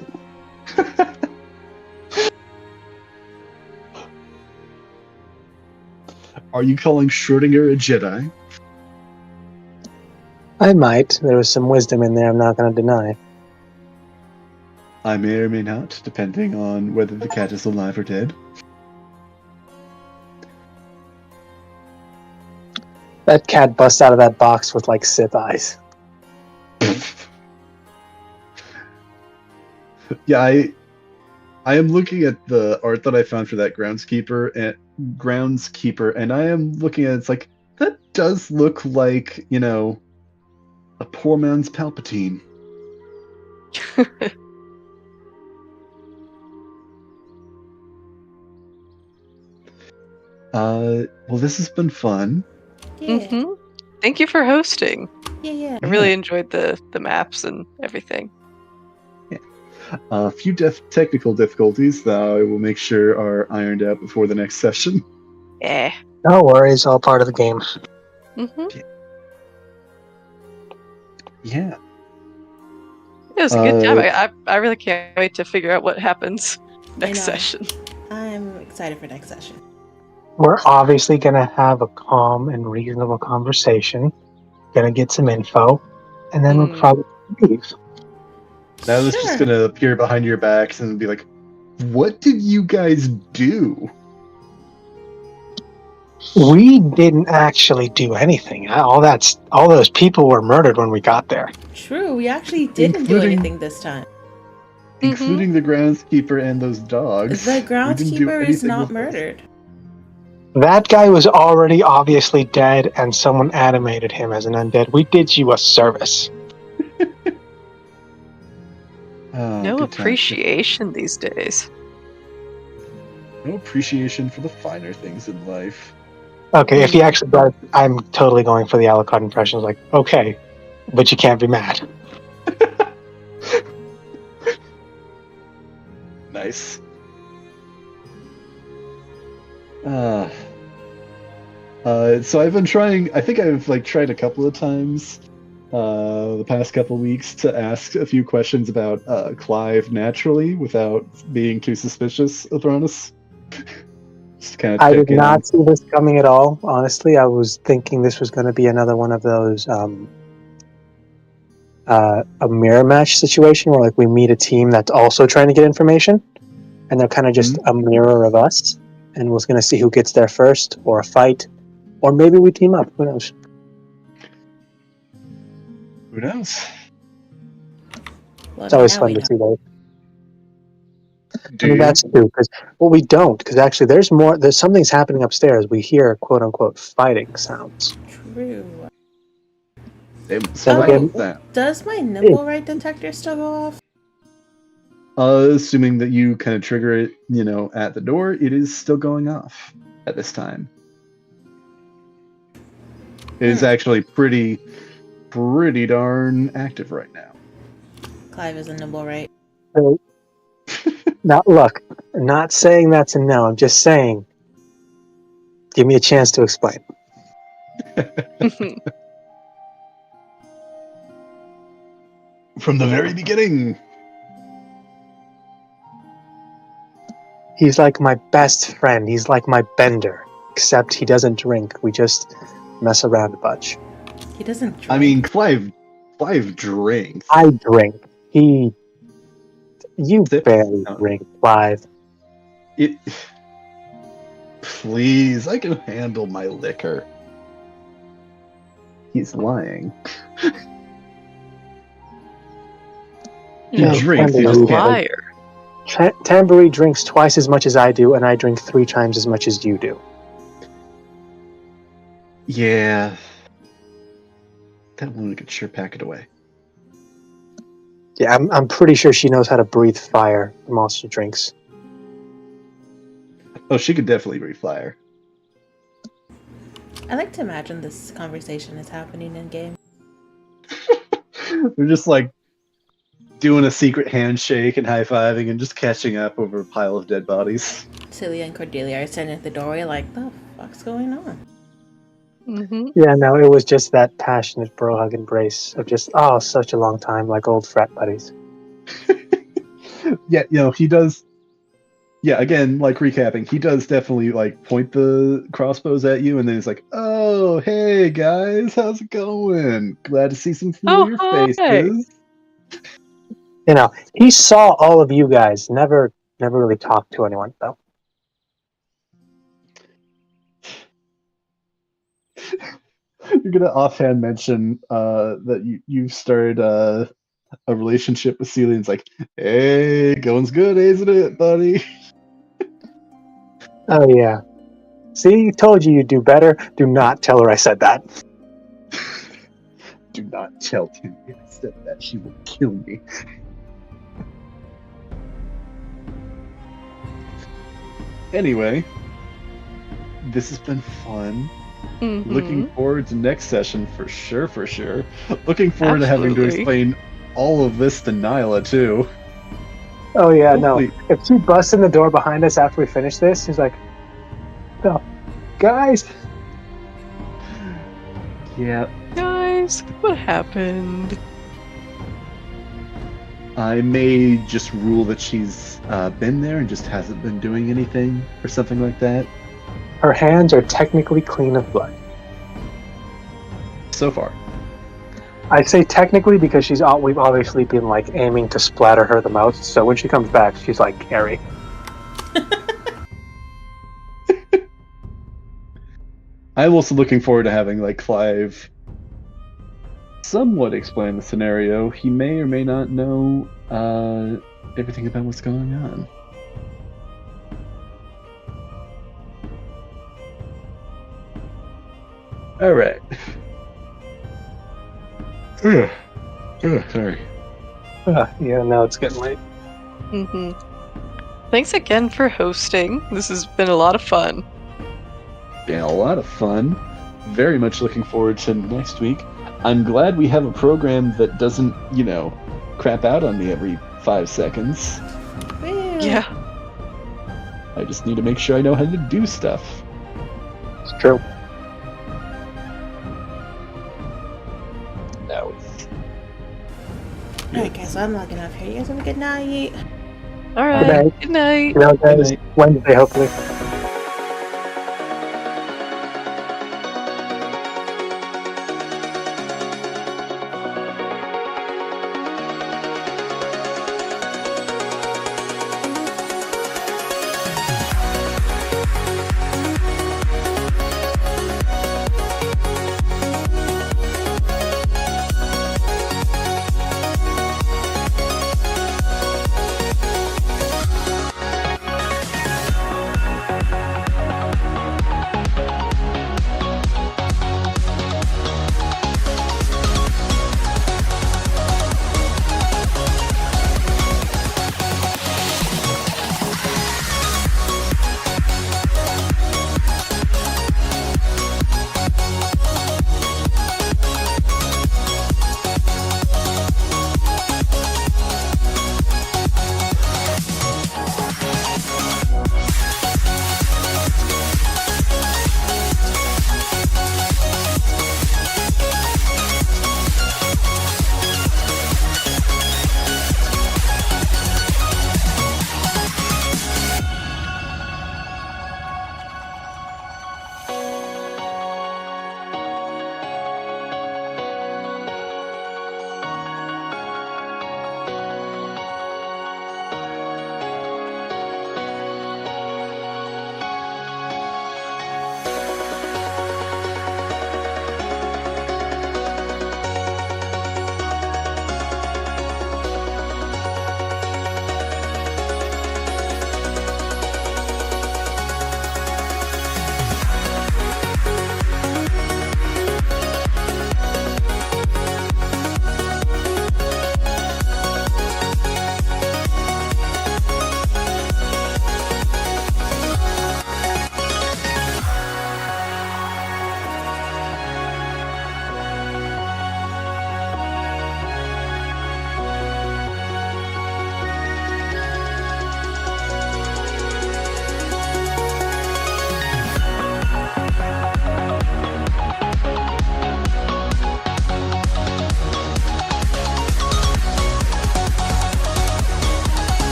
Are you calling Schrodinger a Jedi? I might. There was some wisdom in there I'm not going to deny. I may or may not, depending on whether the cat is alive or dead. That cat busts out of that box with like Sith eyes. Yeah, I am looking at the art that I found for that groundskeeper, and I am looking at it's like, that does look like, a poor man's Palpatine. Well, this has been fun. Yeah. Mm-hmm. Thank you for hosting. Yeah. I really enjoyed the maps and everything. A few technical difficulties that I will make sure are ironed out before the next session. Yeah. No worries, all part of the game. Mm-hmm. Yeah. It was a good time. I really can't wait to figure out what happens next know. session. I'm excited for next session. We're obviously going to have a calm and reasonable conversation. Going to get some info. And then we'll probably leave. Now this is just going to appear behind your backs and be like, what did you guys do? We didn't actually do anything. All those people were murdered when we got there. True, we actually didn't do Including- anything this time. Including the groundskeeper and those dogs. The We didn't do groundskeeper is anything not with those. murdered. That guy was already obviously dead, and someone animated him as an undead. We did you a service. Oh, No good times. appreciation these days. No appreciation for the finer things in life. Okay, if he actually does, I'm totally going for the Alucard impression. Like, okay, but you can't be mad. Nice. So I've been trying. I think I've tried a couple of times the past couple of weeks to ask a few questions about Clive naturally without being too suspicious of Thronis. Just kind of I did not see this coming at all. Honestly, I was thinking this was going to be another one of those a mirror match situation where we meet a team that's also trying to get information, and they're kind of just a mirror of us, and we're going to see who gets there first, or a fight, or maybe we team up. Who knows? Who knows? Well, It's always now fun we to know. see those. Do I mean, you? that's true. We don't, because actually there's more. There's something's happening upstairs. We hear quote unquote fighting sounds. True. They Then like again- that. Does my nimble right detector still go off? Assuming that you kind of trigger it, at the door, it is still going off at this time. It is actually pretty darn active right now. Clive is a nimble right. So, not saying that's a no. I'm just saying, give me a chance to explain. From the very beginning. He's like my best friend. He's like my bender, except he doesn't drink. We just mess around a bunch. He doesn't drink. I mean, Clive drinks. I drink. You Sip. barely No. drink, Clive. Please, I can handle my liquor. He's lying. He No, drinks. He Tambourine just A can't. liar. Tambourine drinks twice as much as I do, and I drink 3 times as much as you do. Yeah. That woman could sure pack it away. Yeah, I'm pretty sure she knows how to breathe fire from all she drinks. Oh, she could definitely breathe fire. I like to imagine this conversation is happening in game. They're just doing a secret handshake and high-fiving and just catching up over a pile of dead bodies. Celia and Cordelia are standing at the doorway like, the fuck's going on? Mm-hmm. Yeah, no, it was just that passionate bro hug embrace of just, such a long time, like old frat buddies. Yeah, he does. Yeah, again, recapping, he does definitely point the crossbows at you, and then he's like, "Oh, hey guys, how's it going? Glad to see some familiar hi." faces." He saw all of you guys, never really talked to anyone, though. You're gonna offhand mention that you've started a relationship with Celia, and it's like, "Hey, going's good, isn't it, buddy?" Oh, yeah. See, told you you'd do better. Do not tell her I said that. Do not tell Timmy I said that. She will kill me. Anyway, this has been fun. Mm-hmm. Looking forward to next session for sure. Looking forward to having to Absolutely. explain all of this to Nyla too. Oh, yeah, no. Hopefully- If she busts in the door behind us after we finish this, she's like, no, guys. Yeah, Guys, what happened? I may just rule that she's been there and just hasn't been doing anything or something like that. Her hands are technically clean of blood. So far. I say technically because we've obviously been aiming to splatter her the most. So when she comes back, she's like Carrie. I'm also looking forward to having like Clive somewhat explain the scenario. He may or may not know everything about what's going on. All right. Sorry. Yeah, now it's getting late. Mm-hmm. Thanks again for hosting. This has been a lot of fun. Been a lot of fun. Very much looking forward to next week. I'm glad we have a program that doesn't, crap out on me every 5 seconds. Yeah. I just need to make sure I know how to do stuff. It's true. Now Alright, guys, so I'm logging off here. You guys have a good night. All right. Good night. Good night. You know, guys, night. Wednesday, hopefully.